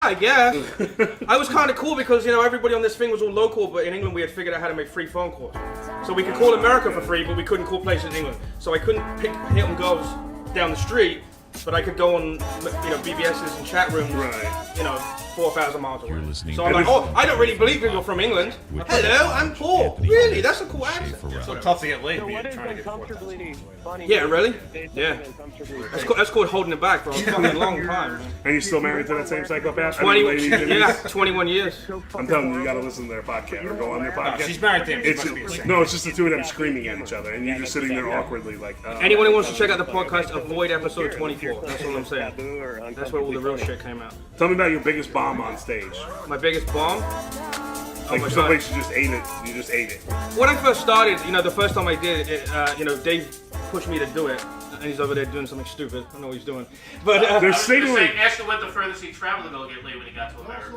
I guess. I was kind of cool because, everybody on this thing was all local, but in England we had figured out how to make free phone calls. So we could call America for free, but we couldn't call places in England. So I couldn't hit on girls down the street, but I could go on, BBSs and chat rooms, 4,000 miles away. So I'm like, I don't really believe people from England. Hello, I'm Paul. Really? That's a cool accent. It's so tough to get laid. Yeah, really? Yeah. That's called holding it back for a fucking long time. And you still married to that same psychopath? 21 years. I'm telling you, you gotta listen to their podcast or go on their podcast. No, she's married to him. It's just the two of them screaming at each other, and you're just sitting there awkwardly like. Anyone who wants to check out the podcast, avoid episode 24. That's what I'm saying. That's where all the real shit came out. Tell me about your biggest bomb on stage. My biggest bomb? Like some place you just ate it. You just ate it. When I first started, the first time I did it, Dave pushed me to do it, and he's over there doing something stupid. I don't know what he's doing. But they're signaling. Ashton went the furthest he traveled to go get laid when he got to America.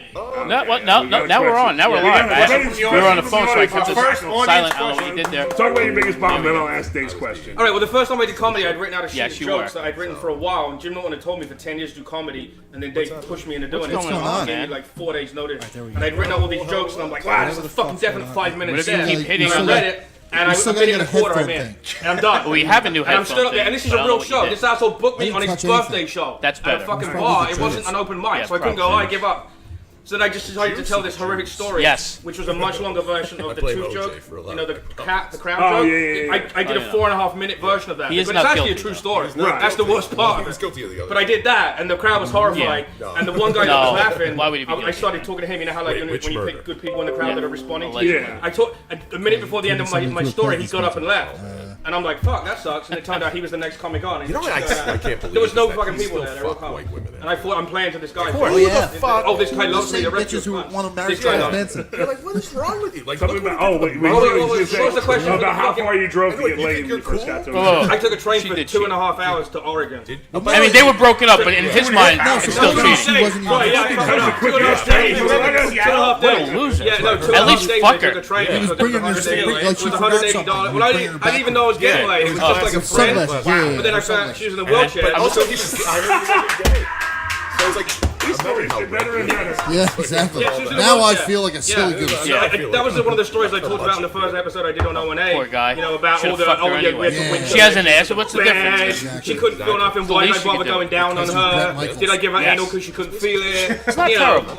No, now we're on. Now we're live. We were on the phone, so I kept this silent on what we did there. Talk about your biggest bomb, then I'll ask Dave's question. All right, well, the first time I did comedy, I'd written out a sheet of jokes that I'd written for a while, and Jim Norton had told me for 10 years to do comedy, and then Dave pushed me into doing it. What's going on, Gave man? me like 4 days notice, and I'd written out all these jokes, and I'm like, wow, this is a fucking definite 5 minutes What if you there. keep hitting And I on read that? it, and I made it a quarter, I'm in, and I'm done. We have a new And I'm headphone stood up there, thing, and this is but a I don't know real what you show. did. This asshole booked me on his touch birthday anything. show That's at better. a fucking Probably bar. the It wasn't truth. an open mic, Yeah, so I couldn't go, I give up. So then I just decided to tell this horrific story, Yes. which was a much longer version of the blame tooth OJ joke. for a lot. The crown Oh, joke. yeah. I did a 4.5 minute version of that. He is but not it's actually guilty, a true though. story. not That's the worst part He of was it. guilty of the other. But I did that, and the crowd was horrified. Yeah. And the one guy that No. was laughing, Why would he be I guilty? started talking to him. You know how like when which you murder? pick good people in the crowd that are responding to Yeah. you? Yeah. I talked a minute before the end of my story. He got up and left, and I'm like, "Fuck, that sucks." And it turned out he was the next comic on. And You know what I can't believe there was is no that fucking he people still there. They were all fuck white comics. women. And I thought I'm playing to this guy. Oh, yeah. Oh, this guy loves me. Same The red bitches who cunt. want to marry This guy Charles loves me. Manson. You're like, what is wrong with you? Like, Tell me look what about, you did. what was the question? about how far you drove to Anyway, get you laid think when you you're first got to cool? America. I took a train She for did 2.5 hours to Oregon. I mean, they were broken up, but in his mind, it's still no, cheating. she wasn't even Right, yeah, fucking I quick 2.5 days. ass. 2.5 What a days. loser. Yeah, no, At least 2.5 days fuck I took her. a train. He was It bringing her was like she $180. forgot something. Well, He was bringing her I didn't even know I was getting Yeah. laid. It was just like a friend. Sunglasses, yeah. But then I found she was in a wheelchair. But also, he was, I heard the other day. So it's like, imagine how Better and better. Yeah, exactly. Yeah, she was in a Now I wheelchair. feel like a silly goose. That was one of the stories I talked about in the first episode I did on O&A. Poor guy. About Should've all the fucked her anyway. Yeah. She has an ass, so what's the difference? She couldn't feel nothing. Why did least I you bother could do. going down on Because he's Brett her? Michaels. Did I give her Yes. anal because she couldn't feel it? It's not terrible.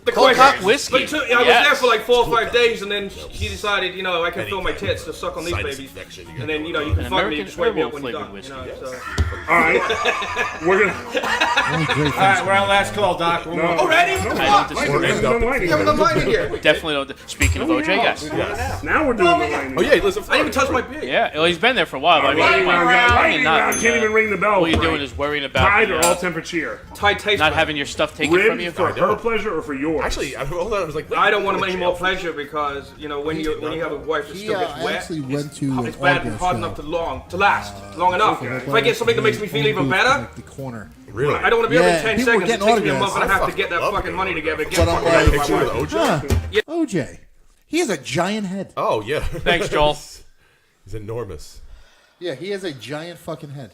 The Cold question. cut whiskey. But I was Yes. there for like 4 or 5 days, and then she decided, I can feel my tits to suck on these Sinus babies. infection, you And then, you can An fuck me, American just wake me up herbal when you're flavored done. whiskey. So. All right. We're going to... Only great All right, things. we're on last call, Doc. One more. Already? What the I fuck? don't disagree. We're named up. You haven't done mine here. Definitely don't. Speaking of OJ, yes. Now we're doing the lightning. Oh, yeah, listen. I didn't even touch my beard. Yeah, well, he's been there for a while. But I mean, Lightning round, guys. Lightning not- round. Can't even ring the bell. all you're doing Frank. is worrying about Tide or all the, temperature. Tide taste not bud. having your stuff taken from Rib you. for her pleasure or for yours? Actually, hold on. I was like, I don't want any more pleasure because when you have a wife that still gets I wet, actually went to it's an bad and August hard show. enough to last long enough. If I get something that makes me feel even better, Like the corner. really? I don't want to be over Yeah, in 10 people were seconds. It getting takes me a month autographs. and a half I to get that fucking fucking love money it. together. Get But I'm fucking Got a ready picture for with my wife. OJ? Huh. OJ. He has a giant head. Oh, yeah. Thanks, Joel. He's enormous. Yeah, he has a giant fucking head.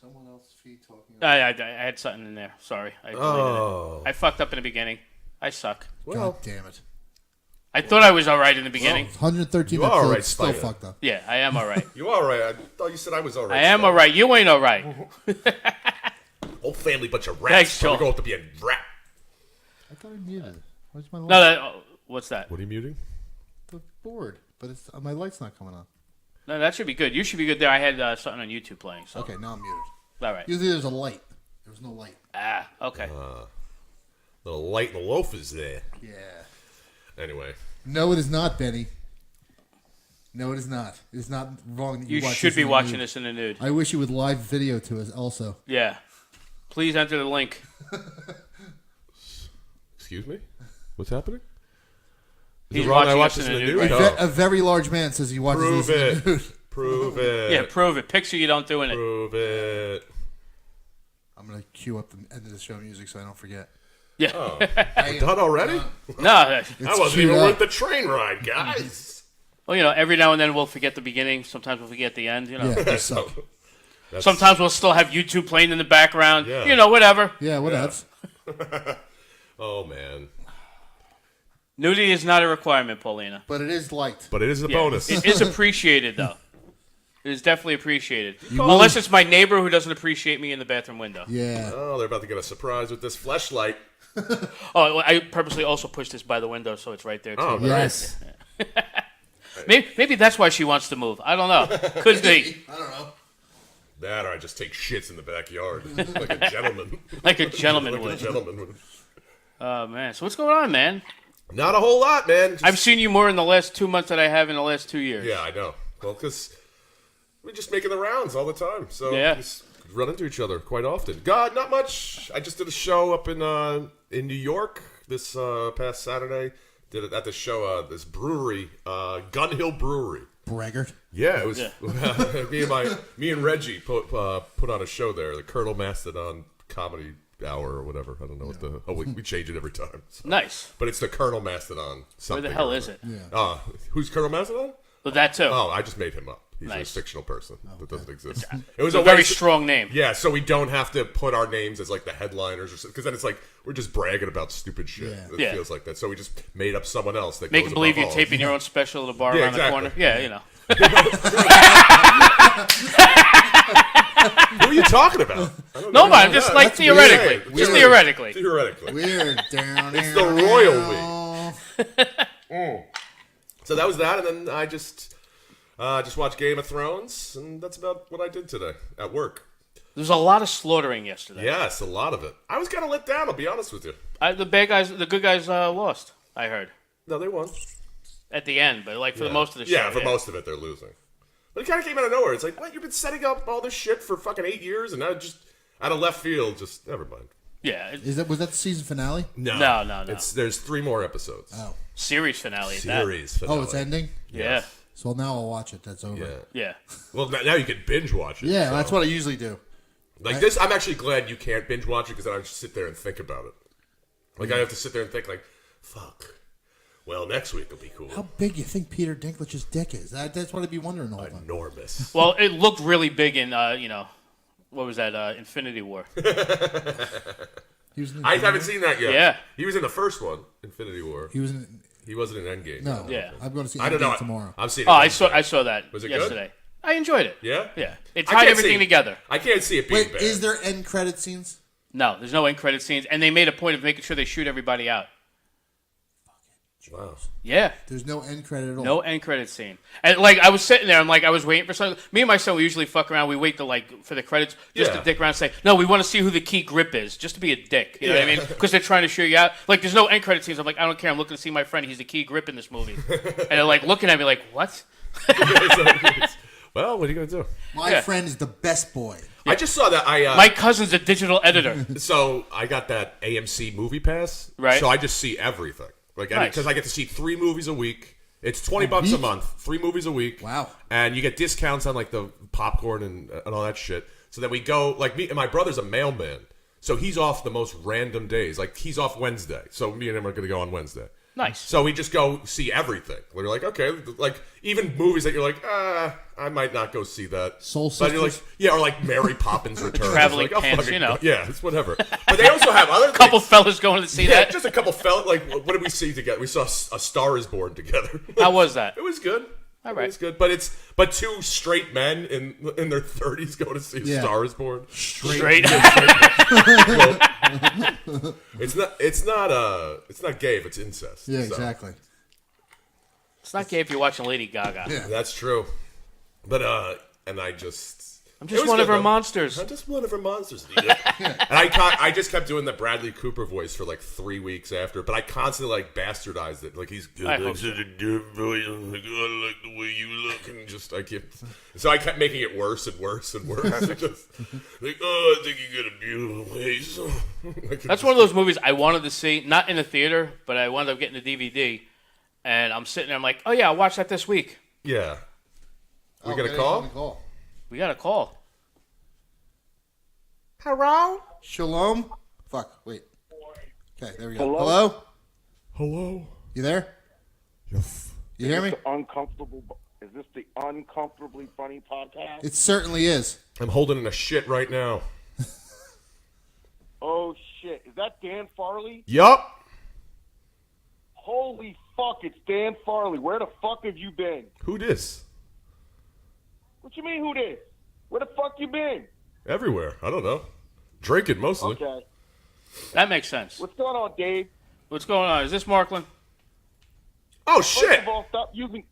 Someone else's feet talking. I had something in there. Sorry. I deleted it. I fucked up in the beginning. I suck. God damn it. I thought I was all right in the beginning. 113 You are all right, episodes, still Spider. fucked up. Yeah, I am all right. You all right? I thought you said I was all right. I am all right. You ain't all right. Whole family bunch of rats. Thanks, Joel. We're going to be a rat. I thought I muted it. Where's my light? No, what's that? What are you muting? The board. But it's my light's not coming on. No, that should be good. You should be good there. I had something on YouTube playing. So. Okay, now I'm muted. All right. Usually there's a light. There was no light. Ah, okay. The light in the loaf is there. Yeah. Anyway. No, it is not, Benny. No, it is not. It is not wrong that you You watch should this be in the watching nude. this in the nude. I wish you would live video to us also. Yeah. Please enter the link. Excuse me? What's happening? Is He's it wrong I watching watch us this in in the the nude nude? right A very large man says he watches Prove this in it. the nude. Prove it. Yeah, prove it. Picture you don't doing it. Prove it. I'm going to cue up the end of the show music so I don't forget. Yeah. Done already? No. I wasn't queued even up. worth the train ride, guys. Well, every now and then we'll forget the beginning. Sometimes we'll forget the end. Yeah, they suck. Sometimes we'll still have YouTube playing in the background. Yeah. You know, whatever. Yeah, what else? Oh man. Nudity is not a requirement, Paulina. But it is liked. But it is a Yeah. bonus. It is appreciated, though. It is definitely appreciated. Unless it's my neighbor who doesn't appreciate me in the bathroom window. Yeah. Oh, they're about to get a surprise with this fleshlight. Oh, I purposely also pushed this by the window so it's right there, too. Oh, Yes. Maybe that's why she wants to move. I don't know. Could be. I don't know. That or I just take shits in the backyard like a gentleman. Like a gentleman Like a would. gentleman would. Oh, man. So what's going on, man? Not a whole lot, man. I've seen you more in the last 2 months than I have in the last 2 years. Yeah, I know. Well, because we're just making the rounds all the time. So Yeah. we just run into each other quite often. God, not much. I just did a show up in New York this past Saturday. Did it at the show, this brewery, Gun Hill Brewery. Braggart. Yeah, it was me and Reggie put on a show there, the Colonel Mastodon Comedy Hour or whatever. I don't know what we change it every time. So. Nice. But it's the Colonel Mastodon something. Where the hell is it? Yeah. Who's Colonel Mastodon? But that, too. Oh, I just made him up. He's Nice. a fictional person that doesn't exist. It was a very strong name. Yeah, so we don't have to put our names as like the headliners or something, because then it's like we're just bragging about stupid shit. Yeah. It Yeah. feels like that. So we just made up someone else that Make goes them believe above you're all. taping your own special at a bar Yeah, around exactly. the corner. Yeah, you know. Who are you talking about? No, but I'm just like That's theoretically. weird. Just Weird. theoretically. Theoretically. Weird. Down It's the royal we. So that was that, and then I just watched Game of Thrones, and that's about what I did today at work. There was a lot of slaughtering yesterday. Yes, a lot of it. I was kind of let down, I'll be honest with you. The good guys lost, I heard. No, they won. At the end, but like for the most of the show. Yeah, for most of it, they're losing. But it kind of came out of nowhere. It's like, what? You've been setting up all this shit for fucking 8 years, and now just out of left field, just never mind. Yeah. Was that the season finale? No. There's 3 more episodes. Oh. Series finale. At that. Series finale. Oh, it's ending? Yeah. So now I'll watch it. That's over. Yeah. Yeah. Well, now you can binge watch it. Yeah, so. that's what I usually do. Like this, I'm actually glad you can't binge watch it because then I just sit there and think about it. Like I have to sit there and think, like, fuck. Well, next week will be cool. How big you think Peter Dinklage's dick is? That's what I'd be wondering all the time. Enormous. Well, it looked really big in, what was that, Infinity War. He was in I haven't seen that yet. Yeah. He was in the first one, Infinity War. He was in. He wasn't in Endgame. No. Yeah. I'm going to see I don't know. Endgame tomorrow. I'm seeing. Oh, I saw that Was it good? yesterday. I enjoyed it. Yeah. Yeah. It I tied can't everything see- together. I can't see it being Wait, bad. is there end credit scenes? No, there's no end credit scenes, and they made a point of making sure they shoot everybody out. Wow. Yeah. There's no end credit at all. No end credit scene. And like I was sitting there, I was waiting for something. Me and my son, we usually fuck around. We wait for the credits just Yeah. to dick around and say, no, we want to see who the key grip is, just to be a dick. You know what I mean? Because they're trying to shoot you out. Like there's no end credit scenes. I'm like, I don't care. I'm looking to see my friend. He's the key grip in this movie. And they're like looking at me like, what? Well, what are you gonna do? My friend is the best boy. I just saw that. My cousin's a digital editor. So I got that AMC Movie Pass. Right. So I just see everything. Like, Nice. because I get to see 3 movies a week. It's $20 a month, 3 movies a week. Wow. And you get discounts on like the popcorn and all that shit. So then we go, like me and my brother's a mailman. So he's off the most random days. Like he's off Wednesday. So me and him are going to go on Wednesday. Nice. So we just go see everything. We're like, okay, like even movies that you're like, I might not go see that. Soul But you're like, Sisters? yeah, or like Mary Poppins Returns. Traveling like, Pants, fucking you know. go. Yeah, it's whatever. But they also have other Couple things. fellas going to see Yeah, that. just a couple fellas. Like, what did we see together? We saw A Star Is Born together. How was that? It was good. All right. It was good. But 2 straight men in their 30s go to see A Star Is Born. Straight. It's not gay if it's incest. Yeah, so. exactly. It's not gay if you're watching Lady Gaga. Yeah. That's true. But I'm just one of her monsters. I'm just one of her monsters. And I just kept doing the Bradley Cooper voice for like 3 weeks after, but I constantly like bastardized it. Like he's good. I Like, hope so. such a good voice. I'm like, oh, I like the way you look, and just so I kept making it worse and worse and worse. Just, like, oh, I think you got a beautiful face. Like, That's one of those movies I wanted to see, not in the theater, but I wound up getting the DVD. And I'm sitting there, I'm like, oh yeah, I'll watch that this week. Yeah. We got a Okay, call? We got a call. Hello? Shalom? Fuck, wait. Okay, there we go. Hello? Hello. You there? Yes. You hear me? Uncomfortable. Is this the Uncomfortably Funny podcast? It certainly is. I'm holding in a shit right now. Oh, shit. Is that Dan Farley? Yup. Holy fuck, it's Dan Farley. Where the fuck have you been? Who dis? What you mean, who this? Where the fuck you been? Everywhere. I don't know. Drinking mostly. Okay. That makes sense. What's going on, Dave? What's going on? Is this Markland? Oh, First shit. of all, stop using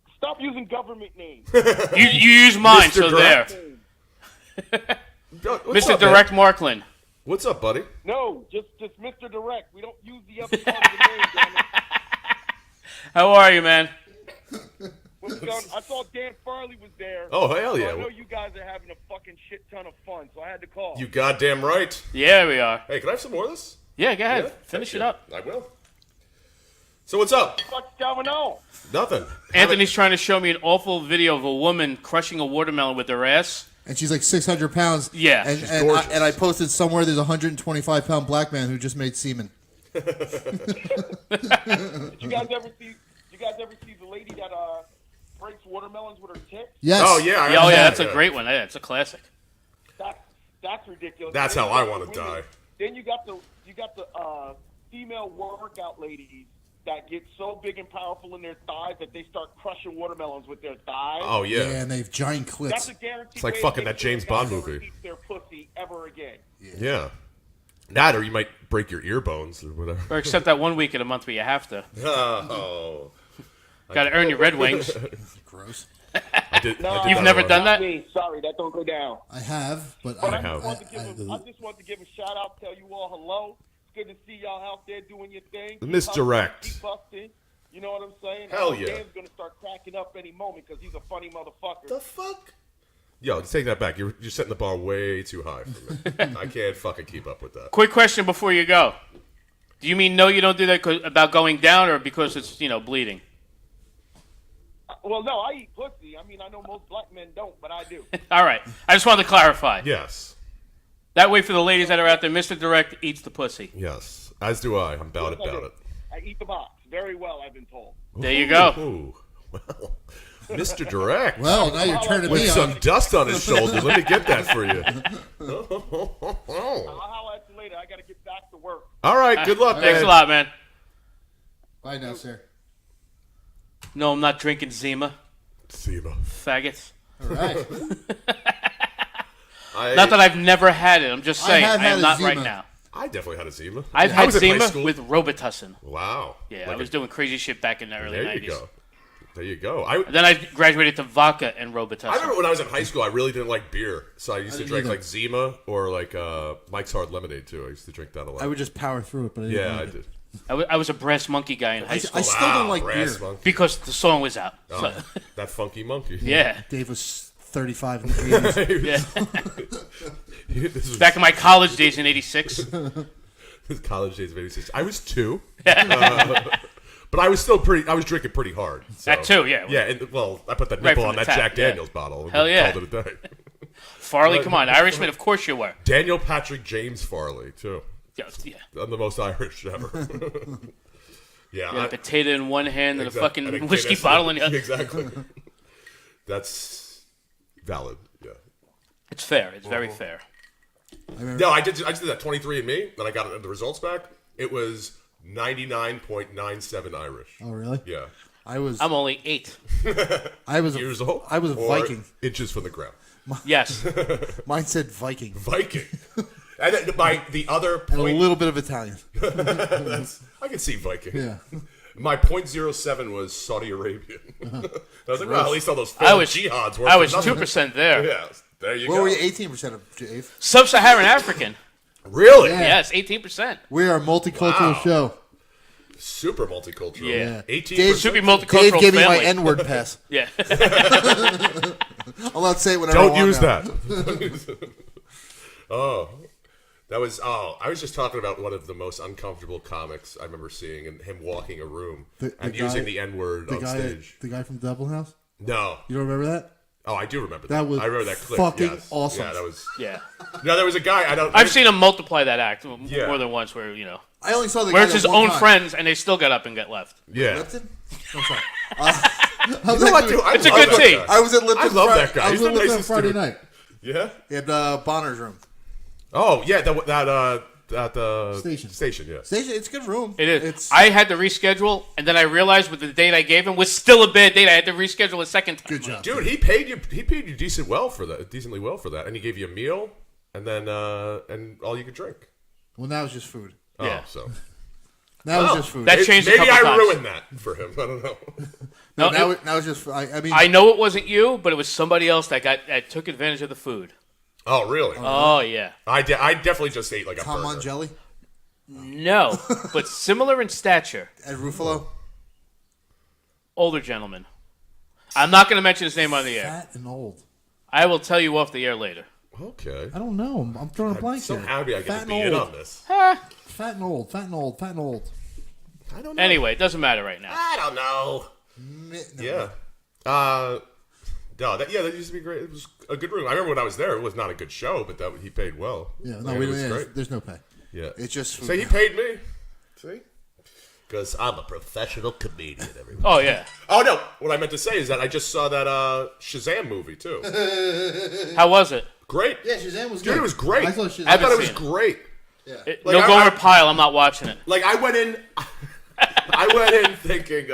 government names. You use mine, Mr. so there. Direct? Mr. Up, Direct man? Markland. What's up, buddy? No, just Mr. Direct. We don't use the other part of the name, damn it. How are you, man? What's going on? I saw Dan Farley was there. Oh, hell So yeah. I know you guys are having a fucking shit ton of fun, so I had to call. You goddamn right. Yeah, we are. Hey, can I have some more of this? Yeah, go ahead. Yeah? Finish Thank it you. up. I will. So what's up? What's going on? Nothing. Anthony's trying to show me an awful video of a woman crushing a watermelon with her ass. And she's like 600 pounds. Yeah. And, She's and, gorgeous. and I posted somewhere there's a 125-pound black man who just made semen. Did you guys ever see the lady that breaks watermelons with her tits? Yes. Oh, yeah. Yeah, oh, yeah, that's a great one. Yeah, it's a classic. That's ridiculous. That's Then how you I got want the to women- die. Then you got the female workout ladies that get so big and powerful in their thighs that they start crushing watermelons with their thighs. Oh, yeah. Yeah, and they have giant clits. That's a guarantee. It's like fucking that James Bond movie. Eat their pussy ever again. Yeah. That, or you might break your ear bones or whatever. Or except that 1 week in a month where you have to. Oh. Got to earn your Red Wings. Gross. I did You've that never already. done that? Me, sorry, that don't go down. I have, but But I I have. just want to give a shout out, tell you all hello. It's good to see y'all out there doing your thing. Keep Misdirect. hustling, keep busting. You know what I'm saying? Hell I know yeah. Dan's gonna start cracking up any moment because he's a funny motherfucker. The fuck? Yo, take that back. You're setting the bar way too high for me. I can't fucking keep up with that. Quick question before you go. Do you mean no, you don't do that about going down or because it's, bleeding? Well, no, I eat pussy. I mean, I know most black men don't, but I do. All right. I just wanted to clarify. Yes. That way for the ladies that are out there, Mr. Direct eats the pussy. Yes. As do I. I'm about Yes, I it. do. I eat the box very well, I've been told. There you go. Ooh. Well, Mr. Direct. well, now you're turning With me some on. dust on his shoulder. Let me get that for you. I'll holler at you later. I got to get back to work. All right. Good luck, Thanks man. a lot, man. Bye now, sir. No, I'm not drinking Zima. Zima. Faggots. All right. Not that I've never had it. I'm just saying. have I had am a not Zima. right now. I definitely had a Zima. I've I had was in high Zima school. with Robitussin. Wow. Yeah, Like I was a- doing crazy shit back in the early There 90s. you go. There you go. Then I graduated to vodka and Robitussin. I remember when I was in high school, I really didn't like beer, so I used to didn't drink either. like Zima or like Mike's Hard Lemonade too. I used to drink that a lot. I would just power through it, but I didn't yeah, like I it. did. I was a Brass Monkey guy in high I school still don't like Brass beer. Monkey. because the song was out. Oh, So- that funky monkey. yeah. Dave was 35 in the 80s. Yeah. This was Back in my college days in '86. college days of '86. I was 2, but I was still pretty. I was drinking pretty hard. So. That too, yeah. Yeah, and, well, I put that Right nipple from on the that tap, Jack yeah. Daniels bottle. and Hell yeah. Called it a day. Farley, come on, Irishman. Of course you were. Daniel Patrick James Farley too. Yeah. I'm the most Irish ever. Yeah, You had a potato in one hand and a Exactly. fucking And a whiskey Guinness. bottle in the other. Exactly. That's valid. Yeah. It's fair. It's very fair. No, I did that 23andMe. Then I got the results back. It was 99.97 Irish. Oh, really? Yeah. I'm only 8. I was Years old. I was a or Viking. Inches from the ground. Yes. Mine said Viking. Viking. And then the other And a point. little bit of Italian. I can see Viking. Yeah. My .07 was Saudi Arabian. I was like, well, at least all those I was jihads were. I was 2% there. Yeah. There you What go. were you 18% of, Dave? Sub-Saharan African. Really? Yeah. Yes, 18%. We are a multicultural Wow. show. Super multicultural. Yeah. 18%. Dave- Should be Dave multicultural gave me my family. N-word pass. Yeah. I'm allowed to say it whenever I Don't want use now. that. I was just talking about one of the most uncomfortable comics I remember seeing, and him walking a room and using the N-word on stage. The guy from Double House? No. You don't remember that? Oh, I do remember that. That was I remember that clip. fucking yes. awesome. Yeah, that was. Yeah. No, there was a guy. I've seen him multiply that act Yeah. more than once where, I only saw the where guy it's that his one own time. friends and they still got up and got left. Yeah. Lipton? I'm sorry. I was You know what, actually- dude? I It's a love good that tea. guy. I was at Lipton. I love that guy. I was He's at the Lipton nicest Friday dude. night Yeah. in Bonner's room. Oh yeah, at the Station. Station, yeah. Station. It's a good room. It is. It's I had to reschedule, and then I realized with the date I gave him was still a bad date. I had to reschedule a second time. good job, Dude, he paid you decently well for that, and he gave you a meal, and then and all you could drink. Well, now it's just food. Yeah. Oh, so Now it's just food. That changed a maybe couple I times. ruined that for him. I don't know. No, now it's just. I mean, I know it wasn't you, but it was somebody else that took advantage of the food. Oh really? Oh yeah. I definitely just ate like a Tom burger. on jelly No, but similar in stature. at Ruffalo. Older gentleman. I'm not going to mention his name on the air. Fat and old. I will tell you off the air later. Okay. I don't know. I'm throwing a I'm blank so here. happy I Fat get to and be in old. on this. Fat and old. Fat and old. Fat and old. I don't know. Anyway, it doesn't matter right now. I don't know. No. Yeah. No, that used to be great. It was a good room. I remember when I was there. It was not a good show, but he paid well. Yeah. And No. it was great. There's no pay. Yeah. It's just food. So he paid me. See? Because I'm a professional comedian, everyone. Oh yeah. Oh, no. What I meant to say is that I just saw that Shazam movie, too. How was it? Great. Yeah, Shazam was Dude, good. it was great. I saw Shazam. I thought it Haven't was seen it. great. Like, No Gomer Pile. I'm not watching it. Like, I went in... I went in thinking,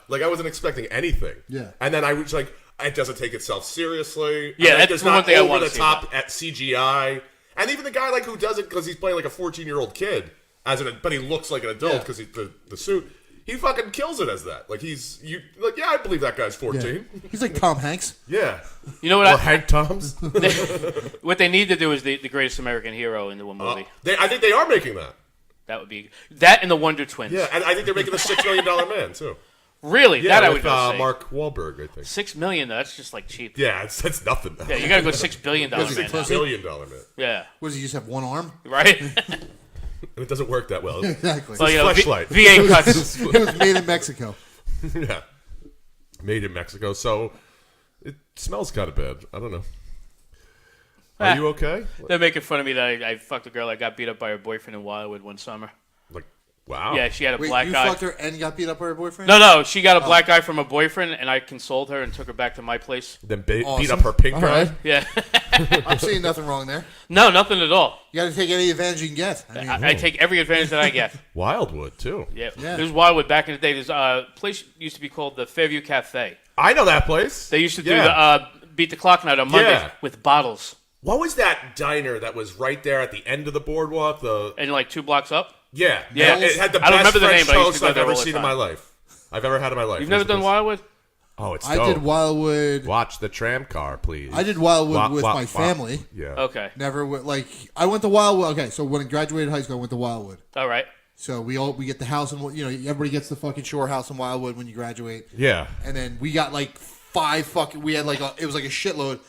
like, I wasn't expecting anything. Yeah. And then I was like, it doesn't take itself seriously. Yeah, And, like, that's there's the one not thing I over wanna the see top at CGI. And even the guy, like, who does it because he's playing, like, a 14-year-old kid, but he looks like an adult because he's the suit. He fucking kills it as that. Like, yeah, I believe that guy's 14. Yeah. He's like Tom Hanks. Yeah. You know what? Or Hank Toms. What they need to do is the Greatest American Hero into a movie. I think they are making that. That would be that and the Wonder Twins. Yeah, and I think they're making the $6 million man, too. Really? Yeah, that I with would go see. Mark Wahlberg, I think. $6 million. That's just like cheap. Yeah, that's nothing. Though. Yeah, you got to go $6 billion man. Was he now. close? $6 million man. Yeah. What does he just have one arm? Right. And it doesn't work that well. Exactly. Well, you know, Fleshlight. VA cuts. It was made in Mexico. Yeah. Made in Mexico, so it smells kind of bad. I don't know. Are you okay? They're making fun of me that I fucked a girl that got beat up by her boyfriend in Wildwood one summer. Like, wow. Yeah, she had a Wait, black you eye. fucked her and got beat up by her boyfriend? No, she got a black eye from a boyfriend, and I consoled her and took her back to my place. Then beat Awesome. up her pink All guy. right. Yeah. I'm seeing nothing wrong there. No, nothing at all. You got to take any advantage you can get. I mean, I take every advantage that I get. Wildwood, too. Yeah. Yeah. There's Wildwood back in the day. There's a place used to be called the Fairview Cafe. I know that place. They used to do Yeah. the beat the clock night on Mondays Yeah. with bottles. What was that diner that was right there at the end of the boardwalk? And like 2 blocks up. Yeah. Yeah. It had the I don't best remember the French name, but I used to toast go I've there ever all the seen in time. my life. I've ever had in my life. You've never done Wildwood? Oh, it's I dope. did Wildwood. Watch the tram car, please. I did Wildwood Wah, with wah, my wah. family. Yeah. Okay. Never like I went to Wildwood. Okay, so when I graduated high school, I went to Wildwood. All right. So we get the house and everybody gets the fucking shore house in Wildwood when you graduate. Yeah. And then we got like 5 fucking. We had it was like a shitload.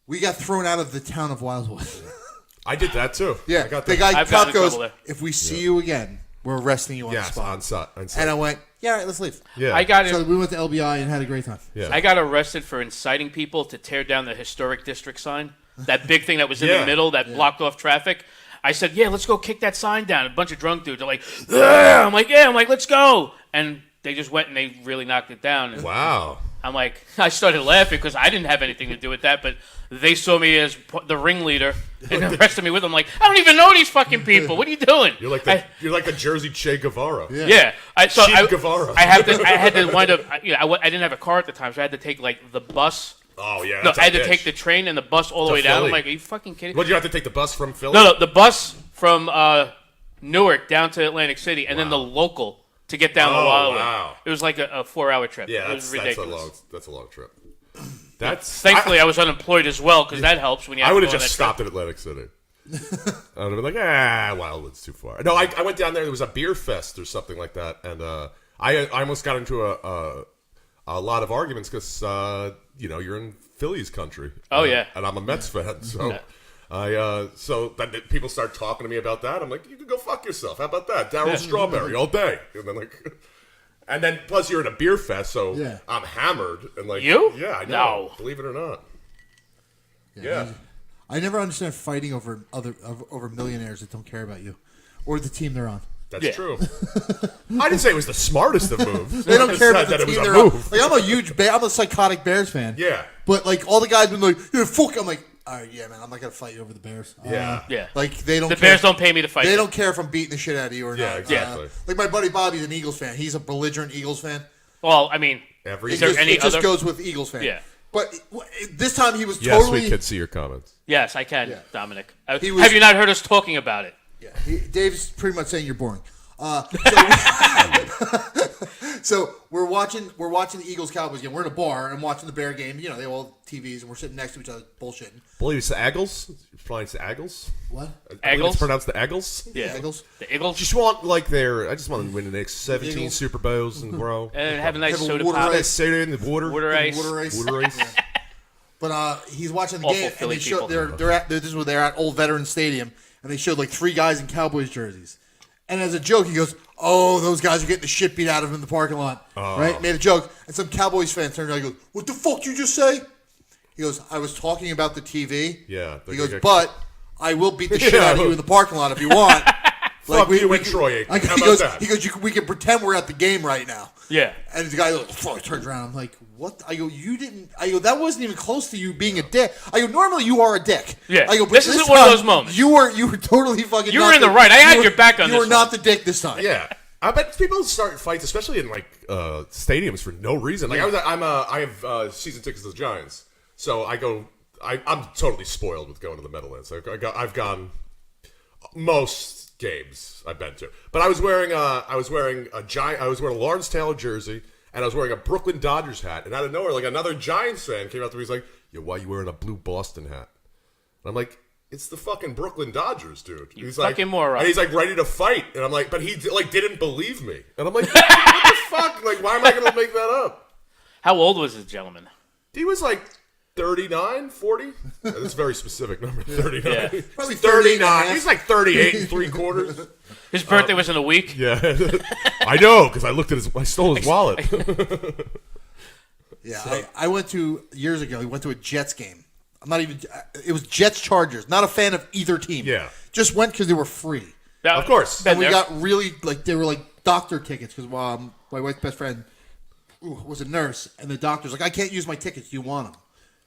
We got thrown out of the town of Wildwood. I did that, too. Yeah, I got the that. guy I've gotten cop in goes, trouble there. "If we see you again, we're arresting you on the Yes, spot." on site. And I went, "Yeah, all right, let's leave." Yeah. I got So it. we went to LBI and had a great time. Yeah. I got arrested for inciting people to tear down the historic district sign. That big thing that was in Yeah. the middle that blocked off traffic. I said, "Yeah, let's go kick that sign down." A bunch of drunk dudes are like, "Ugh." I'm like, "Yeah." I'm like, "Let's go." And they just went and they really knocked it down. And Wow. I'm like, I started laughing because I didn't have anything to do with that, but they saw me as the ringleader and arrested me with them. Like, I don't even know these fucking people. What are you doing? You're like the Jersey Che Guevara. Yeah. I Guevara. I had to wind up. I didn't have a car at the time, so I had to take like the bus. Oh yeah. No, that's a I had to bitch. take the train and the bus all the way To down. Philly. I'm like, are you fucking kidding? What, you have to take the bus from Philly? No, the bus from Newark down to Atlantic City, and then the local to get down the Oh, Wildwood. wow. It was like a 4-hour trip. Yeah, it was that's ridiculous. a long trip. That's Thankfully, I was unemployed as well because that helps when you. Have I would to have go on just that stopped at Atlantic City. I would have been like, Wildwood's too far. No, I went down there. There was a beer fest or something like that, and I almost got into a lot of arguments because you're in Philly's country. Oh, yeah. and I'm a Mets fan, so. So then people start talking to me about that. I'm like, you can go fuck yourself. How about that? Darryl Strawberry all day. And then plus you're in a beer fest, so Yeah. I'm hammered and like You? Yeah, I know. No. Believe it or not. Yeah. I never understand fighting over millionaires that don't care about you or the team they're on. That's true. I didn't say it was the smartest of moves. They don't I care said about the that it was team a they're on. move. Like, I'm a huge I'm a psychotic Bears fan. Yeah. But like all the guys been like, yeah, fuck. I'm like, all right, yeah, man. I'm not gonna fight you over the Bears. Yeah. Yeah. Like they don't. The care. Bears don't pay me to fight. They you. don't care if I'm beating the shit out of you or Yeah, not. exactly. Like my buddy Bobby's an Eagles fan. He's a belligerent Eagles fan. Well, I mean, Every is there any it just other? goes with Eagles fan. Yeah. But this time he was Yes, totally. we could see your comments. Yes, I can, Yeah. Dominic. He was- Have you not heard us talking about it? Yeah, Dave's pretty much saying you're boring. So we're watching the Eagles Cowboys game. We're in a bar and I'm watching the Bear game. You know, they all have TVs and we're sitting next to each other bullshitting. I believe it's the Eagles. It's pronounced the Eagles. What? I believe Eagles? It's pronounced the Eagles. Yeah. Eagles? The Eagles. Just want like I just want to win the next 17 Eagles? Super Bowls and grow. And have a nice Have a soda water pop. ice. Soda in the water. Water ice. Water ice. Water ice. But he's watching the Awful game Philly and they show people. this is where they're at Old Veterans Stadium and they showed like 3 guys in Cowboys jerseys. And as a joke, he goes, "Oh, those guys are getting the shit beat out of them in the parking lot." Right? Made a joke, and some Cowboys fan turned around and goes, "What the fuck you just say?" He goes, "I was talking about the TV." Yeah. He goes, "But I will beat the shit Yeah. out of you in the parking lot if you want." Fuck you and Troy Aikman. How he about goes, that? he goes, we can pretend we're at the game right now. Yeah. And the guy turns around. I'm like, what? I go, you didn't. I go, that wasn't even close to you being a dick. I go, normally you are a dick. Yeah. I go, but This isn't one of time, those moments. You were totally fucking. You were not in the right. I you had were- your back on You this were not one. the dick this time. Yeah. I bet people start fights, especially in like stadiums, for no reason. Like I have season tickets to the Giants, so I go. I'm totally spoiled with going to the Meadowlands. I've gone most games I've been to, but I was wearing a Lawrence Taylor jersey, and I was wearing a Brooklyn Dodgers hat, and out of nowhere, like another Giants fan came out to me. He's like, "Yo, why are you wearing a blue Boston hat?" And I'm like, "It's the fucking Brooklyn Dodgers, dude." He's like, fucking moron. and he's like ready to fight, and I'm like, but he like didn't believe me, and I'm like, what the fuck? Like, why am I going to make that up? How old was this gentleman? He was like 39, 40. That's a very specific number, 39. Yeah. Probably 39. He's like 38 and 3/4. His birthday was in a week. Yeah, I know because I stole his wallet. Yeah, I went to years ago. We went to a Jets game. I'm not even. It was Jets Chargers. Not a fan of either team. Yeah. just went because they were free. Now, Of course. been And we there. got really they were like doctor tickets because my wife's best friend was a nurse, and the doctor's like, I can't use my tickets. Do you want them?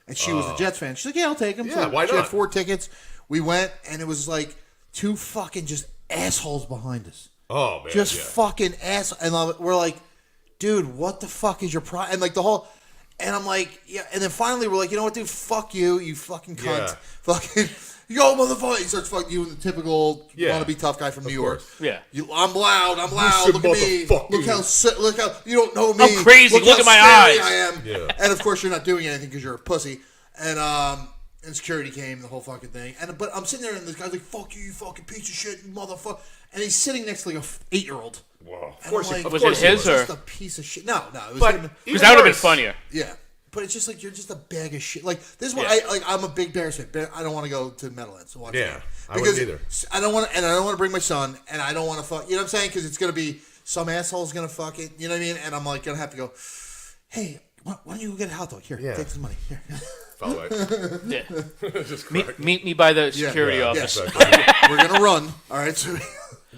And she was a Jets fan. She's like, yeah, I'll take them. Yeah, why she had not? 4 tickets. We went, and it was like 2 fucking just assholes behind us. Oh man, Just yeah. fucking ass. And we're like, dude, what the fuck is your problem? And like the whole, and I'm like, yeah. And then finally we're like, you know what, dude, fuck you, you fucking cunt. Yeah. Fucking, yo, motherfucker. He starts fucking you, the typical Yeah. wanna be tough guy from New York. course. Yeah. I'm loud. Listen, Look at me. motherfucker. Look how you don't know me. I'm crazy. Look how at my scary eyes. I am. Yeah. And of course you're not doing anything because you're a pussy. And security came, the whole fucking thing. But I'm sitting there and this guy's like, "Fuck you, you fucking piece of shit, you motherfucker." And he's sitting next to like a 8-year-old. Wow. And I'm like, Was it his "You're or- just a piece of shit?" No, it was But him. Because that would have been funnier. Yeah. But it's just like you're just a bag of shit. Like this is what Yeah. I'm a big Bears fan. I don't want to go to Meadowlands to watch the Yeah, game. I wouldn't Because either. I don't want to bring my son, and I don't want to fuck. You know what I'm saying? Because it's gonna be some asshole's gonna fuck it. You know what I mean? And I'm like gonna have to go. Hey, why don't you go get a hot dog? Here, Yeah. take some money. Here. Follow Yeah. Just Meet me by the security Yeah, office. exactly. We're gonna run. All right. So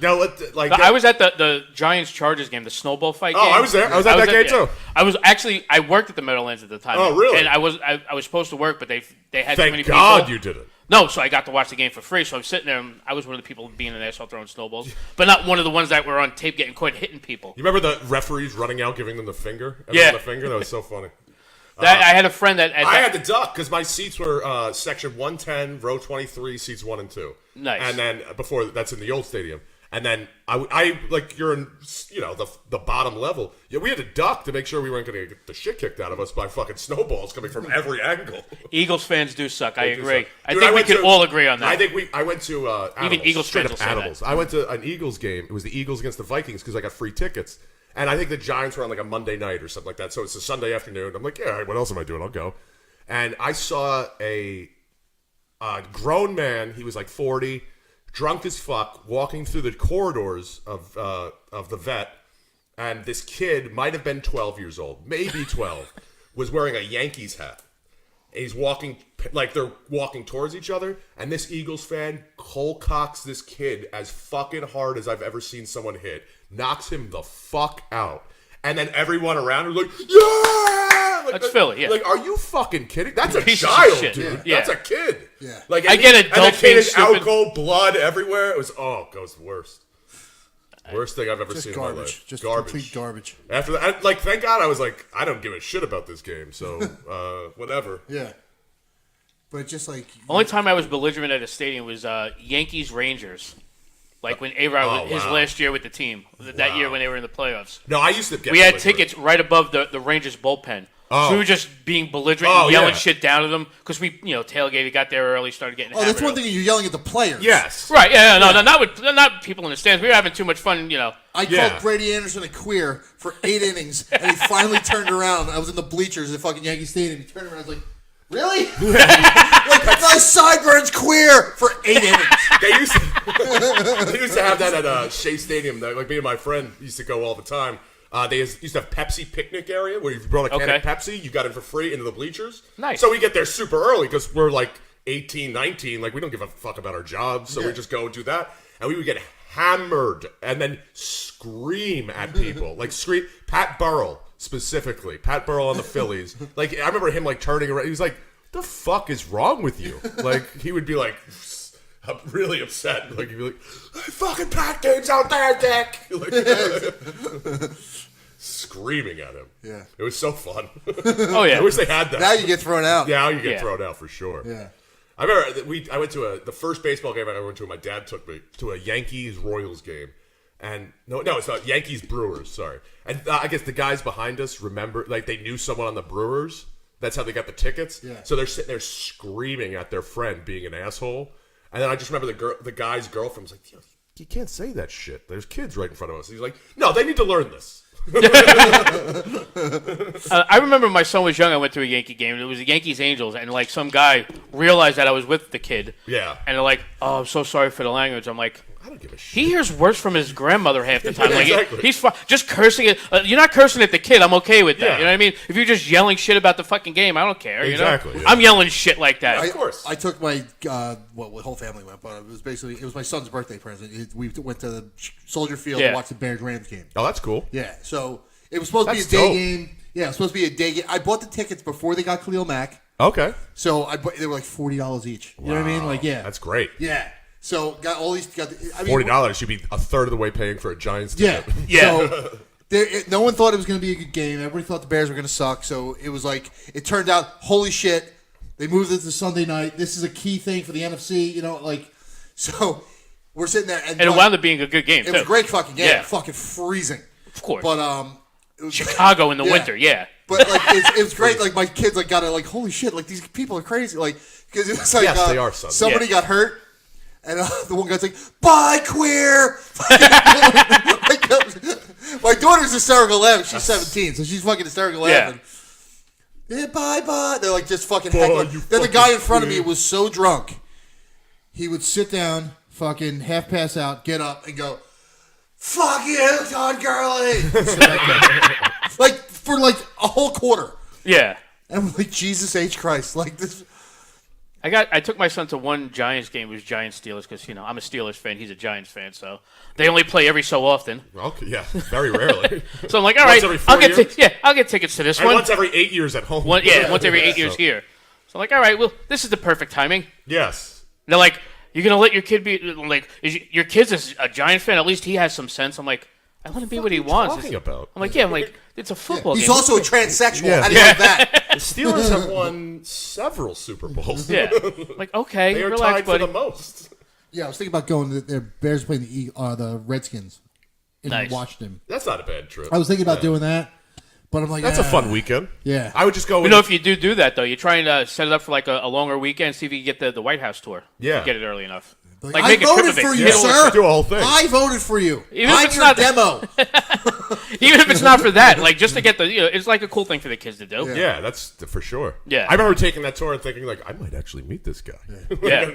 No, like I was at the Giants Chargers game, the snowball fight game. Oh, I was there. I was at that game, too. I worked at the Meadowlands at the time. Oh, really? And I was supposed to work, but they had too many Thank God people. you did it. No, so I got to watch the game for free. So I'm sitting there, and I was one of the people being an asshole throwing snowballs, but not one of the ones that were on tape getting caught hitting people. You remember the referees running out, giving them the finger? Yeah. The finger. That was so funny. I had a friend that I had to duck because my seats were section 110, row 23, seats 1 and 2. Nice. And then before that's in the old stadium. And then I like you're in the bottom level. Yeah, we had to duck to make sure we weren't going to get the shit kicked out of us by fucking snowballs coming from every angle. Eagles fans do suck. I They do agree. suck. I Dude, think we went could to- all agree on that. I went to animals, Even Eagles straight fans up will say animals. I went to an Eagles game. It was the Eagles against the Vikings because I got free tickets. And I think the Giants were on like a Monday night or something like that. So it's a Sunday afternoon. I'm like, yeah, all right, what else am I doing? I'll go. And I saw a grown man. He was like 40, drunk as fuck, walking through the corridors of the vet. And this kid might have been 12 years old, maybe 12, was wearing a Yankees hat. And he's walking, like they're walking towards each other, and this Eagles fan cold cocks this kid as fucking hard as I've ever seen someone hit. Knocks him the fuck out. And then everyone around are like, yeah! Like, That's Philly, yeah. Like, are you fucking kidding? That's a Piece of child, shit. dude. Yeah. That's a kid. Yeah. Like, I get it, And the adult kid being is stupid. alcohol, blood everywhere. It was the worst. Worst thing I've ever Just seen in my garbage. life. Just garbage. complete garbage. After that, like, thank God I was like, I don't give a shit about this game, so whatever. Yeah. But just like Only time I was belligerent at a stadium was Yankees Rangers. Like when A-Rod his wow. last year with the team. That year when they were in the playoffs. No, I used to get We had belligerent. tickets right above the Rangers bullpen. Oh. So we were just being belligerent Oh, and yelling yeah. shit down to them because we, tailgated, got there early, started getting that's hammered one up. thing you're yelling at the players. Yes. Right, no, not people in the stands. We were having too much fun, I called Brady Anderson a queer for 8 innings, and he finally turned around. I was in the bleachers at fucking Yankee Stadium. He turned around. I was like, "Really? Like my sideburns queer for 8 innings?" They used to have that at Shea Stadium. Like me and my friend used to go all the time. They used to have Pepsi picnic area where if you brought a can of Pepsi, you got in for free into the bleachers. Nice. So we get there super early because we're like 18, 19. Like we don't give a fuck about our jobs, so we just go and do that. And we would get hammered and then scream at people. Like scream. Pat Burrell specifically. Pat Burrell on the Phillies. Like I remember him like turning around. He was like, "The fuck is wrong with you?" Like he would be like really upset. Like he'd be like, "Fucking Pat games out there, Dick." Like, screaming at him. Yeah. It was so fun. Oh, yeah. I wish they had that. Now you get thrown out. Yeah, you get Yeah. thrown out for sure. Yeah. I remember I went to the first baseball game I ever went to. My dad took me to a Yankees-Royals game. And no, it's not Yankees-Brewers, sorry. And I guess the guys behind us remember, like they knew someone on the Brewers. That's how they got the tickets. Yeah. So they're sitting there screaming at their friend being an asshole. And then I just remember the guy's girlfriend was like, "You can't say that shit. There's kids right in front of us." He's like, "No, they need to learn this." I remember my son was young. I went to a Yankee game. And it was the Yankees Angels, and like some guy realized that I was with the kid. Yeah. And they're like, "Oh, I'm so sorry for the language." I'm like, I don't give a shit. he hears worse from his grandmother half the time. Yeah, Like exactly. he's just cursing it. You're not cursing at the kid. I'm okay with that. Yeah. You know what I mean? If you're just yelling shit about the fucking game, I don't care. Exactly, You know? yeah. I'm yelling shit like that. Of course. I took my the whole family went, but it was my son's birthday present. We went to the Soldier Field to watch the Bears Rams game. Oh, that's cool. Yeah, so it was supposed to That's be a day dope. game. Yeah, it was supposed to be a day game. I bought the tickets before they got Khalil Mack, Okay. so they were like $40 each. You know what I mean? Like, yeah, That's great. yeah. So got all these. $40 should be a third of the way paying for a Giants Yeah, ticket. Yeah. So no one thought it was going to be a good game. Everybody thought the Bears were going to suck. So it was like it turned out. Holy shit! They moved it to Sunday night. This is a key thing for the NFC. So we're sitting there, and it wound up being a good game, it too. was a great fucking game. Yeah. Fucking freezing, Of course. but it was Chicago in the Yeah. winter, yeah. But like it was great. Like my kids got it. Like holy shit! Like these people are crazy. Like because it was like Yes, they are, son. somebody Yeah. got hurt, and the one guy's like, "Bye, queer." My daughter's hysterical laughing. She's 17, so she's fucking hysterical laughing. Yeah, bye. They're like just fucking heckling. you Then the fucking guy in front of me queer. was was so drunk, he would sit down, fucking half pass out, get up, and go, "Fuck you, Todd Gurley." Like for like a whole quarter. Yeah. And I'm like, Jesus H. Christ. Like this. I took my son to one Giants game. It was Giants Steelers because I'm a Steelers fan. He's a Giants fan, so they only play every so often. Okay, yeah, very rarely. So I'm like, all Once right, every 4 I'll get years? I'll get tickets to this And one. once every 8 years at home. Once every 8 years here. So I'm like, all right, well, this is the perfect timing. Yes. And they're like, you're gonna let your kid be like, your kid's a Giant fan? At least he has some sense. I'm like, I let him be what he wants. Talking about? I'm like, yeah. I'm like, it's a football He's game. also a transsexual. Yeah. How do you like that? The Steelers have won several Super Bowls. Yeah. Like, okay, They are relax, tied buddy. for the most. Yeah, I was thinking about going. The Bears playing the Redskins in Nice. Washington. That's not a bad trip. I was thinking about doing that, but I'm like, That's a fun weekend. Yeah. I would just go. You know, if you do that though, you're trying to set it up for like a longer weekend. See if you can get the White House tour. Yeah. If you get it early enough. Like, I make a trip voted of it. for you, Get a little- sir. do a whole thing. I voted for you. Even if I'm it's your not- demo. Even if it's not for that, like just to get the, it's like a cool thing for the kids to do. Yeah. Yeah, that's for sure. Yeah. I remember taking that tour and thinking, like, I might actually meet this guy. Yeah.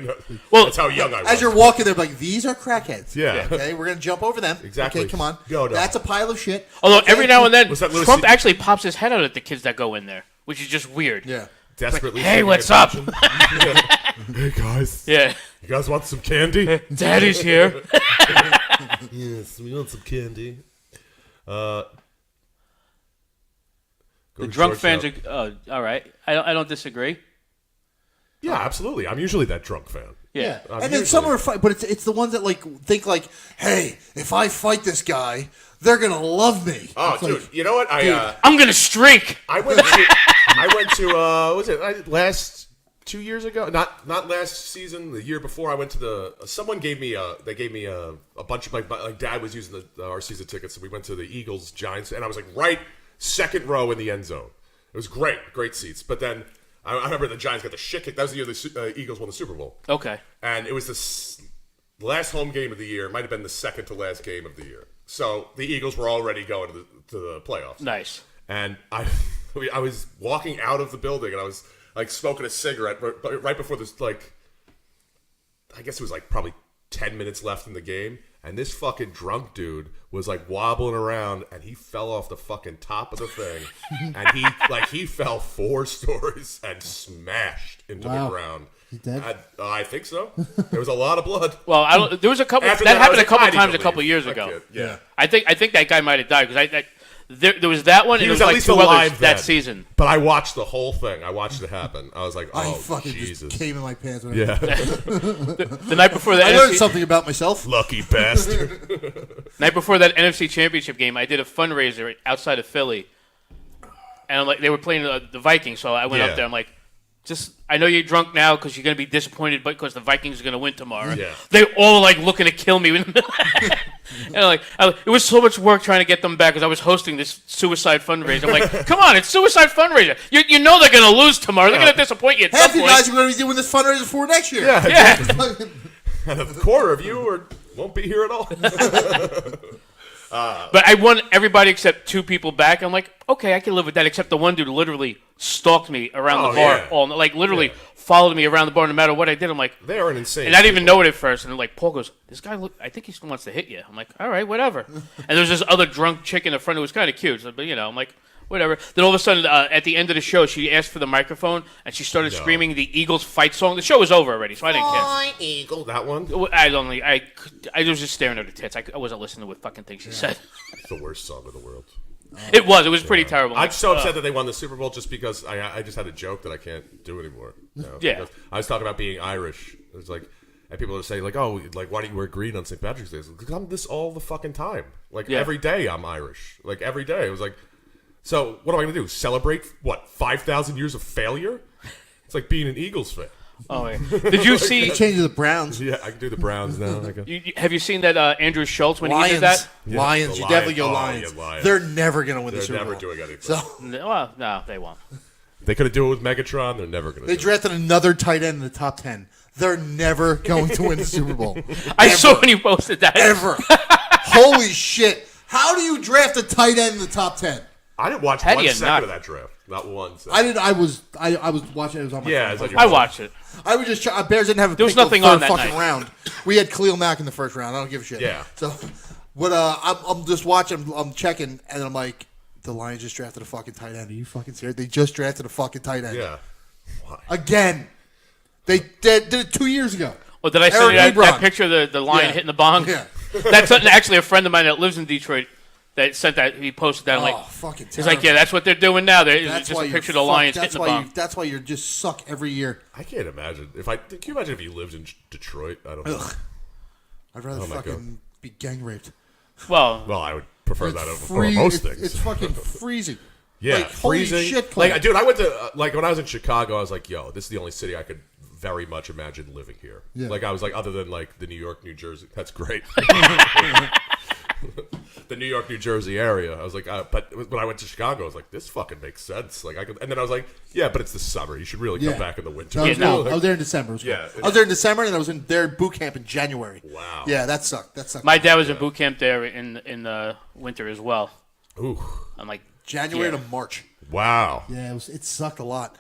Well, That's how young I was. As you're walking there, like, these are crackheads. Yeah. Okay, we're gonna jump over them. Exactly. Okay, come on. Go, no. That's a pile of shit. Although Okay. every now and then Was that Louis Trump C- actually pops his head out at the kids that go in there, which is just weird. Yeah. desperately. Hey, seeking what's up? attention. Hey guys. Yeah. You guys want some candy? Daddy's here. Yes, we want some candy. The drunk fans are all right. I don't disagree. Yeah, absolutely. I'm usually that drunk fan. Yeah. And then some are fight, but it's the ones that like think like, hey, if I fight this guy, they're gonna love me. Oh, It's dude, like, you know what? I'm gonna streak. I went to what was it last 2 years ago? Not last season. The year before, I went to someone gave me a bunch of like Dad was using our season tickets, and we went to the Eagles Giants, and I was like right second row in the end zone. It was great seats. But then I remember the Giants got the shit kicked. That was the year the Eagles won the Super Bowl. Okay. And it was the last home game of the year. It might have been the second to last game of the year. So the Eagles were already going to the playoffs. Nice. And I was walking out of the building, and I was like smoking a cigarette right before this, like, I guess it was like probably 10 minutes left in the game. And this fucking drunk dude was like wobbling around, and he fell off the fucking top of the thing. And he fell 4 stories and smashed into the ground. He dead? I think so. There was a lot of blood. Well, there was a couple. After that I happened was a couple I need times to a couple leave. years Fuck ago. it. Yeah. I think that guy might have died because there was that one, and He there was was at like least 2 alive others that then. season. But I watched the whole thing. I watched it happen. I was like, I oh, fucking Jesus. just came in my pants. When Yeah. The night before that, I learned something about myself. Lucky bastard. night before that NFC Championship game, I did a fundraiser outside of Philly, and I'm like, they were playing the Vikings, so I went up there. I'm like, I know you're drunk now because you're going to be disappointed, but because the Vikings are going to win tomorrow. Yeah. They all like looking to kill me. And it was so much work trying to get them back because I was hosting this suicide fundraiser. I'm like, come on, it's suicide fundraiser. You know they're going to lose tomorrow. They're going to disappoint you at Half some you point. guys are going to be doing this fundraiser for next year. Yeah. And a quarter of you won't be here at all. But I won everybody except 2 people back. I'm like, okay, I can live with that. Except the one dude literally stalked me around the bar all night. Like literally followed me around the bar no matter what I did. I'm like, They are an insane. and I didn't even know it at first. And like Paul goes, this guy, I think he still wants to hit you. I'm like, all right, whatever. And there's this other drunk chick in the front who was kind of cute. So, but I'm like, whatever. Then all of a sudden, at the end of the show, she asked for the microphone and she started screaming the Eagles fight song. The show was over already, so I didn't care. Eagle. That one? I was just staring at her tits. I wasn't listening to what fucking thing she said. It's the worst song in the world. It was pretty terrible. I'm so upset that they won the Super Bowl just because I just had a joke that I can't do anymore. Yeah. Because I was talking about being Irish. It was like, and people would say like, oh, like why don't you wear green on St. Patrick's Day? Because I'm this all the fucking time. Like every day I'm Irish. Like every day. It was like, so what am I going to do? Celebrate, 5,000 years of failure? It's like being an Eagles fan. Oh, yeah. Did you see? Change to the Browns. Yeah, I can do the Browns now. Have you seen that Andrew Schultz when Lions. he did that? Yeah, Lions. the You definitely go Lions. Lions. Yeah, Lions. They're never going to win the They're Super Bowl. never doing anything. So Well, no, they won't. They could have do it with Megatron. They're never going to they do drafted another tight end in the top 10. They're never going to win the Super Bowl. I saw when you posted that. Ever. Holy shit. How do you draft a tight end in the top 10? I didn't watch How do one you second not? of that draft. Not one second. I did. I was watching. It was on my Yeah, phone. it's like I watched it. I was just Bears didn't have a There was pick till nothing the on third that fucking night. round. We had Khalil Mack in the first round. I don't give a shit. Yeah. So, what? I'm just watching. I'm checking, and I'm like, the Lions just drafted a fucking tight end. Are you fucking serious? They just drafted a fucking tight end. Yeah. Why? Again. They did it 2 years ago. Well, did I send you Eric that Ebron. picture of the lion Yeah. hitting the bong? Yeah. That's actually a friend of mine that lives in Detroit that sent that. He posted that. I'm Oh, like, fucking he's like, yeah, that's what they're doing now. It's That's just why a picture of you're the lions fucked. hitting the bong. That's why you just suck every year. I can't imagine. Can you imagine if you lived in Detroit? I don't know. Ugh. I'd rather Oh my fucking be gang raped. Well, Well, I would prefer that over Free- most it's- things. It's fucking freezing. yeah, like, holy freezing. shit, Clay. Like, dude, I went to when I was in Chicago, I was like, yo, this is the only city I could very much imagine living here. Yeah. Like, I was like, other than like the New York, New Jersey. That's great. The New York, New Jersey area. I was like, but when I went to Chicago, I was like, this fucking makes sense. Like, and then I was like, yeah, but it's the summer. You should really come back in the winter. No, I was, no. I was there in December. It was cool. Yeah. I was there in December, and I was in their boot camp in January. Wow. Yeah, that sucked. That sucked. my dad was in boot camp there in the winter as well. Ooh, I'm like, January yeah. to March. wow. Yeah, it sucked a lot.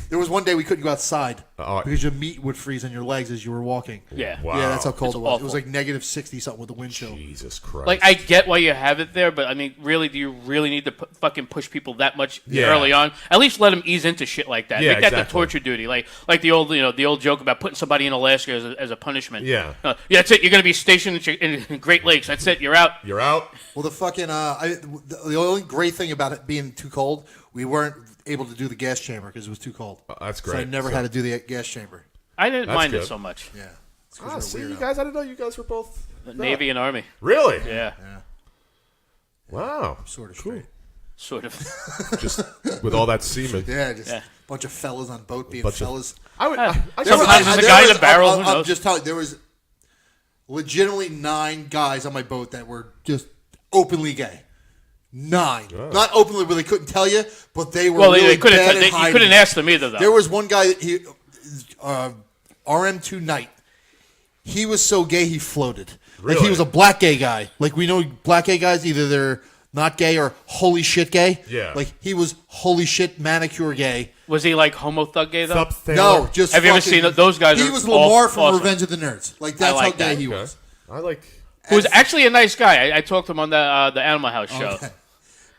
There was one day we couldn't go outside because your meat would freeze on your legs as you were walking. Yeah. Wow. Yeah, that's how cold It's it was. awful. It was like negative 60 something with the wind chill. Jesus Christ. Like, I get why you have it there, but I mean, really, do you really need to fucking push people that much Yeah. early on? At least let them ease into shit like that. Yeah, Make that the exactly. torture duty, like the old joke about putting somebody in Alaska as a punishment. Yeah. Yeah, that's it. You're going to be stationed in Great Lakes. That's it. You're out. You're out. Well, the fucking the only great thing about it being too cold, we weren't able to do the gas chamber because it was too cold. That's So great. I never had to do the gas chamber. I didn't That's mind good. it so much. Yeah. It's 'cause See, we're a you weirdo. guys, I didn't know you guys were both. Navy and Army. Really? Yeah, Wow. Sort of straight. sort of. Just with all that semen. Yeah, just Yeah. a bunch of fellas on boat being Bunch of- fellas. I would. Yeah. I Sometimes there's a there guy in was- a barrel, I'm who knows? just telling you, there was legitimately 9 guys on my boat that were just openly gay. 9. Not openly where they couldn't tell you, but they were Well, really they couldn't. bad at You hiding couldn't it. ask them either, though. There was one guy, RM2 Knight. He was so gay he floated. Like he Really? was a black gay guy. Like we know black gay guys, either they're not gay or holy shit gay. Yeah. Like he was holy shit manicure gay. Was he like homo thug gay though? Thup Thaler. No, just Have you ever fucking- seen those guys? He are was Lamar from awesome. Revenge of the Nerds. Like that's like how gay that. he Okay. was. I like. Who was actually a nice guy. I talked to him on the Animal House show. Okay.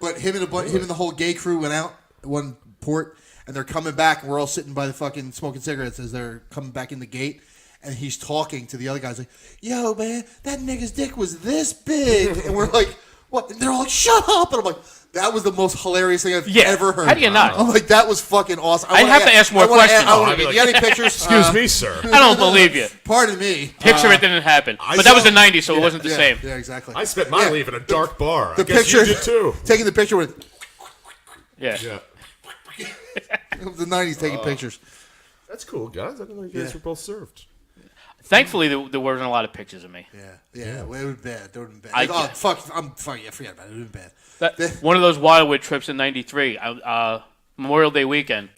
But him and the whole gay crew went out at one port, and they're coming back, and we're all sitting by the fucking smoking cigarettes as they're coming back in the gate, and he's talking to the other guys like, "Yo, man, that nigga's dick was this big," and we're like, "What?" And they're all like, "Shut up!" And I'm like, "That was the most hilarious thing I've Yeah. ever heard." How do you not? I'm like, "That was fucking awesome." I'd have to ask more questions. You got any pictures? Excuse me, sir. I don't believe you. Pardon me. Picture it didn't happen. I But that was saw- the 90s, so it wasn't the yeah, same. Yeah, exactly. I spent my Yeah. leave in a dark bar. The I guess picture, you did too. taking the picture with Yeah. Yeah. the '90s, taking pictures. That's cool, guys. I didn't know you guys Yeah. were both served. Thankfully, there weren't a lot of pictures of me. Yeah, it would have been bad. That would have been bad. I- Oh, fuck, yeah, forget about it. It would have been bad. One of those Wildwood trips in '93, Memorial Day weekend.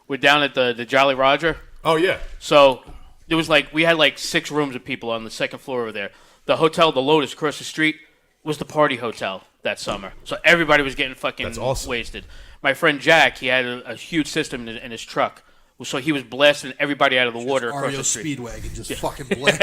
We're down at the Jolly Roger. Oh yeah. So there was we had 6 rooms of people on the second floor over there. The hotel, the Lotus across the street, was the party hotel that summer. So everybody was getting fucking That's awesome. wasted. My friend Jack, he had a huge system in his truck. So he was blasting everybody out of the water across REO the street. Speedwagon just fucking blaring.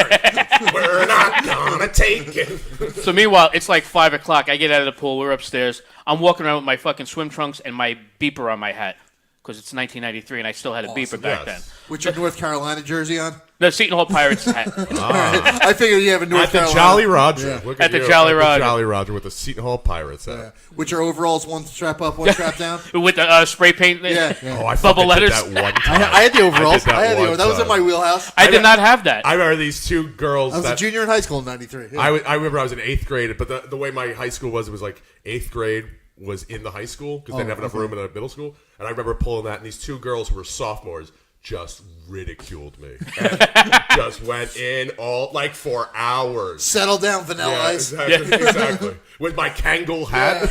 We're not gonna take it. So meanwhile, it's 5 o'clock. I get out of the pool. We're upstairs. I'm walking around with my fucking swim trunks and my beeper on my hat because it's 1993 and I still had a beeper back Yes. then. With your North Carolina jersey on? No, Seton Hall Pirates hat. I figured you have a North At the Carolina. Jolly Roger. Yeah. Look At the you. Jolly At Roger. The Jolly Roger with the Seton Hall Pirates hat. Yeah. With your overalls, one strap up, one strap down? With the spray paint. Yeah. Oh, I Bubble fucking letters. did that one time. I had the overalls. did that I had the one overalls. That was in time. my wheelhouse. I did not have that. I remember these two girls. I was a that junior in high school in '93. Yeah. I remember I was in 8th grade, but the way my high school was, it was 8th grade was in the high school because they didn't have enough room in the middle school. And I remember pulling that, and these two girls who were sophomores just ridiculed me. And just went in all for hours. Settle down, Vanilla Yeah, Ice. exactly. With my Kangol hat.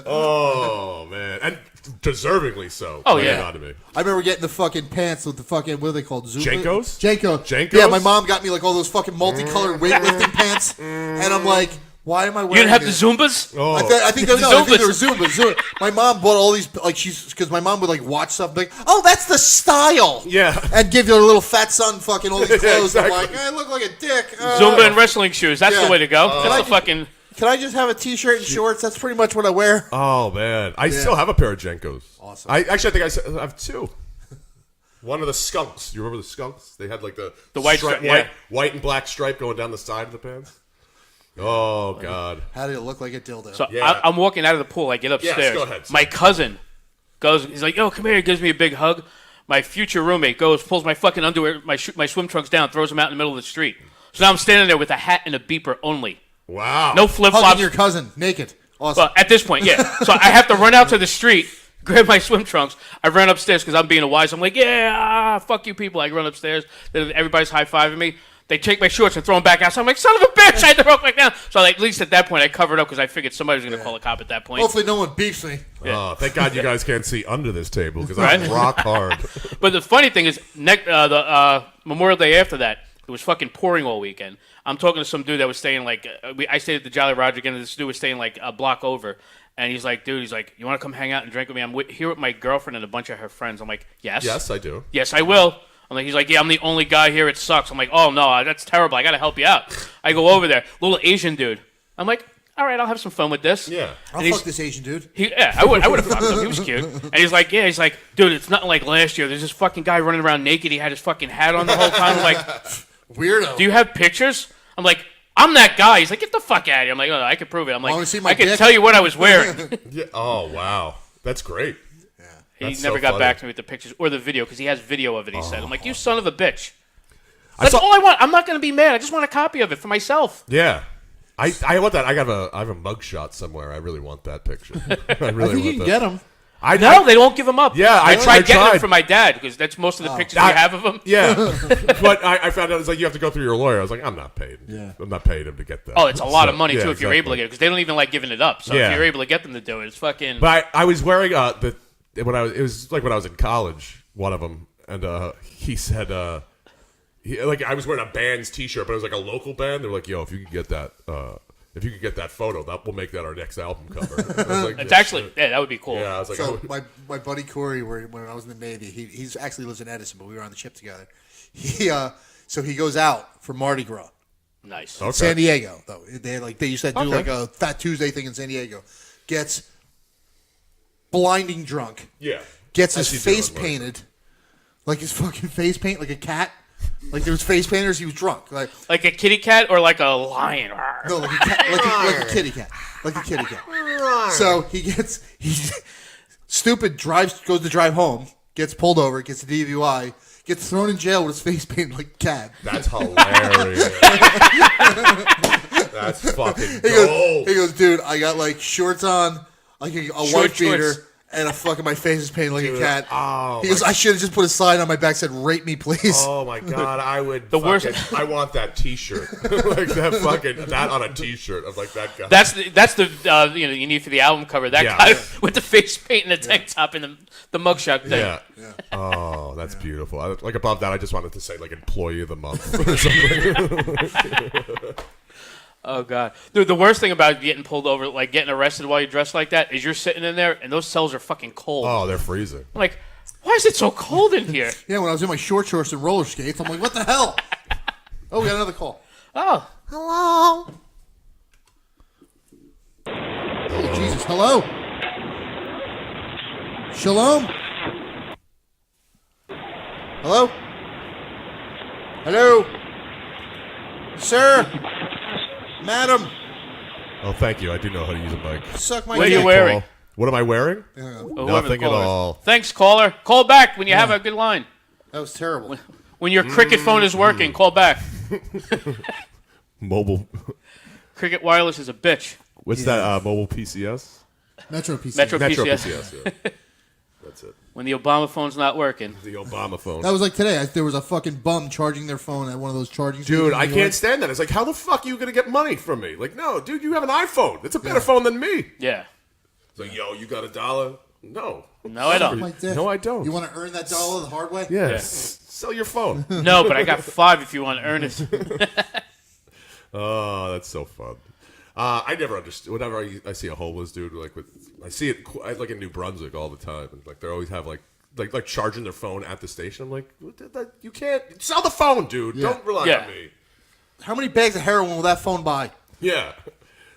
Oh man, and deservingly so. Oh, Like, yeah. not to me. I remember getting the fucking pants with the fucking, what are they called? Jenkos? Jenko. Yeah, my mom got me all those fucking multicolored weightlifting pants. And I'm like, why am I wearing You didn't have the this? Zumbas? Oh, I think they were Zumbas. My mom bought all these, because my mom would watch stuff, like, oh, that's the style. Yeah. And give your little fat son fucking all these clothes. Exactly. I'm like, I look like a dick. Zumba and wrestling shoes. That's Yeah. the way to go. Can That's I- the fucking. Can I just have a t-shirt and shorts? That's pretty much what I wear. Oh man, I still have a pair of Jenkos. Awesome. I think I have two. One of the skunks. You remember the skunks? They had the white stripe, yeah. white and black stripe going down the side of the pants. Oh god. How do you look like a dildo? So Yeah. I'm walking out of the pool. I get upstairs. Yes, go ahead. My cousin goes. He's like, "Yo, come here." He gives me a big hug. My future roommate goes, pulls my fucking underwear, my swim trunks down, throws them out in the middle of the street. So now I'm standing there with a hat and a beeper only. Wow. No flip Hugging flops. your cousin, naked. Awesome. Well, at this point, yeah. So I have to run out to the street, grab my swim trunks. I run upstairs because I'm being a wise. I'm like, yeah, fuck you people. I run upstairs. Then everybody's high-fiving me. They take my shorts and throw them back out. So I'm like, son of a bitch, I had to rope back down. So at least at that point, I covered up because I figured somebody was going to call a cop at that point. Hopefully no one beefs me. Oh, thank God you guys can't see under this table because Right? I'm rock hard. But the funny thing is, the Memorial Day after that, it was fucking pouring all weekend. I'm talking to some dude that was staying I stayed at the Jolly Roger again, and this dude was staying a block over. And he's like, dude, you want to come hang out and drink with me? I'm here with my girlfriend and a bunch of her friends. I'm like, yes. Yes, I do. Yes, I will. He's like, yeah, I'm the only guy here. It sucks. I'm like, oh, no, that's terrible. I got to help you out. I go over there. Little Asian dude. I'm like, all right, I'll have some fun with this. Yeah. I'll fuck this Asian dude. I would have fucked him. He was cute. And he's like, dude, it's nothing like last year. There's this fucking guy running around naked. He had his fucking hat on the whole time. I'm like, weirdo. Do you have pictures? I'm like, I'm that guy. He's like, get the fuck out of here. I'm like, oh, I can prove it. I'm like, I can tell you what I was wearing. Yeah. Oh, wow. That's great. He never got back to me with the pictures or the video because he has video of it, he said. I'm like, you son of a bitch. That's all I want. I'm not going to be mad. I just want a copy of it for myself. Yeah. I want that. I have a mugshot somewhere. I really want that picture. I think you can get them. No, they won't give them up. Yeah, I tried getting them for my dad because that's most of the pictures we have of him. Yeah. But I found out it's like you have to go through your lawyer. I was like, I'm not paid. Yeah. I'm not paying him to get that. Oh, it's a lot of money, too, if you're able to get it because they don't even like giving it up. So Yeah. if you're able to get them to do it, it's fucking... But I was wearing it was like when I was in college, one of them, and he said, I was wearing a band's T-shirt, but it was like a local band. They were like, yo, if you could get that photo, that will make that our next album cover. I was like, it's actually, that would be cool. Yeah, I was like, so my buddy Corey, when I was in the Navy, he's actually lives in Edison, but we were on the ship together. So he goes out for Mardi Gras. Nice. Okay. San Diego, though. They used to do like a Fat Tuesday thing in San Diego. Gets blinding drunk. Yeah. Gets his face painted. Like his fucking face paint, like a cat. Like there was face painters, he was drunk. Like a kitty cat or like a lion? No, like a cat, like a kitty cat. Like a kitty cat. So he stupid goes to drive home, gets pulled over, gets a DUI, gets thrown in jail with his face painted like a cat. That's hilarious. That's fucking gold. He goes, dude, I got like shorts on, like a white beater, and my face is painted like a cat. Oh, he goes, I should have just put a sign on my back that said, "Rape me, please." Oh my god, I would. Worst. I want that T-shirt, like that on a T-shirt of like that guy. That's the you need for the album cover. That guy with the face paint and the tank top and the mugshot thing. Yeah. Oh, that's beautiful. Like above that, I just wanted to say like employee of the month or something. Oh, God. Dude, the worst thing about getting pulled over, like getting arrested while you're dressed like that, is you're sitting in there and those cells are fucking cold. Oh, they're freezing. I'm like, why is it so cold in here? Yeah, when I was in my shorts and roller skates, I'm like, what the hell? Oh, we got another call. Oh. Hello? Oh, Jesus. Hello? Shalom? Hello? Hello? Sir? Madam? Oh, thank you. I do know how to use a mic. Suck my What are dick. you wearing? What am I wearing? Oh, Nothing at all. Thanks, caller. Call back when you have a good line. That was terrible. When your Cricket phone is working, call back. Mobile. Cricket Wireless is a bitch. What's that? Mobile PCS? Metro PC. Metro Metro PCS. PCS. Yeah. That's it. When the Obama phone's not working. The Obama phone. That was like today. There was a fucking bum charging their phone at one of those charging stations. Dude, I can't stand that. It's like, how the fuck are you going to get money from me? Like, no, dude, you have an iPhone. It's a better phone than me. Yeah. It's like, yo, you got $1? No. No, I don't. My dick. No, I don't. You want to earn that dollar the hard way? Yes. Sell your phone. No, but I got 5 if you want to earn it. Oh, that's so fun. I never understood. Whenever I see a homeless dude, I see it like in New Brunswick all the time. And like they always have like charging their phone at the station. I'm like, you can't sell the phone, dude. Yeah. Don't rely on me. How many bags of heroin will that phone buy? Yeah.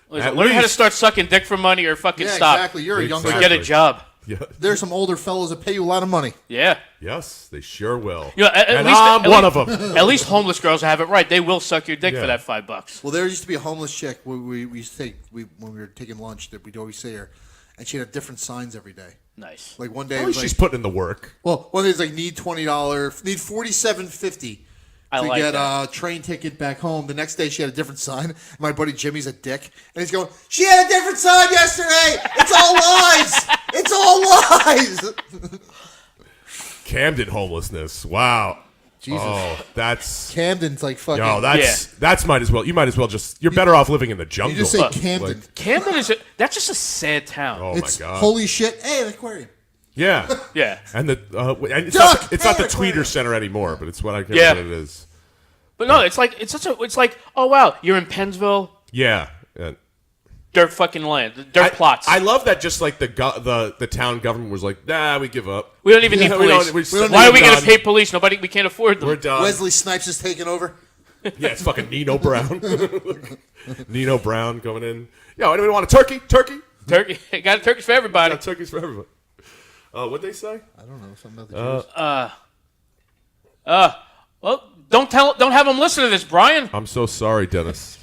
Listen, learn how to start sucking dick for money or fucking stop. Exactly. You're a young Or guy. get a job. Yeah. There's some older fellows that pay you a lot of money. Yeah. Yes, they sure will. You know, and I'm one of them. At least homeless girls have it right. They will suck your dick for that $5. Well, there used to be a homeless chick we used to take when we were taking lunch that we'd always see her, and she had different signs every day. Nice. Like one day, At it least was she's like, putting in the work. well, one day it's like need $20, need $47.50 to like get that. a train ticket back home. The next day she had a different sign. My buddy Jimmy's a dick, and he's going, "She had a different sign yesterday. It's all lies. It's all lies." Camden homelessness. Wow. Jesus. Oh, that's Camden's like fucking. no. That's might as well. You might as well just. You're better off living in the jungle. You just say Camden. Like, Camden that's just a sad town. oh it's my god. holy shit. Hey, an aquarium. Yeah. Yeah. And and it's Duck! not, it's not the Hey, Tweeter Center anymore, but it's what I can't Yeah. remember what it is. But no, it's like, oh wow, you're in Pennsville. Yeah. And dirt fucking land, dirt plots. I love that. Just like the town government was like, nah, we give up. We don't even need police. Why are we going to pay police? We can't afford them. We're done. Wesley Snipes is taking over. Yeah, it's fucking Nino Brown. Nino Brown coming in. Yo, anyone want a turkey? Turkey. Got turkeys for everybody. Got turkeys for everybody. What'd they say? I don't know. Something about the Jews. Well, don't have them listen to this, Brian. I'm so sorry, Dennis.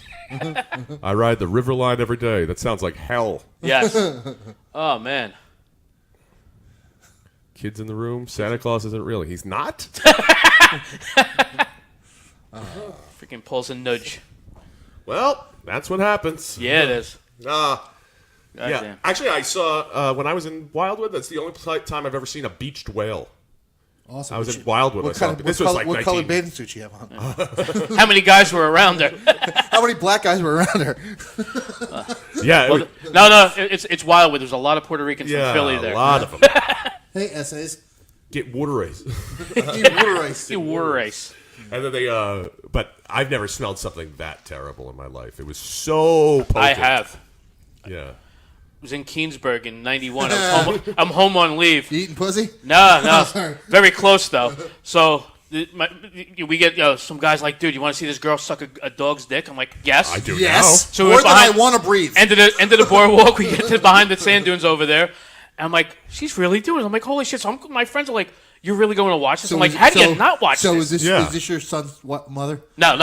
I ride the river line every day. That sounds like hell. Yes. Oh man. Kids in the room. Santa Claus isn't real. He's not. Freaking pulls a nudge. Well, that's what happens. Yeah, it is. Yeah. Damn. Actually, I saw when I was in Wildwood. That's the only time I've ever seen a beached whale. Awesome. I was in Wildwood. What color bathing suit you have on? How many guys were around there? How many black guys were around her? Yeah. No, it's Wildwood. There's a lot of Puerto Ricans from Philly there. A lot of them. Hey, essays. Get water race. Water race. And then they, but I've never smelled something that terrible in my life. It was so potent. I have. Yeah. I was in Keensburg in '91. I'm home on leave. You eating pussy? No. Sorry. Very close though. So we get some guys like, dude, you want to see this girl suck a dog's dick? I'm like, yes. I do Yes. now. So More we're than I want to breathe. End of the boardwalk. We get to behind the sand dunes over there. And I'm like, she's really doing it. I'm like, holy shit. So my friends are like, you're really going to watch this? I'm like, how do you not watch this? So is this your son's mother? No.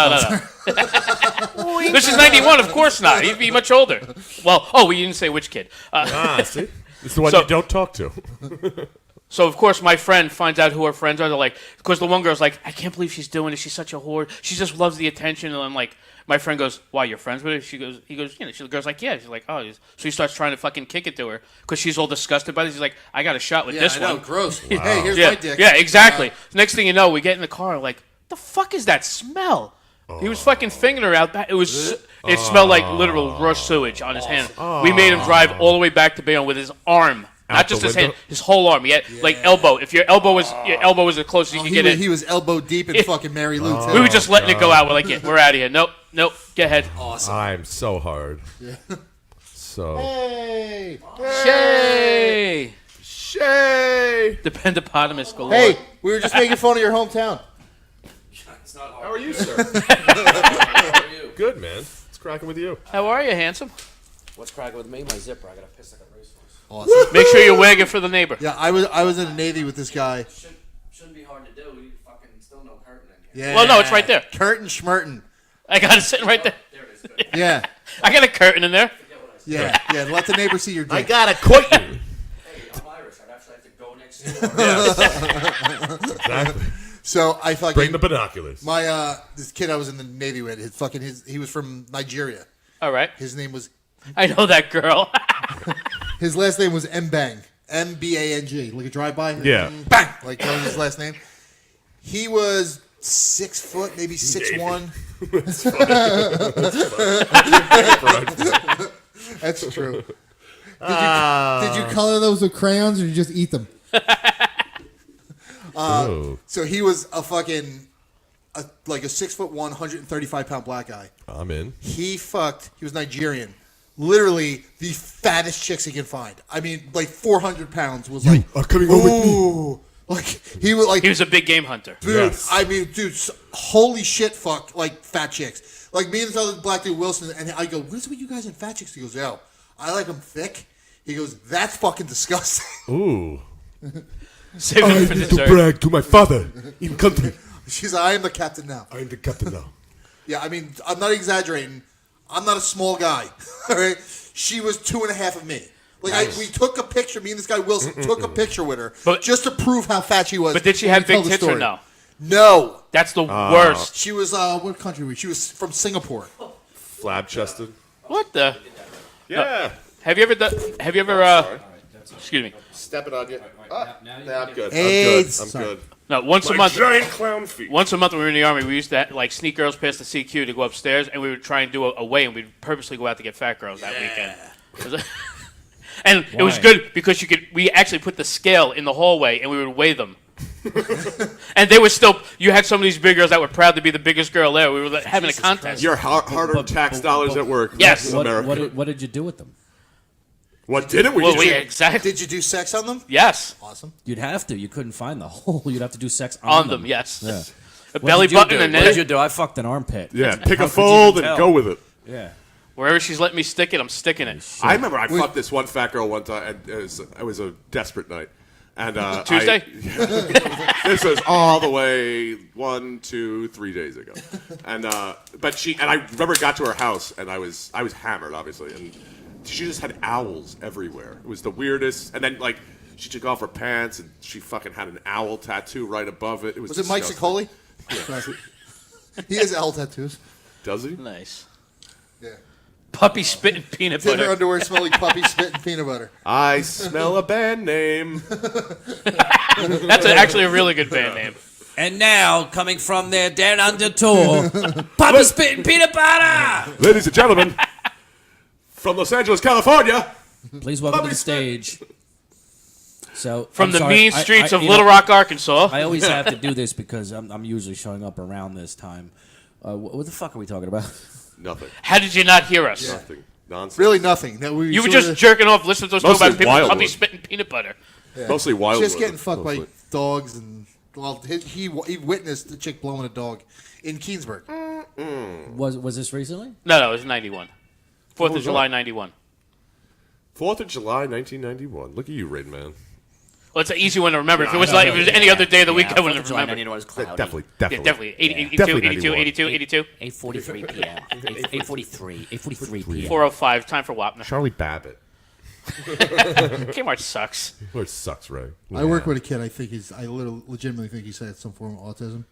This is 91. Of course not. He'd be much older. Well, we didn't say which kid. See? It's the one you don't talk to. So, of course, my friend finds out who her friends are. They're like, because the one girl's like, I can't believe she's doing it. She's such a whore. She just loves the attention. And I'm like, my friend goes, why, you're friends with her? He goes, the girl's like, yeah. She's like, oh. So he starts trying to fucking kick it to her because she's all disgusted by this. He's like, I got a shot with this one. Gross. Wow. Hey, here's my dick. Yeah, exactly. Next thing you know, we get in the car, like, the fuck is that smell? He was fucking fingering her out back. It smelled like literal raw sewage on his hand. We made him drive all the way back to Bayonne with his arm. Not just his hand, his whole arm. He had like elbow. If your elbow was the closest you could get in. He was elbow deep in fucking Mary Lou too. We were just letting it go out. We're like, we're out of here. Nope. Get ahead. Awesome. I'm so hard. Yeah. So. Hey. Shay. Dependopotamus galore. Hey, we were just making fun of your hometown. How are you, sir? How are you? Good, man. What's cracking with you? How are you, handsome? What's cracking with me? My zipper. I got to piss like a racehorse. Awesome. Make sure you're wagging for the neighbor. Yeah, I was in the Navy with this guy. Shouldn't be hard to do. We fucking still no curtain in here. Yeah. Well, no, it's right there. Curtain schmertin. I got it sitting right there. There it is. Good. Yeah. I got a curtain in there. Yeah. Let the neighbor see your dick. I got a quit you. Hey, I'm Irish. I'd actually have to go next door. Exactly. So I fucking Bring the binoculars. my this kid I was in the Navy with. He was from Nigeria. All right. His name was I know that girl. his last name was Mbang. Mbang. Like a drive-by. Yeah. Bang. Like that was his last name. He was 6 foot, maybe 6'1". That's true. Did you color those with crayons or you just eat them? So he was a fucking like a 6'1", 135-pound black guy. I'm in. He was Nigerian. Literally the fattest chicks he can find. I mean, like 400 pounds was like, are coming over with me. Like he was a big game hunter. dude. Yes. I mean, dude, holy shit, fuck, like fat chicks. Like me and this other black dude Wilson, and I go, "What is it with you guys and fat chicks?" He goes, "Yo, I like them thick." He goes, "That's fucking disgusting." Ooh. Save I him for need to dessert. brag to my father in country. She's like, "I am the captain now." I am the captain now. Yeah, I mean, I'm not exaggerating. I'm not a small guy. All right, she was 2.5 of me. Like we took a picture. Me and this guy Wilson took a picture with her just to prove how fat she was. But did she have big tits or no? No. That's the worst. She was what country was she? She was from Singapore. Flab chested. What the? Yeah. Have you ever done? Have you ever? Excuse me. Step it on you. I'm good. AIDS. I'm good. No, once a month. Giant clown feet. Once a month when we were in the Army, we used to like sneak girls past the CQ to go upstairs, and we would try and do a weigh, and we'd purposely go out to get fat girls that weekend. And it was good because we actually put the scale in the hallway, and we would weigh them. And they were still. You had some of these big girls that were proud to be the biggest girl there. We were like, having a contest. Your hard-earned tax dollars at work. Yes. America. What did you do with them? What didn't we? Well, exactly. Did you do sex on them? Yes. Awesome. You'd have to. You couldn't find the hole. You'd have to do sex On them, yes. Yeah. A belly button and What did you then do? I fucked an armpit. Yeah, pick How a could you fold even and tell? go with it. Yeah. wherever she's letting me stick it, I'm sticking it. I remember I fucked this one fat girl one time. And it was a desperate night. And Tuesday? This was all the way 1, 2, 3 days ago. And but I remember it got to her house and I was hammered obviously, and she just had owls everywhere. It was the weirdest. And then like she took off her pants and she fucking had an owl tattoo right above it. It was it Mike disgusting. Ciccoli? He has owl tattoos. Does he? Nice. Yeah. Puppy spit and peanut Did her butter. underwear smell like puppy spit and peanut butter? I smell a band name. That's actually a really good band name. And now, coming from their Down Under tour, Puppy Spit and Peanut Butter! Ladies and gentlemen, from Los Angeles, California. Please welcome to the stage. So From I'm the sorry, mean streets of you Little know, Rock, Arkansas. I always have to do this because I'm usually showing up around this time. What the fuck are we talking about? Nothing. How did you not hear us? Nothing. Nonsense. Really nothing. You were just jerking off listening to us talk Mostly about Wildwood. puppy spit and peanut butter. Yeah. Mostly Wildwood. Just getting fucked by Mostly. dogs and he witnessed the chick blowing a dog in Keensburg. Was this recently? No, it was 91. 4th of was July, that? 91. 4th of July, 1991. Look at you, Rain Man. Well, it's an easy one to remember. If it was like if it was any other day of the week, I wouldn't have remembered. 91 was cloudy. Definitely. Yeah, definitely. 82, Definitely 82, 91. 82, 82. 8:43 p.m. 8:43 p.m. 4:05. Time for Wapner. Charlie Babbitt. Kmart sucks. It sucks, Ray. I work with a kid. I legitimately think he's had some form of autism.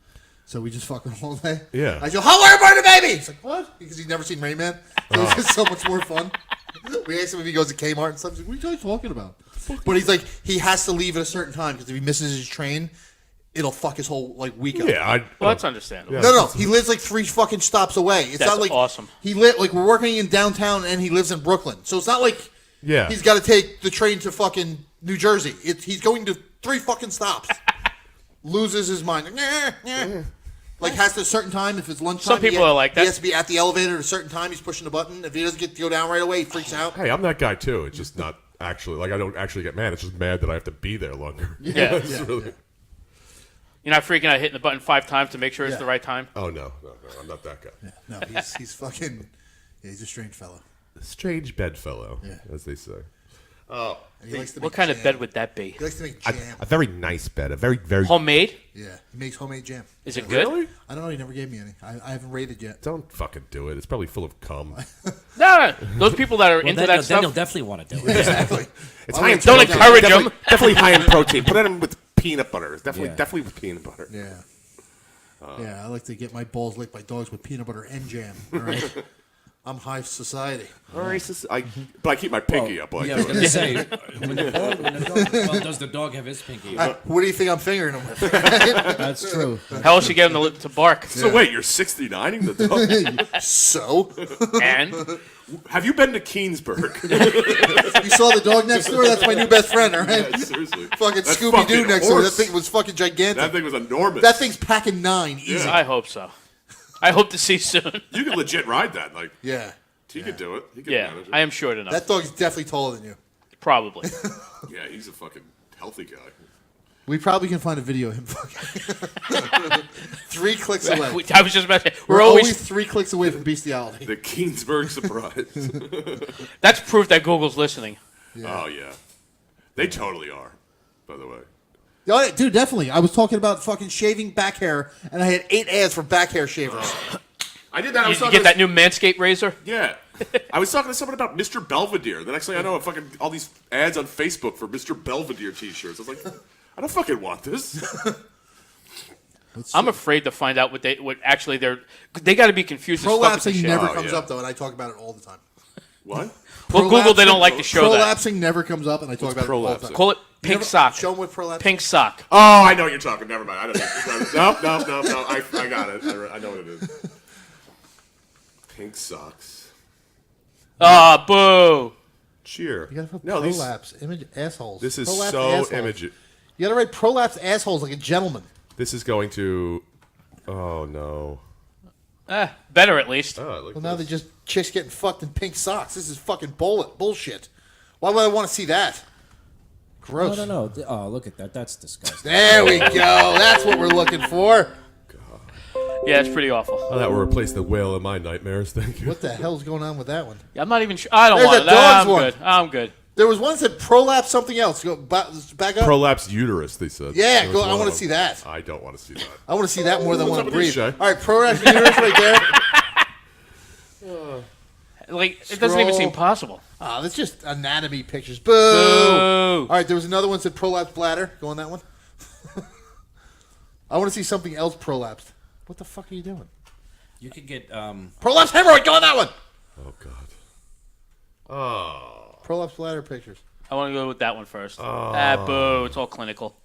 So we just fuck with him all day. Yeah. I go, how are you, the baby? He's like, what? Because he's never seen Rain Man. So it's just so much more fun. We asked him if he goes to Kmart and stuff. He's like, what are you guys talking about? But he's like, he has to leave at a certain time because if he misses his train, it'll fuck his whole week up. Yeah, Well, that's understandable. No. He lives like 3 fucking stops away. It's That's not like awesome. He we're working in downtown and he lives in Brooklyn, so it's not like he's got to take the train to fucking New Jersey. He's going to 3 fucking stops. Loses his mind. Like has to a certain time. If it's lunchtime, Some people are like that. He has to be at the elevator at a certain time. He's pushing the button. If he doesn't get to go down right away, he freaks out. Hey, I'm that guy too. It's just not actually I don't actually get mad. It's just mad that I have to be there longer. Yeah. It's really- You're not freaking out hitting the button 5 times to make sure it's the right time? Oh no, I'm not that guy. No, he's fucking. Yeah, he's a strange fellow. Strange bedfellow, as they say. Oh, And he likes to What make kind of jam. bed would that be? He likes to make jam. a very nice bed. A very Homemade? Yeah, he makes homemade jam. Is it good? Really? I don't know. He never gave me any. I haven't rated yet. Don't fucking do it. It's probably full of cum. No. Those people that are into then, that then you'll stuff. definitely want to do it. Exactly. It's high in Don't protein. encourage Definitely- them. Definitely high in protein. Put it in with peanut butter. It's Yeah. definitely with peanut butter. Yeah. I like to get my balls licked by dogs with peanut butter and jam. All right. I'm high society. But I keep my pinky up. Like Yeah, I was going to say, when the dog, does the dog have his pinky? What do you think I'm fingering him with? That's true. How else you get them to bark? So wait, you're 69ing the dog? So? And Have you been to Keensburg? You saw the dog next door? That's my new best friend, all right? Yeah, seriously. Fucking That's Scooby Doo fucking next door. That horse. thing was fucking gigantic. That thing was enormous. That thing's packing 9 easy. I hope so. I hope to see soon. You could legit ride that. Like, Yeah. he could do it. He could Yeah, manage it. I am short enough. That dog's definitely taller than you. Probably. Yeah, he's a fucking healthy guy. We probably can find a video of him fucking 3 clicks away. I was just about to say, We're we're always always. 3 clicks away from bestiality. The Keensburg surprise. That's proof that Google's listening. Oh, yeah. They totally are, by the way. Oh, dude, definitely. I was talking about fucking shaving back hair, and I had 8 ads for back hair shavers. I did that. I was You talking get that new Manscaped razor? Yeah. I was talking to someone about Mr. Belvedere. The next thing I know, I'm fucking all these ads on Facebook for Mr. Belvedere t-shirts. I was like, I don't fucking want this. I'm afraid to find out what actually they got to be confused as fuck with this Prolapsing shit. never Oh, comes yeah. up, though, and I talk about it all the time. What? Well, Google, they don't like to show that. Prolapsing never comes up, and I talk about it all the prolapsing? time. Call it pink Never- sock. Show them what prolapsing Pink sock. Oh, I know what you're talking. Never mind. I don't know. No. I got it. I know what it is. Pink socks. Ah, boo. Cheer. You gotta put No, these. prolapse. Image assholes. This is Prolapse so assholes. image. You gotta write prolapse assholes like a gentleman. This is going to. Oh no. Better at least. Oh, Well, now they're just chicks getting fucked in pink socks. This is fucking bullshit. Why would I want to see that? Gross. No. Oh, look at that. That's disgusting. There we go. That's what we're looking for. Yeah, it's pretty awful. Oh, that will replace the whale in my nightmares. Thank you. What the hell's going on with that one? I'm not even sure. I don't There's want a it. dog's I'm one. good. I'm good. There was one that said prolapse something else. Go back up. Prolapsed uterus, they said. Yeah, There go. was I one want of to see them. that. I don't want to see that. I want to see that more than I want to breathe. Shay? All right, prolapse uterus right there. Like, it doesn't even Scroll. seem possible. Oh, that's just anatomy pictures. Boo! Boo. All right, there was another one that said prolapsed bladder. Go on that one. I want to see something else prolapsed. What the fuck are you doing? You could get Prolapsed hemorrhoid. Go on that one. Oh God. Oh. Prolapsed bladder pictures. I want to go with that one first. Boo. It's all clinical.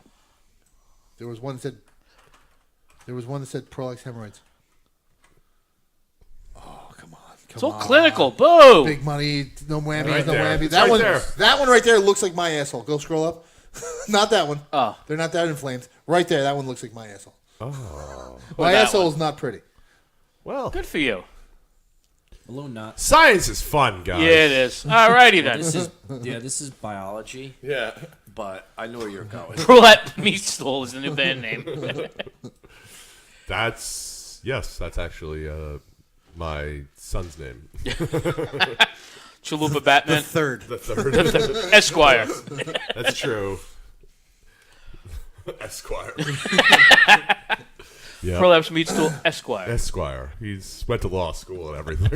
There was one that said. There was one that said prolapsed hemorrhoids. Oh, come on. It's all clinical. Boo. Big money, no whammies, Right no there. whammies. It's That right one, there. that one right there looks like my asshole. Go scroll up. Not that one. Oh. They're not that inflamed. Right there, that one looks like my asshole. Oh. My that asshole one. is not pretty. Well, Good for you. balloon knot. science is fun, guys. Yeah, it is. All righty then. This is biology, Yeah. but I know where you're going. Roulette Meat Stool is the new band name. That's actually my son's name. Chalupa Batman. Third. The third. Esquire. That's true. Esquire. Yeah. Prolapse Meat Stool Esquire. Esquire. He's went to law school and everything.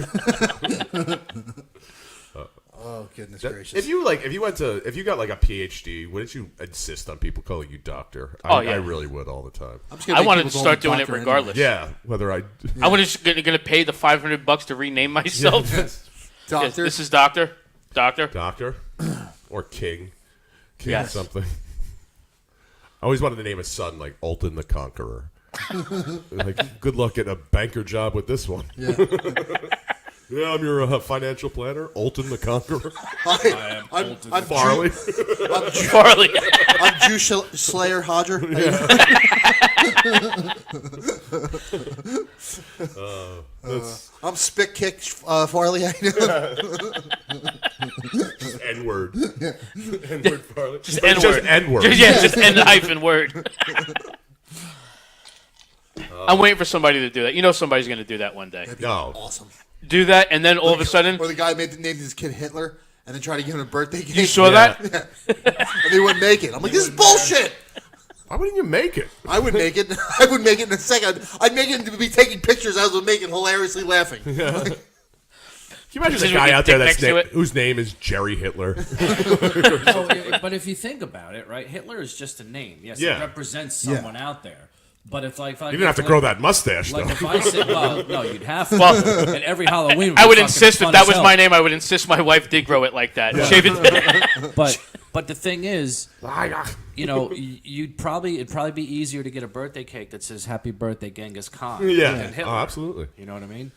Oh goodness gracious! If you got like a PhD, wouldn't you insist on people calling you doctor? Oh, yeah. I really would all the time. I wanted to start doing it regardless. Yeah, whether I. I was just going to pay the $500 to rename myself. Doctor. Yes, this is Doctor. Doctor, or King Yes. something. I always wanted to name a son like Alton the Conqueror. Like, good luck getting a banker job with this one. Yeah. Yeah, I'm your financial planner, Alton the Conqueror. I'm Farley. Farley. I'm Jew Slayer Hodger. I'm Spit Kick Farley. N-word. N-word Farley. Just N-word. Just N-word. Just N-word. I'm waiting for somebody to do that. You know somebody's going to do that one day. No. Awesome. Do that, and then all of a sudden... Or the guy named his kid Hitler and then tried to give him a birthday cake. You saw that? Yeah. And they wouldn't make it. I'm like, this is bullshit. Why wouldn't you make it? I would make it. I would make it in a second. I'd make it to be taking pictures as we're making hilariously laughing. Can you imagine Just a guy with out your there dick next to it? whose name is Jerry Hitler? But if you think about it, right, Hitler is just a name. Yes, Yeah. it represents someone out there. But if like, You didn't have to grow that mustache, like though. if I said, well, no, you'd have to. Well, and every Halloween, I would be insist fucking if that fun was as my hell. name, I would insist my wife did grow it like that. Shave it. But the thing is, you know, it'd probably be easier to get a birthday cake that says "Happy Birthday, Genghis Khan." Yeah. than Hitler. Oh, absolutely. You know what I mean?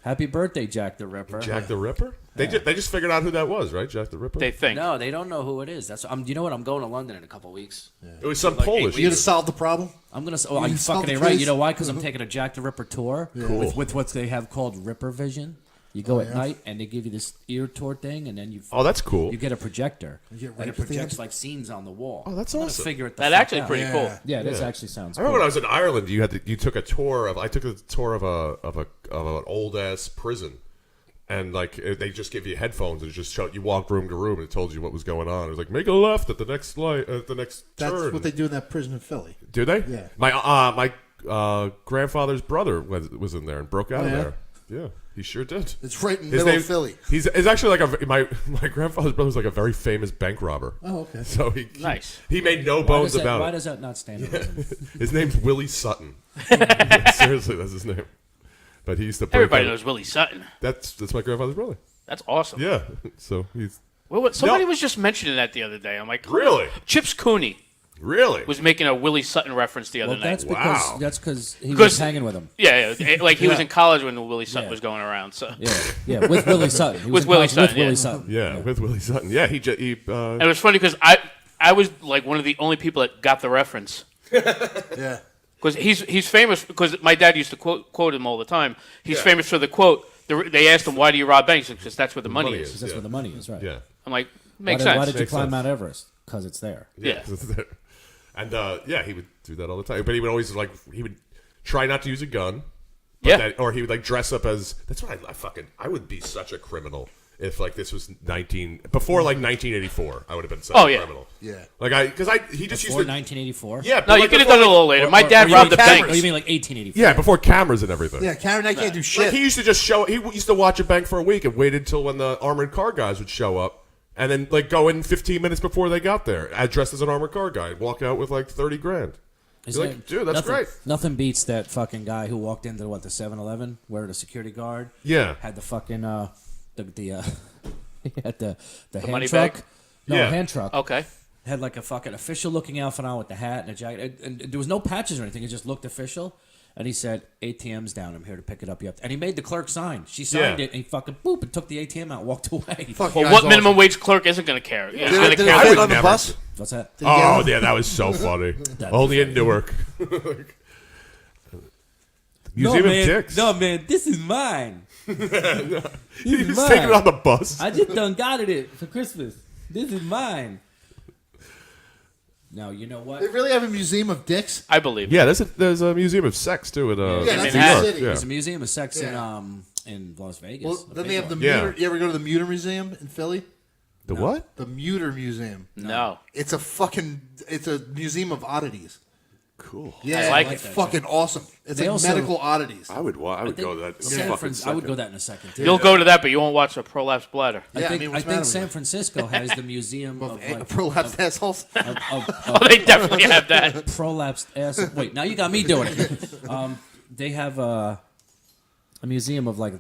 Happy birthday, Jack the Ripper. Jack the Ripper? They just figured out who that was, right? Jack the Ripper? They think. No, they don't know who it is. That's you know what? I'm going to London in a couple weeks. It was some Like Polish. You gonna solve the problem? I'm gonna. Oh, you solve fucking the ain't right. case? You know why? Because I'm taking a Jack the Ripper tour with what they have called Ripper Vision. You go at night and they give you this ear tour thing, and then you. Oh, that's cool. You get a projector, get and raped it at the projects end? like scenes on the wall. Oh, that's I'm gonna awesome. Figure it the That's fuck actually out. pretty cool. Yeah, this actually sounds. I remember cool. when I was in Ireland, you took a tour of. I took a tour of an old ass prison, and like they just give you headphones and just you walk room to room and it told you what was going on. It was like make a left at the next light at the next That's turn. what they do in that prison in Philly. Do they? Yeah. My grandfather's brother was in there and broke out of yeah? there. Yeah, he sure did. It's right in the His middle name- of Philly. He's actually like my grandfather's brother was like a very famous bank robber. Oh, okay. So Nice. he made no Why bones does that, about why it. does that not stand? His name's Willie Sutton. Seriously, that's his name. But he used to break Everybody out- knows Willie Sutton. That's my grandfather's brother. That's awesome. Yeah. So he's Somebody No. was just mentioning that the other day. I'm like, Really? Chips Cooney really was making a Willie Sutton reference the other Well, night. that's because he Because- was hanging with him. Yeah, like he was in college when Willie Sutton Yeah. was going around. So Yeah, with Willie Sutton. He was With in Willie college Sutton, With Willie yeah. Sutton. yeah, with Willie Sutton. Yeah, and it was funny because I I was like one of the only people that got the reference. Yeah. Because he's famous because my dad used to quote him all the time. He's famous for the quote. They asked him, "Why do you rob banks?" Because that's where the money is. Because that's where the money is, right? Yeah. I'm like, makes Why sense. did you climb Mount Everest? Because it's there. Yeah. And he would do that all the time. But he would always he would try not to use a gun. Yeah. Or he would like dress up as. That's what I would be such a criminal if like this was before like 1984. I would have been such a criminal. Yeah. Like he just Before used 1984. Yeah. No, you could have done it a little later. My dad robbed the bank. Oh, you mean like 1884? Yeah, before cameras and everything. Yeah, Karen and I can't do shit. Like he used to just show. He used to watch a bank for a week and waited until when the armored car guys would show up, and then like go in 15 minutes before they got there, dressed as an armored car guy, and walk out with like 30 grand. You're like, dude, that's great. Nothing beats that fucking guy who walked into the 7-Eleven, where the security guard had the fucking he had the hand money truck. bag? No, Yeah. hand truck. Okay. Had like a fucking official looking outfit on with the hat and a jacket, and there was no patches or anything. It just looked official. And he said, "ATM's down. I'm here to pick it up." And he made the clerk sign. She signed it, and he fucking boop and took the ATM out, and walked away. Well, what minimum wage clerk isn't going to care? He's going to Did care. it fit on the bus? What's that? Oh yeah, that was so funny. Only in Newark. Museum of Dicks. No, man, this is mine. He's taking it on the bus. I just done got it for Christmas. This is mine. Now, you know what? They really have a museum of dicks? I believe. Yeah, there's a museum of sex too in that's New in York. the city. Yeah. There's a museum of sex in Las Vegas. Well, A then big they have the one. Muter. You ever go to the Muter Museum in Philly? The what? The Muter Museum. No. It's a museum of oddities. Cool. Yeah, I like it's it. fucking awesome. It's They like also- medical oddities. I would go to that. I would go that in a second. Too. You'll go to that, but you won't watch a prolapsed bladder. I Yeah, think, I mean, what's the I think matter with San you? Francisco has the museum of like, prolapsed assholes. Oh, they definitely have that. prolapsed ass. Wait, now you got me doing it. They have a museum of like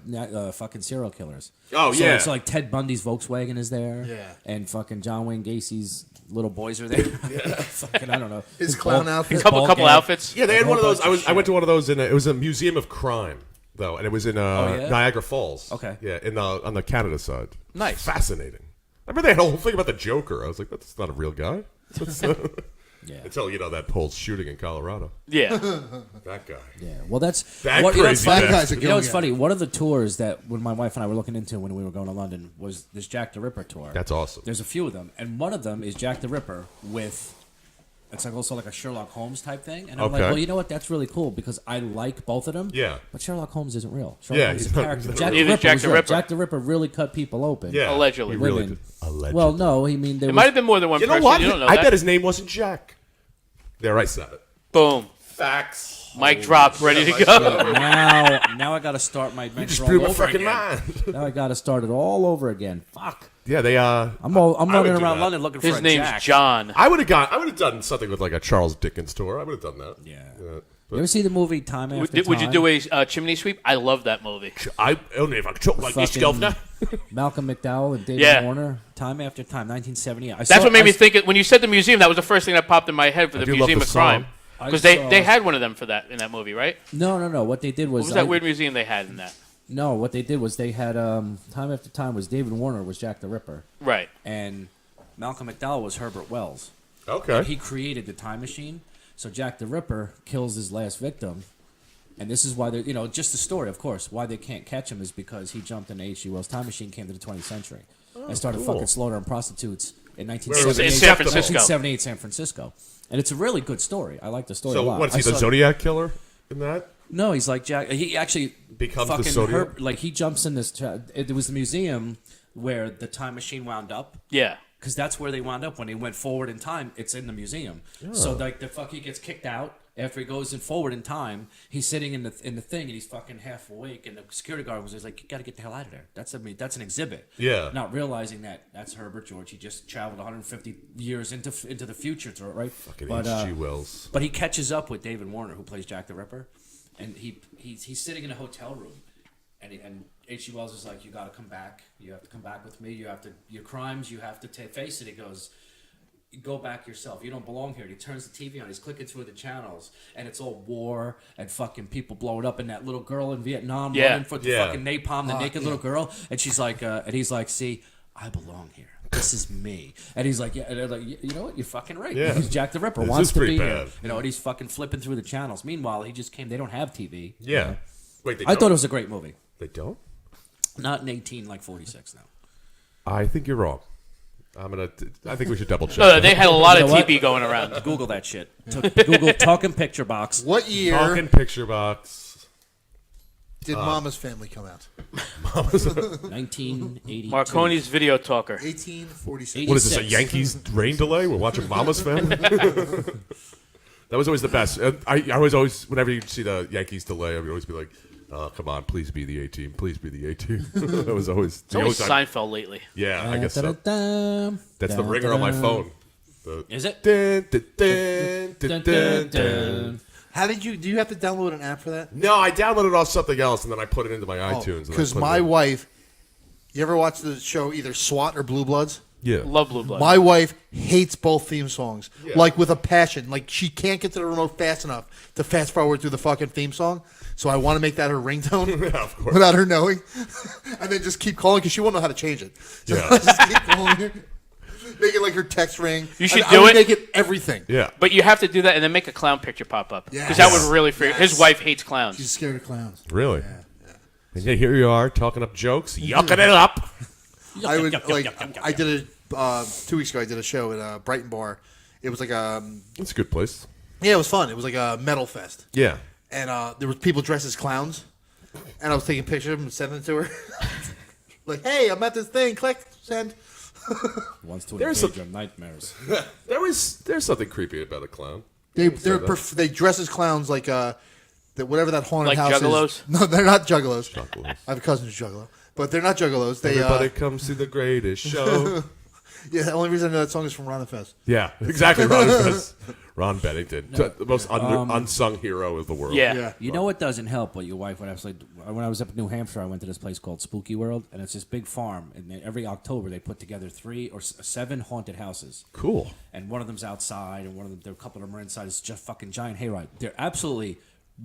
fucking serial killers. Oh, so yeah. it's like Ted Bundy's Volkswagen is there. Yeah. And fucking John Wayne Gacy's little boys are there. Fucking I don't know. His clown outfit. Couple outfits. Yeah, they had A one of whole those. bunch of I went to one of those it was a museum of crime though, and it was in yeah? Niagara Falls. Okay. Yeah, on the Canada side. Nice. Fascinating. I remember they had a whole thing about the Joker. I was like, that's not a real guy. Yeah. Until that whole shooting in Colorado. Yeah. That guy. Yeah, well, that's That what, you know, crazy what's funny, bastard. you know what's funny? One of the tours that when my wife and I were looking into when we were going to London was this Jack the Ripper tour. That's awesome. There's a few of them, and one of them is Jack the Ripper with. It's like also like a Sherlock Holmes type thing, and I'm like, Okay. well, you know what? That's really cool because I like both of them. Yeah. But Sherlock Holmes isn't real. Sherlock Yeah, Holmes is he's a not- character. he's Jack not the real. Ripper. Jack was the real. Ripper. Jack the Ripper really cut people open. Yeah. Allegedly. He really Women. did. Allegedly. Well, no, I mean there It was. might have been more than one You know person. what? You don't know I that. bet his name wasn't Jack. There, I said it. Boom. Facts. Mic drop. Ready to go. Now I got to start my adventure Just all blew my over freaking again. mind. Now I got to start it all over again. Fuck. Yeah, they. I'm I would running do around that. London looking for His a name's Jack. John. I would have done something with like a Charles Dickens tour. I would have done that. Yeah. But You ever see the movie Time After Would you Time? do a chimney sweep? I love that movie. I only if I talk like this, Fucking governor. Malcolm McDowell and David Yeah. Warner, Time After Time, 1978. That's what made me think. When you said the museum, that was the first thing that popped in my head for I the do love Museum the of Crime. song. Because I they saw- had one of them for that in that movie, right? No. What they did What was, was that weird museum they had in that? No, what they did was they had Time After Time was David Warner was Jack the Ripper, Right. and Malcolm McDowell was Herbert Wells. Okay. He created the time machine, so Jack the Ripper kills his last victim, and this is why they, just the story, of course, why they can't catch him is because he jumped in H.G. Wells' time machine, came to the 20th century, and started cool. fucking slaughtering prostitutes in It was 1978. in San Francisco. 1978 San Francisco, and it's a really good story. I like the story a So lot. what is I he, the saw- Zodiac killer in that? No, he's like Jack. He actually Becomes the fucking Zodiac? like he jumps in this. It was the museum where the time machine wound up. Yeah. Because that's where they wound up when they went forward in time. It's in the museum. So like he gets kicked out after he goes in forward in time. He's sitting in the thing and he's fucking half awake. And the security guard was just like, "You got to get the hell out of there. That's an exhibit." Yeah. Not realizing that that's Herbert George. He just traveled 150 years into the future, right? Fucking But, H.G. Wells. But he catches up with David Warner, who plays Jack the Ripper, and he's sitting in a hotel room, and H.G. Wells is like, "You got to come back. You have to come back with me. You have to your crimes. You have to face it." He goes, "Go back yourself. You don't belong here." And he turns the TV on. He's clicking through the channels, and it's all war and fucking people blowing up, and that little girl in Vietnam Yeah. running for the Yeah. fucking napalm, the naked little girl, and she's like, and he's like, "See, I belong here." this is me. And he's like, yeah, and they're like, you know what? You're fucking right. Yeah. He's Jack the Ripper. This Wants is to pretty be here. bad. You know, and he's fucking flipping through the channels. Meanwhile, he just came. They don't have TV. Yeah. You know? Wait, they I don't? thought it was a great movie. They don't? Not in 1846 now. I think you're wrong. I think we should double check. No, they had a lot of You know what? TV going around. Google that shit. Google Talking Picture Box. What year Talking picture box. did Mama's Family come out? 1982. Marconi's Video Talker. 1846. What is this, a Yankees rain delay? We're watching Mama's Family? That was always the best. I was always, whenever you see the Yankees delay, I would always be like, oh, come on, please be the A-team. Please be the A-team. That was always... It's always Seinfeld lately. Yeah, I guess so. That's the ringer on my phone. Is it? How did you? Do you have to download an app for that? No, I downloaded off something else, and then I put it into my iTunes. Because my wife, you ever watch the show either SWAT or Blue Bloods? Yeah. Love Blue Blood. My wife hates both theme songs, Yeah. like with a passion. Like she can't get to the remote fast enough to fast forward through the fucking theme song. So I want to make that her ringtone Yeah, of course. without her knowing, and then just keep calling because she won't know how to change it. So Yeah. I just keep calling her, make it like her text ring. You should I do would it. Make it everything. Yeah. But you have to do that and then make a clown picture pop up. Yes. Because that would really freak. Yes. His wife hates clowns. She's scared of clowns. Really? And yeah, here you are, talking up jokes, yucking it up. I would I did a 2 weeks ago. I did a show at a Brighton bar. It was like It's a good place. yeah, it was fun. It was like a metal fest, Yeah. and there was people dressed as clowns, and I was taking pictures of them and sending them to her. Like, hey, I'm at this thing. Click, send. Wants to There's invade a- your nightmares. There's something creepy about a clown. They Say that. they dress as clowns like whatever that haunted Like house juggalos? is. No, they're not juggalos. Juggalos. I have a cousin who's juggalo, but they're not juggalos. They Everybody comes to the greatest show. yeah. The only reason I know that song is from Ron and Fez. Yeah, exactly. Ron Bennington, the most unsung hero of the world. Yeah. You know what doesn't help? What your wife would actually. When I was up in New Hampshire, I went to this place called Spooky World, and it's this big farm. And then every October, they put together 3 or 7 haunted houses. Cool. And one of them's outside, and a couple of them are inside. It's just fucking giant hayride. They're absolutely,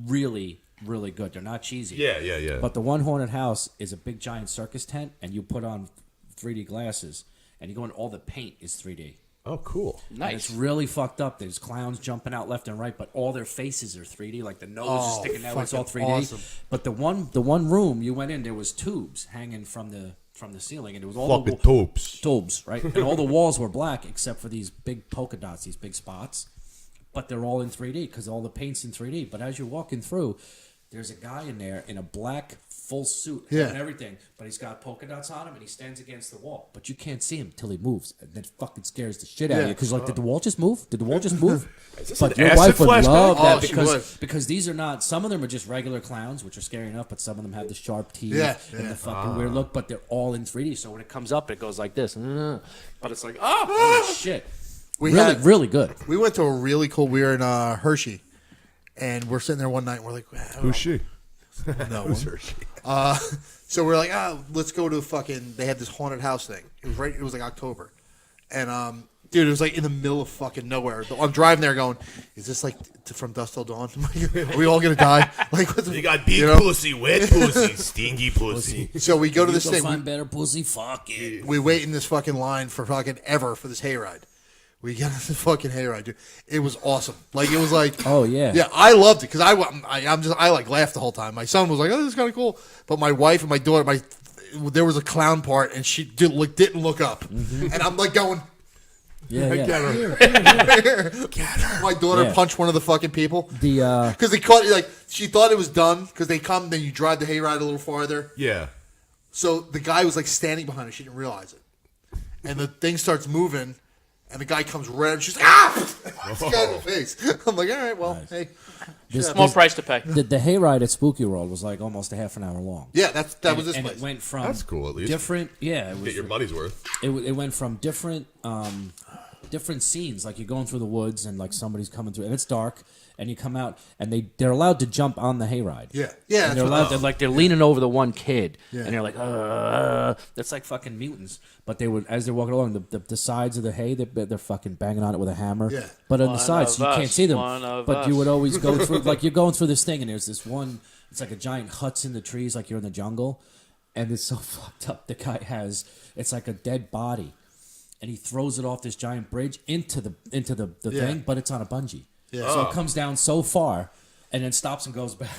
really, really good. They're not cheesy. Yeah. But the one haunted house is a big giant circus tent, and you put on 3D glasses, and you go in. All the paint is 3D. Oh, cool. And it's really fucked up. There's clowns jumping out left and right, but all their faces are 3D. Like the nose is sticking out. It's all 3D. awesome. But the one room you went in, there was tubes hanging from the ceiling, and it was all Fucking tubes. tubes, right? And all the walls were black except for these big polka dots, these big spots. But they're all in 3D because all the paint's in 3D. But as you're walking through, there's a guy in there in a black full suit and everything, but he's got polka dots on him and he stands against the wall. But you can't see him till he moves, and that fucking scares the shit out of you because like, did the wall just move? Did the wall just move? But your acid wife would flashback? love that Oh, she would. because these are not. Some of them are just regular clowns, which are scary enough, but some of them have the sharp teeth and the fucking weird look. But they're all in 3D, so when it comes up, it goes like this. But it's like, oh shit! Really good. We went to a really cool. We were in Hershey, and we're sitting there one night. And we're like, Who's she? No Who's one. her? She? So we're like, let's go to fucking. They had this haunted house thing. It was like October, and dude, it was like in the middle of fucking nowhere. I'm driving there, going, is this like from dusk till dawn? Are we all gonna die? Like, what the, You got big pussy, wet pussy, stingy pussy. So we go to You this go thing. find better pussy. Fuck it. We wait in this fucking line for fucking ever for this hayride. We got this fucking hayride, dude. It was awesome. Like, it was like, Oh yeah. yeah, I loved it because I like laughed the whole time. My son was like, "Oh, this is kind of cool," but my wife and my daughter, there was a clown part, and she didn't look up, and I'm like going, Yeah. "Get her!" My daughter Yeah. punched one of the fucking people The because they caught like she thought it was done because they come, then you drive the hayride a little farther. Yeah. So the guy was like standing behind her. She didn't realize it, and the thing starts moving. And the guy comes right up. She's like, scared in the face. I'm like, all right, well, hey. Small price to pay. the hayride at Spooky World was like almost a half an hour long. Yeah, that was this and place. it went from That's cool, at least. different. Yeah, it was. Get your money's worth. It went from different scenes. Like you're going through the woods and like somebody's coming through, and it's dark, and you come out, and they're allowed to jump on the hayride. Yeah. And they're allowed. They're leaning over the one kid, Yeah. and they're like, that's like fucking mutants. But they would, as they're walking along, the sides of the hay, they're fucking banging on it with a hammer. Yeah. But on the One sides, of you can't us, see them. one of But you us. would always go through, like you're going through this thing, and there's this one. It's like a giant huts in the trees, like you're in the jungle, and it's so fucked up. The guy has, it's like a dead body. and he throws it off this giant bridge into the thing, but it's on a bungee. Yeah. So it comes down so far, and then stops and goes back.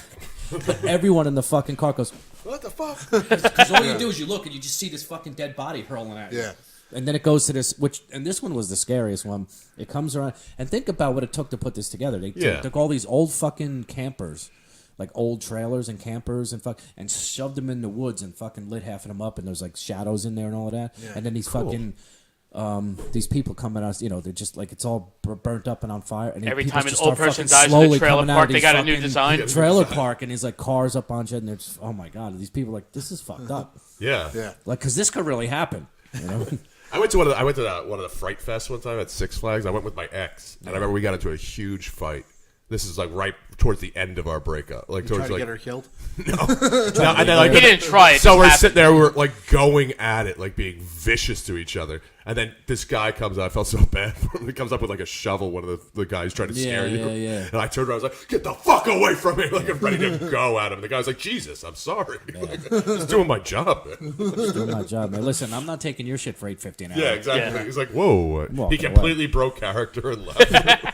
But everyone in the fucking car goes, What the fuck? because all you do is you look and you just see this fucking dead body hurling at you. Yeah. And then it goes to this, and this one was the scariest one. It comes around, and think about what it took to put this together. They took all these old fucking campers, like old trailers and campers, and shoved them in the woods and fucking lit half of them up, and there's like shadows in there and all of that. Yeah. And then these fucking these people coming out, they're just like it's all burnt up and on fire. And Every people time an just old start person fucking dies in slowly a trailer coming out park, of they these got a new fucking design. trailer park, and there's like cars up on shit, and there's oh my god, these people are like this is fucked up. Yeah. Like because this could really happen. I went to one of the Fright Fest one time at Six Flags. I went with my ex, and I remember we got into a huge fight. This is like right towards the end of our breakup. Like towards Trying to get her killed? No, and then, like, he didn't try it. So we're sitting there, we're like going at it, like being vicious to each other. And then this guy comes out. I felt so bad for him. He comes up with like a shovel. One of the guys trying to scare you. Yeah. And I turned around. I was like, "Get the fuck away from me!" Like I'm ready to go at him. The guy was like, "Jesus, I'm sorry. Like, just doing my job, man." Just doing my job, man. Listen, I'm not taking your shit for $8.50 an hour. Yeah, exactly. Yeah. He's like, "Whoa!" He Walking completely broke character and left.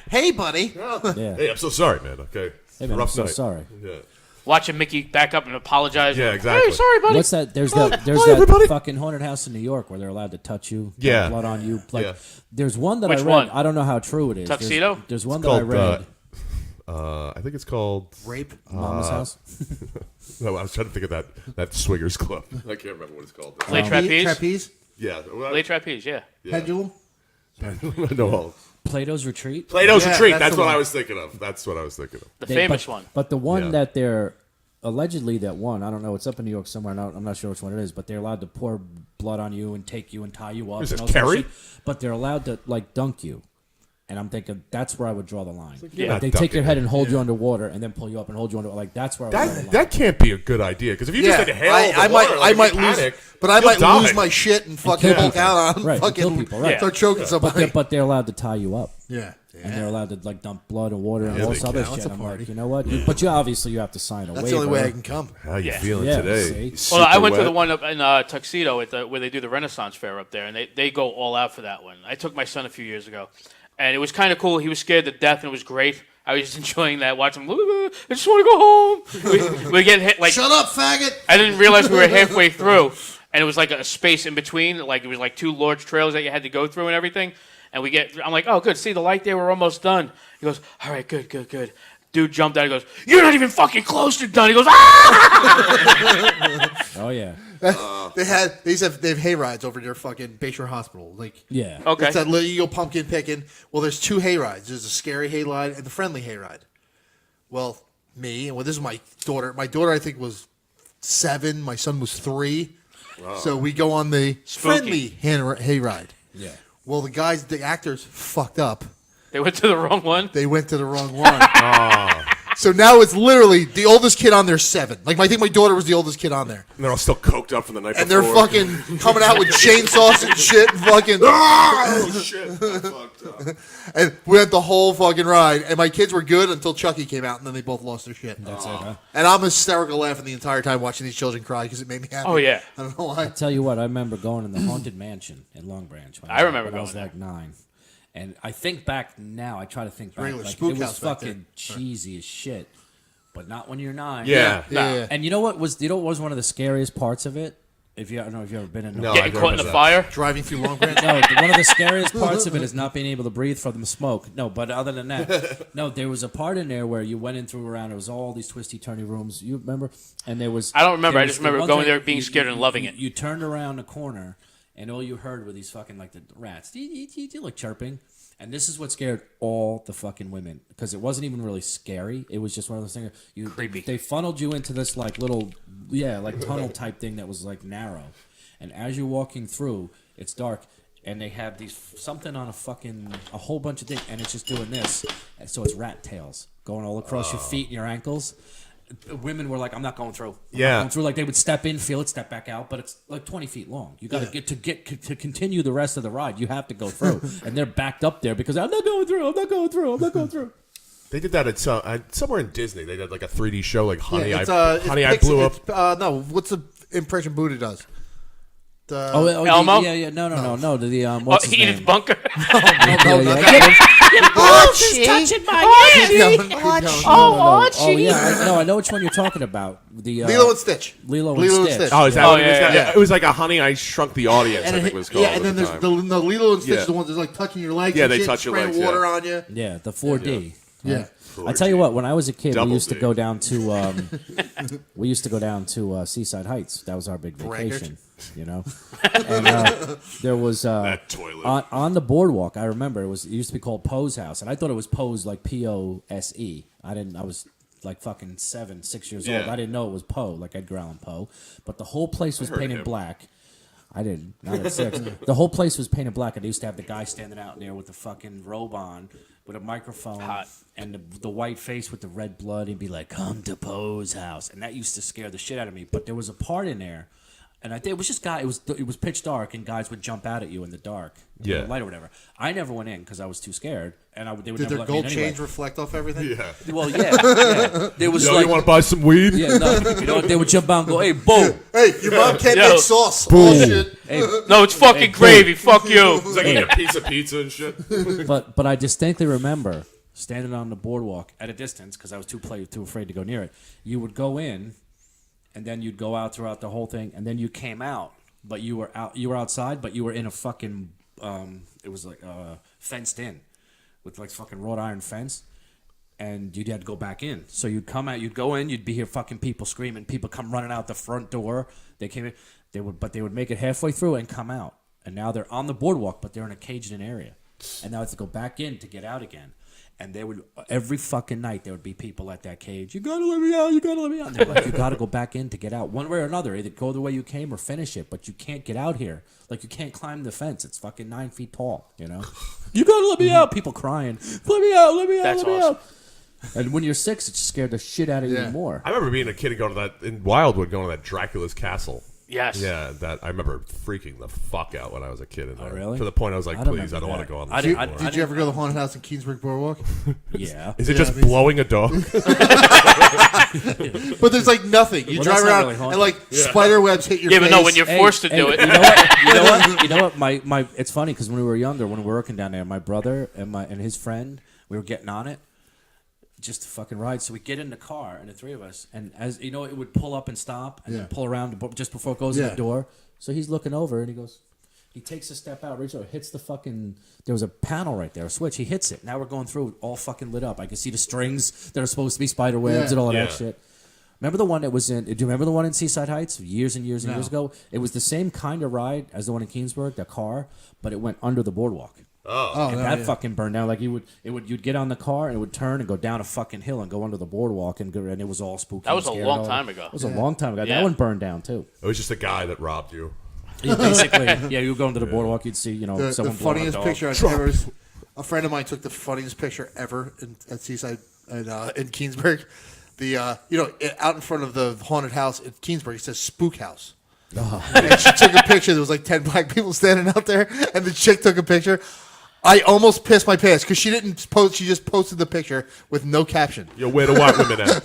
Hey, buddy. Yeah. Hey, I'm so sorry, man. Okay, Hey, man, rough I'm so night. sorry. Yeah. Watching Mickey back up and apologize. Yeah, exactly. Hey, sorry, buddy. What's that? There's Hi, that everybody. fucking haunted house in New York where they're allowed to touch you. Yeah. Blood on you. Like, Yeah. there's one that Which I read. one? I don't know how true it is. Tuxedo? There's one It's that I called, read. I think it's called. Rape. Mama's house. No, I was trying to think of that swingers club. I can't remember what it's called. Late trapeze? Trapeze. Yeah. Late trapeze, yeah. Pendulum. No. Plato's Retreat. Plato's Yeah, Retreat. that's That's the what one. I was thinking of. The famous but, one. But the one Yeah. that they're allegedly that one, I don't know, it's up in New York somewhere. I'm not sure which one it is, but they're allowed to pour blood on you and take you and tie you up. Is and this all sorts of Kerry? shit, but they're allowed to like dunk you. And I'm thinking that's where I would draw the line. you're Like, not they take your dunking head me. and hold you underwater, and then pull you up and hold you under. Like that's where I would draw the line. That can't be a good idea because if you just inhale I the water, might like, you lose, panic, but I you'll might die. lose my shit and fucking kill hulk people. out on Right, and kill fucking people, right. start choking somebody. But they're allowed to tie you up. Yeah. And they're allowed to like dump blood and water and Yeah, all they this other can. shit. That's a I'm party. like, you know what? But you obviously you have to sign a That's waiver. the only way I can come. How you Yeah. feeling Yeah, today? see? Well, I Super went to wet? the one up in Tuxedo where they do the Renaissance Fair up there, and they go all out for that one. I took my son a few years ago, and it was kind of cool. He was scared to death, and it was great. I was just enjoying that, watching him. I just want to go home. We get hit like. Shut up, faggot! I didn't realize we were halfway through, and it was like a space in between. Like it was like two large trails that you had to go through and everything. And I'm like, oh, good. See the light there? We're almost done. He goes, all right, good. Dude jumped out. He goes, you're not even fucking close to done. He goes, ah! Oh yeah. They have hay rides over near fucking Bayshore Hospital. Like Yeah. Okay. it's that little you go pumpkin picking. Well, there's two hay rides. There's a scary hay ride and the friendly hay ride. Well, this is my daughter. My daughter I think was 7. My son was 3. So we go on the friendly hay ride. Yeah. Well, the actors fucked up. They went to the wrong one. They went to the wrong one. So now it's literally the oldest kid on there 7. Like I think my daughter was the oldest kid on there. And they're all still coked up from the night And before. they're fucking coming out with chainsaws and shit and fucking. Oh shit! I fucked up. And we had the whole fucking ride. And my kids were good until Chucky came out, and then they both lost their shit. That's it, huh? And I'm hysterical laughing the entire time watching these children cry because it made me happy. Oh, yeah. I don't know why. Tell you what, I remember going in the haunted mansion in Long Branch. When I remember when I was going like 9. And I think back now. I try to think back. Regular Like, spook it was house back fucking cheesy as shit, but not when you're 9. Yeah. Yeah. And you know what was one of the scariest parts of it? I don't know if you've ever been in. No. Getting I caught in the remember fire. Driving through Long Branch. No, one of the scariest parts of it is not being able to breathe from the smoke. No, but other than that, no, there was a part in there where you went in through around. It was all these twisty, turny rooms. You remember? And there was. I don't remember. there I was just the remember ones going that there, being scared and loving it. You turned around the corner, and all you heard were these fucking like the rats, like chirping. And this is what scared all the fucking women because it wasn't even really scary. It was just one of those things. Creepy. They funneled you into this like little, like tunnel type thing that was like narrow. And as you're walking through, it's dark, and they have something on a whole bunch of things, and it's just doing this. And so it's rat tails going all across your feet and your ankles. Women were like, I'm not going through. I'm not going through. Like they would step in, feel it, step back out, but it's like 20 feet long. You got to to continue the rest of the ride. You have to go through, and they're backed up there because I'm not going through. They did that at somewhere in Disney. They did like a 3D show, like Honey, Yeah, I Blew Up. No, what's the impression Buddha does? Elmo? Yeah. No. The Oh, what's his Edith name? Bunker. She's touching my I know which one you're talking about. The Lilo and Stitch. Lilo and Stitch. Oh, is that what it is? yeah. It was like a Honey, I Shrunk the Audience, I think it was called. Yeah, and then there's the Lilo and Stitch, the ones that's like touching your legs. Yeah, and they shit, touch your spraying legs, water on you. Yeah, the 4D. Yeah. I tell you what, when I was a kid, Double we used to D. go down to Seaside Heights. That was our big vacation, you know. And there was That toilet. on the boardwalk. I remember it used to be called Poe's house, and I thought it was Poe's like Pose. I was like fucking 6 years old. Yeah. I didn't know it was Poe, like Edgar Allan Poe. But the whole place was painted black. I didn't. Not at 6. The whole place was painted black, and they used to have the guy standing out there with the fucking robe on, with a microphone, and the white face with the red blood. He'd be like, "Come to Poe's house," and that used to scare the shit out of me. But there was a part in there, and I think it was just it was pitch dark, and guys would jump out at you in the dark, Yeah. the light or whatever. I never went in because I was too scared, and they would Did never their let gold me in anyway. chains reflect off everything? Yeah. Well, yeah. There was like, you want to buy some weed? yeah, no, you know what? They would jump out and go, "Hey, Bo." Hey, your mom can't Yo. make sauce. Oh, shit. Hey, No, it's fucking gravy. Fuck you. It's like eating a piece of pizza and shit. but I distinctly remember standing on the boardwalk at a distance because I was too afraid to go near it. You would go in, and then you'd go out throughout the whole thing, and then you came out, but you were outside, but you were in a fucking it was like fenced in with like fucking wrought iron fence. And you'd had to go back in. So you'd come out, you'd go in, you'd be hear fucking people screaming, people come running out the front door. They came in, they would make it halfway through and come out. And now they're on the boardwalk, but they're in a caged-in area. And now it's to go back in to get out again. And they would every fucking night there would be people at that cage. You gotta let me out. You gotta let me out. And they're like, you gotta go back in to get out, one way or another. Either go the way you came or finish it. But you can't get out here. Like you can't climb the fence. It's fucking 9 feet tall. You know. You gotta let me out. People crying. Let me out. Let me out. That's let me awesome. out. And when you're 6, it scared the shit out of you more. I remember being a kid and going to that in Wildwood, going to that Dracula's castle. Yes. Yeah, that I remember freaking the fuck out when I was a kid in there. really? To the point I was like, I don't please, I don't want remember to go on that. this I anymore. Did you ever go to the haunted house in Keensburg Boardwalk? Yeah. Is it just blowing a dog? But there's like nothing. You Well, drive that's not around really haunted. and like spider webs hit your Yeah, face. but no, when you're forced to do it. You know what? You know what? My it's funny because when we were younger, when we were working down there, my brother and his friend, we were getting on it. Just to fucking ride. So we get in the car, and the three of us, and as you know, it would pull up and stop, and then pull around just before it goes in the door. So he's looking over, and he goes, he takes a step out, reaches over, hits the fucking. There was a panel right there, a switch. He hits it. Now we're going through, all fucking lit up. I can see the strings that are supposed to be spider webs and all of that shit. Remember the one that was in? Do you remember the one in Seaside Heights years and years and years ago? It was the same kind of ride as the one in Keensburg, the car, but it went under the boardwalk. And that fucking burned down. Like you'd get on the car and it would turn and go down a fucking hill and go under the boardwalk and it was all spooky. That was a and long scary. time ago. It was a long time ago. Yeah. That one burned down too. It was just a guy that robbed you. Yeah, basically, yeah. You go into the boardwalk, you'd see the someone blowing funniest a dog. picture I've ever. A friend of mine took the funniest picture ever at Seaside in Keensburg. The out in front of the haunted house in Keensburg, it says Spook House. And she took a picture. There was like 10 black people standing out there, and the chick took a picture. I almost pissed my pants because she didn't post. She just posted the picture with no caption. Yo, where the white women at?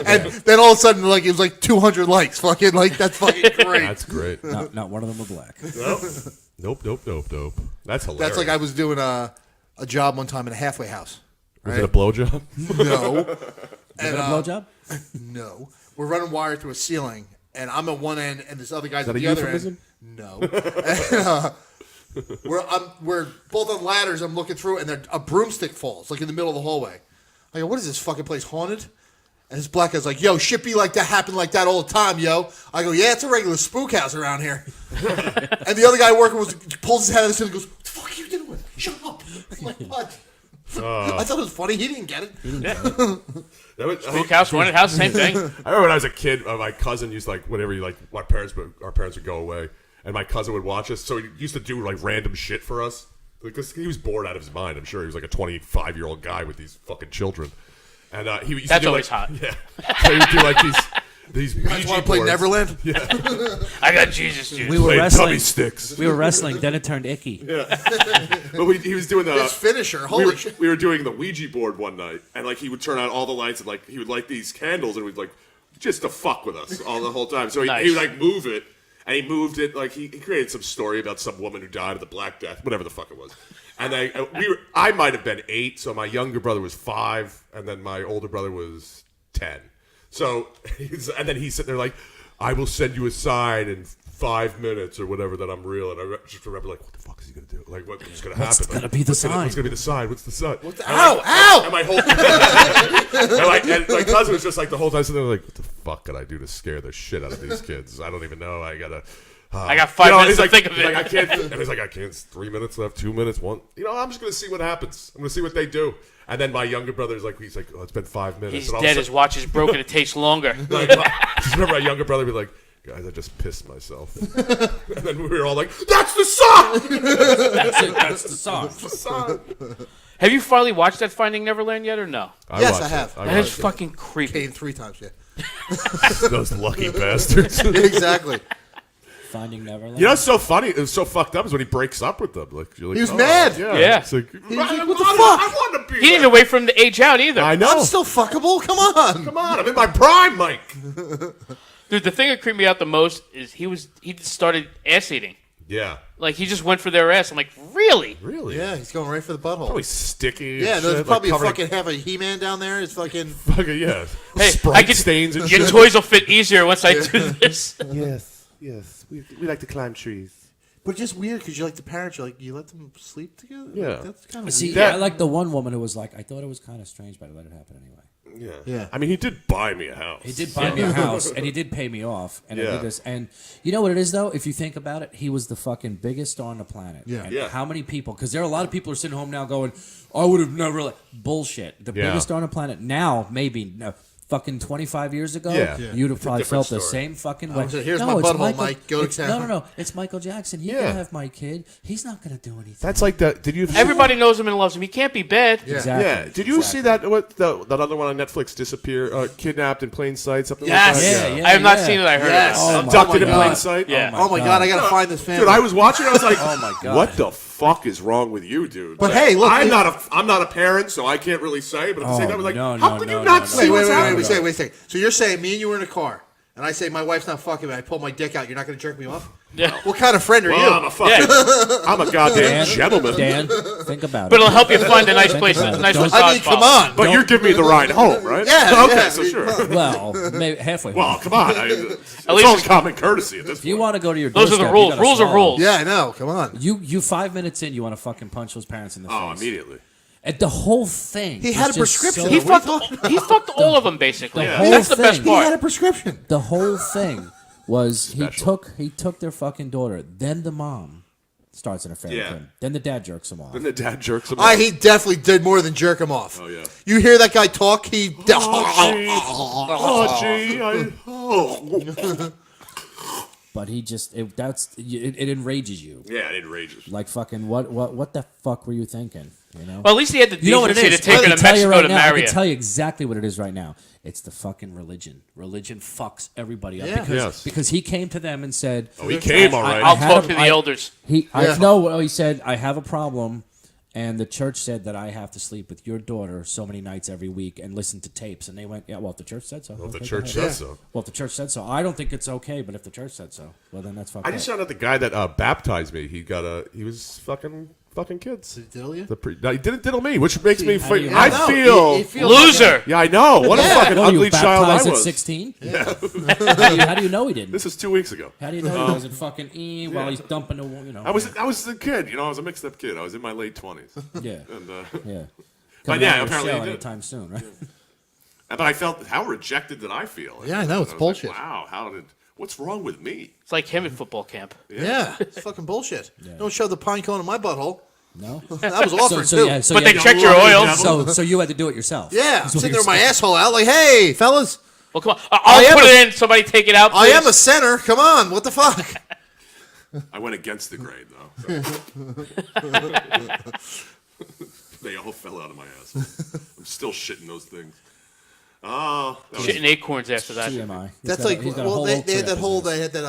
And then all of a sudden, like it was like 200 likes. Fucking like that's fucking great. That's great. Not one of them were black. Nope. That's hilarious. That's like I was doing a job one time in a halfway house. Was it a blowjob? No. You got a blowjob? No. We're running wire through a ceiling, and I'm at one end, and this other guy's Is that at a the other euphemism? end. No. We're both on ladders. I'm looking through, and a broomstick falls, like in the middle of the hallway. I go, what is this fucking place haunted? And this black guy's like, yo, shit be like that, happen like that all the time, yo. I go, yeah, it's a regular spook house around here. And the other guy working pulls his head out of the ceiling and goes, what the fuck are you doing? Shut up. I'm like, what? I thought it was funny. He didn't get it. Spook house, haunted house, same thing. I remember when I was a kid, my cousin used to, like, whenever our parents would go away, and my cousin would watch us, so he used to do like random shit for us because he was bored out of his mind. I'm sure he was like a 25-year-old guy with these fucking children, and he used That's to do always like, hot. Yeah, so he would do like these. You guys want to play Neverland? Yeah, I got Jesus juice. We were Played wrestling. tummy sticks. We were wrestling. Then it turned icky. But he was doing His finisher. Holy shit. we were doing the Ouija board one night, and like he would turn on all the lights, and like he would light these candles, and we'd like just to fuck with us all the whole time. So he Nice. would like move it. and he moved it like he created some story about some woman who died of the Black Death, whatever the fuck it was. And I might have been 8, so my younger brother was 5, and then my older brother was 10. So, and then he's sitting there like, I will send you a sign in 5 minutes or whatever that I'm real. And I just remember like, what the fuck is he going to do? Like, what's going to happen? What's going to be the sign? What's going to be the sign? What's the sign? Ow! And my whole and my cousin was just like the whole time sitting there like, what the fuck could I do to scare the shit out of these kids? I don't even know. I got 5 minutes to think of it. Like, I can't. And he's like, I can't. 3 minutes left, 2 minminutes, 1. I'm just going to see what happens. I'm going to see what they do. And then my younger brother is like, oh, it's been 5 minutes. He's and dead. His watch is broken. It takes longer. Just remember my younger brother would be like, guys, I just pissed myself. And then we were all like, that's the song! That's the song. That's the song. Have you finally watched that Finding Neverland yet or no? Yes, I have. That is fucking creepy. Came 3 times, yeah. Those lucky bastards. Exactly. Finding Neverland. You know what's so funny? It was so fucked up is when he breaks up with them. Like, you're like, He was mad. Yeah. It's like, He was like, what the I fuck? want to be He didn't even wait for him to age out either. I know. I'm still fuckable? Come on. Come on, I'm in my prime, Mike. Dude, the thing that creeped me out the most is he just started ass eating. Yeah. Like, he just went for their ass. I'm like, really? Really? Yeah, he's going right for the butthole. Probably sticky. Yeah, and there's shit, probably like a fucking half a He-Man down there. It's fucking... Fucking, yeah. Hey, Sprite stains and your shit. toys will fit easier once I do this. Yes. We like to climb trees. But it's just weird because you're like the parents. You're like, you let them sleep together? Yeah. Like, that's kind of See, weird. I like the one woman who was like, I thought it was kind of strange, but I let it happen anyway. Yeah. I mean, he did buy me a house. He did buy me a house, and he did pay me off, and I Yeah. did this. And you know what it is, though? If you think about it, he was the fucking biggest star on the planet. Yeah. And Yeah. how many people? Because there are a lot of people who are sitting home now going, I would have never... Bullshit. The Yeah. biggest star on the planet. Now, maybe... No, fucking 25 years ago, Yeah. you'd have It's a probably different felt the story. same fucking I way. was like, here's no, my it's butthole, Michael, Mike. Go to it's- town. No. It's Michael Jackson. He Yeah. can have my kid. He's not going to do anything. That's like the... Did you... Everybody knows him and loves him. He can't be bad. Yeah. Exactly. Yeah. Did you see that? That other one on Netflix? Disappear, kidnapped in plain sight. Something Yes. like that. Yeah. I have not seen it. I heard Yes. it. Oh, Abducted in my plain God. sight. Yeah. Oh, my God. I got to find this family. Dude, I was watching. I was like, Oh, my God. what the fuck is wrong with you, dude? But hey, look, I'm not a parent, so I can't really say. But at the same time, I was like, no, how no, could no, you not no, see Wait what's a happening? second. So you're saying me and you were in a car, and I say my wife's not fucking me. I pull my dick out. You're not going to jerk me off? Yeah. What kind of friend are Well, I'm you? a fucking, I'm a goddamn gentleman. Dan, think about But it. it'll help you find a nice place, about a it. nice Don't- massage I mean, come parlor. on. But you're giving me the ride home, right? Yeah, Okay, yeah. so sure. Well, maybe halfway. Well, come on. It's least all it's- common courtesy at this if you point. want to go to your Those are the doorstep, rules. you gotta Rules are swallow. rules. Yeah, I know. Come on. You 5 minutes in, you want to fucking punch those parents in the Oh, face. immediately. And the whole thing. He had is a just prescription. so- He What fucked. He fucked all of them basically. The whole That's the best thing. He had a part. prescription. The whole thing was Special. he took their fucking daughter. Then the mom starts an affair Yeah. with him. Then the dad jerks him off. Then the dad jerks him off. He definitely did more than jerk him off. Oh, yeah. You hear that guy talk? He. Oh, gee. But he just it enrages you. Yeah, it enrages. Like fucking what the fuck were you thinking? You know. Well, at least he had the You know what it decency is? to take her I can to tell you Mexico right to now. I marry can her. tell you exactly what it is right now. It's the fucking religion. Religion fucks everybody up Yeah. Yes. because he came to them and said, Oh, he came, all right. I'll had talk a- to the I- elders. He Yeah. he said, I have a problem, and the church said that I have to sleep with your daughter so many nights every week and listen to tapes. And they went, yeah, well, if the church said so. Well, the okay, church go ahead. says so. Well, if the church said so. I don't think it's okay, but if the church said so, well, then that's fucked I just up. found out the guy that baptized me. He was fucking kids. Diddle you? No, he didn't diddle me, which makes me. how do you know? I No, feel. he feels Loser. Yeah, I know. What a fucking What, you ugly child I baptized at was. 16? How do you know he didn't? This is 2 weeks ago. How do you know he wasn't fucking while he's dumping the, you know? I was a kid. I was a mixed up kid. I was in my late 20s. Yeah, And, yeah. But Coming yeah, out of the apparently show he did. anytime soon, right? But I felt, how rejected did I feel? Yeah, I know, it's was bullshit. Like, wow, what's wrong with me? It's like him at football camp. Yeah, it's fucking bullshit. Don't shove the pine cone in my butthole. No. That was offered too. Yeah, But they checked your oil. So you had to do it yourself. I'm That's what sitting there you're with my saying. asshole out, like, hey, fellas, Well, come on. I'll put it in. Somebody take it out, I please. am a center. Come on, what the fuck? I went against the grain, though. They all fell out of my ass. I'm still shitting those things. Oh, that was- Shitting acorns after that. TMI. That's He's like, got a well, whole they oak had tree that up whole, his they ass. had that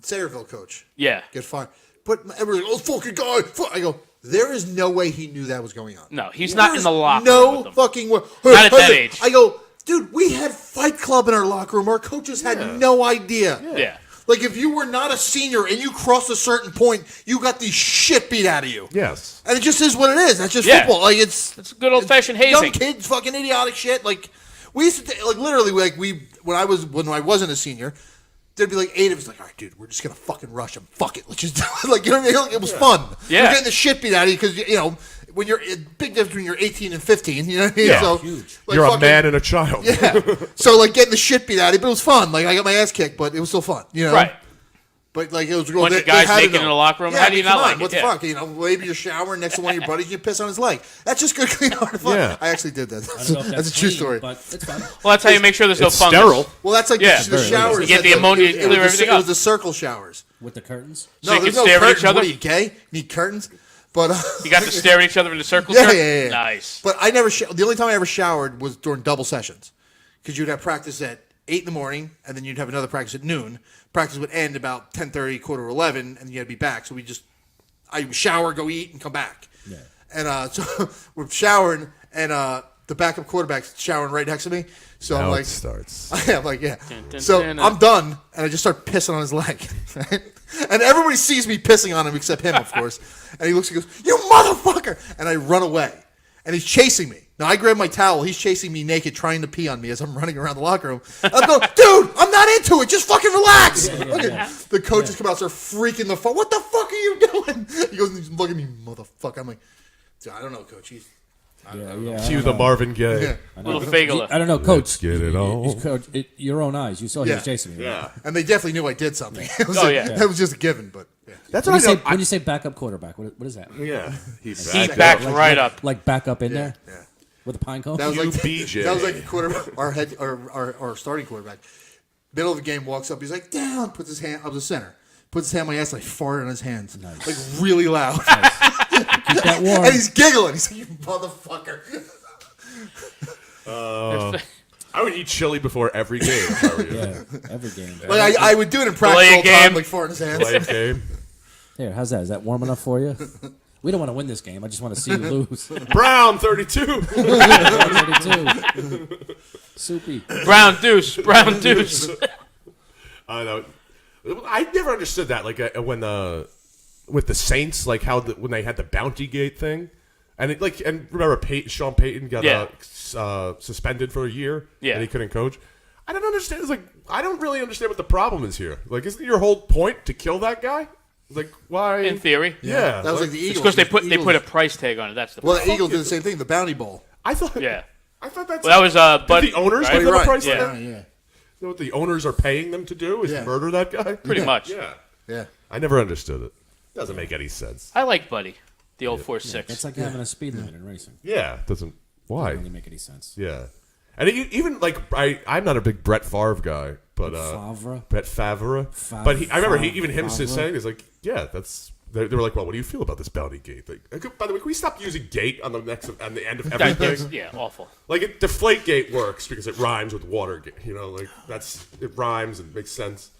Sayreville coach Yeah. get fired. But everybody, oh, fucking guy. I go, there is no way he knew that was going on. No, he's not in There's the locker room No with them. fucking way. Not at that age. I go, dude, we had Fight Club in our locker room. Our coaches had no idea. Yeah. Like, if you were not a senior and you crossed a certain point, you got the shit beat out of you. Yes. And it just is what it is. That's just Yeah. football. Like, it's good old-fashioned young hazing. kids, fucking idiotic shit. Like, we used to, like, literally, like, when I wasn't a senior, there'd be like 8 of us, like, all right, dude, we're just gonna fucking rush them. Fuck it, let's just do it. Like, you know what I mean? Like, it was fun. Yeah. You're getting the shit beat out of you because you know when you're big difference between you're 18 and 15. You know what I mean? Yeah. So, Huge. like, You're a fucking- man and a child. Yeah. So like getting the shit beat out of you, but it was fun. Like I got my ass kicked, but it was still fun. You know? Right. But like it was Bunch of guys naked in the locker room. Yeah, How do you not come on, like it? what the Yeah. fuck? You know, maybe you're showering next to one of your buddies, you piss on his leg. That's just good, clean, hard fun. Yeah. I actually did that. I don't know if That's a true clean, story. but it's fun. Well, that's how you make sure there's no It's fungus. sterile. Well, that's like Yeah. the showers. You get That's the like- ammonia, it clear was everything it was up. the circle showers. With the curtains. So you there's can stare at curtains. each other? What are you, gay? Need curtains? But You got to stare at each other in the circle Yeah, jerk? yeah. Nice. But I never. The only time I ever showered was during double sessions, because you'd have practice at 8 in the morning, and then you'd have another practice at noon. Practice would end about 10:30, 10:45, and you had to be back. So I would shower, go eat, and come back. Yeah. And so we're showering, and the backup quarterback's showering right next to me. So I'm Now like, it starts. I'm like, yeah. dun, So dun. I'm done, and I just start pissing on his leg. Right? And everybody sees me pissing on him except him, of course. And he looks and goes, "You motherfucker!" And I run away. And he's chasing me. Now I grab my towel. He's chasing me naked, trying to pee on me as I'm running around the locker room. I'm going, "Dude, I'm not into it. Just fucking relax." The coaches come out, start freaking the fuck. "What the fuck are you doing?" He goes, "Look at me, motherfucker." I'm like, "I don't know, coach. He's Cue the Marvin Gaye. yeah." Little fagula. I don't know, Coach. Get it on. Coach, your own eyes. You saw he Yeah. was chasing me. Yeah. And they definitely knew I did something. It was Oh, yeah. That was just a given, but yeah. That's When what you, I say, know. when you say backup quarterback, what is that? Yeah. He backed right up. Like back up in there Yeah. with a pine cone? That was like UBJ. that was like a quarterback. Our starting quarterback. Middle of the game, walks up. He's like, "Down." Puts his hand up the center. Puts his hand on my ass. Like farted on his hands, like really loud. Keep that warm. And he's giggling. He's like, "You motherfucker." I would eat chili before every game. If I were you. Yeah, every game. Like I would do it in practice Play a all the time, game. like farting on his hands. Play a game. Here, how's that? Is that warm enough for you? We don't want to win this game. I just want to see you lose. Brown 32. 32. Soupy. Brown deuce. Brown deuce. I know. I never understood that. Like when with the Saints, like how when they had the Bounty Gate thing, and remember Sean Payton got suspended for a year. Yeah. And he couldn't coach. I don't understand. It's like I don't really understand what the problem is here. Like, isn't your whole point to kill that guy? Like, why? In theory. Yeah. That was like the It's Eagles. because they Eagles- put a price tag on it. That's the Well, problem. the Eagles did the same thing. The Bounty Bowl. I thought. Yeah. I thought that's. Well, that was Bud. Did the owners right? give them a Right. price Yeah. tag? Yeah. You know what the owners are paying them to do is Yeah. murder that guy? Pretty much. Yeah. Yeah. I never understood it. Doesn't make any sense. I like Buddy, the old 4.6. It's like having a speed limit in racing. Yeah. Doesn't. Why? Doesn't really make any sense. Yeah. And even like I'm not a big Brett Favre guy, but Favre? Brett Favre. But I remember him saying is like, yeah, that's. They were like, well, what do you feel about this Bounty Gate? Like, by the way, can we stop using gate on the end of everything? Yeah, awful. Like, Deflate Gate works because it rhymes with Watergate. You know, like it rhymes and makes sense.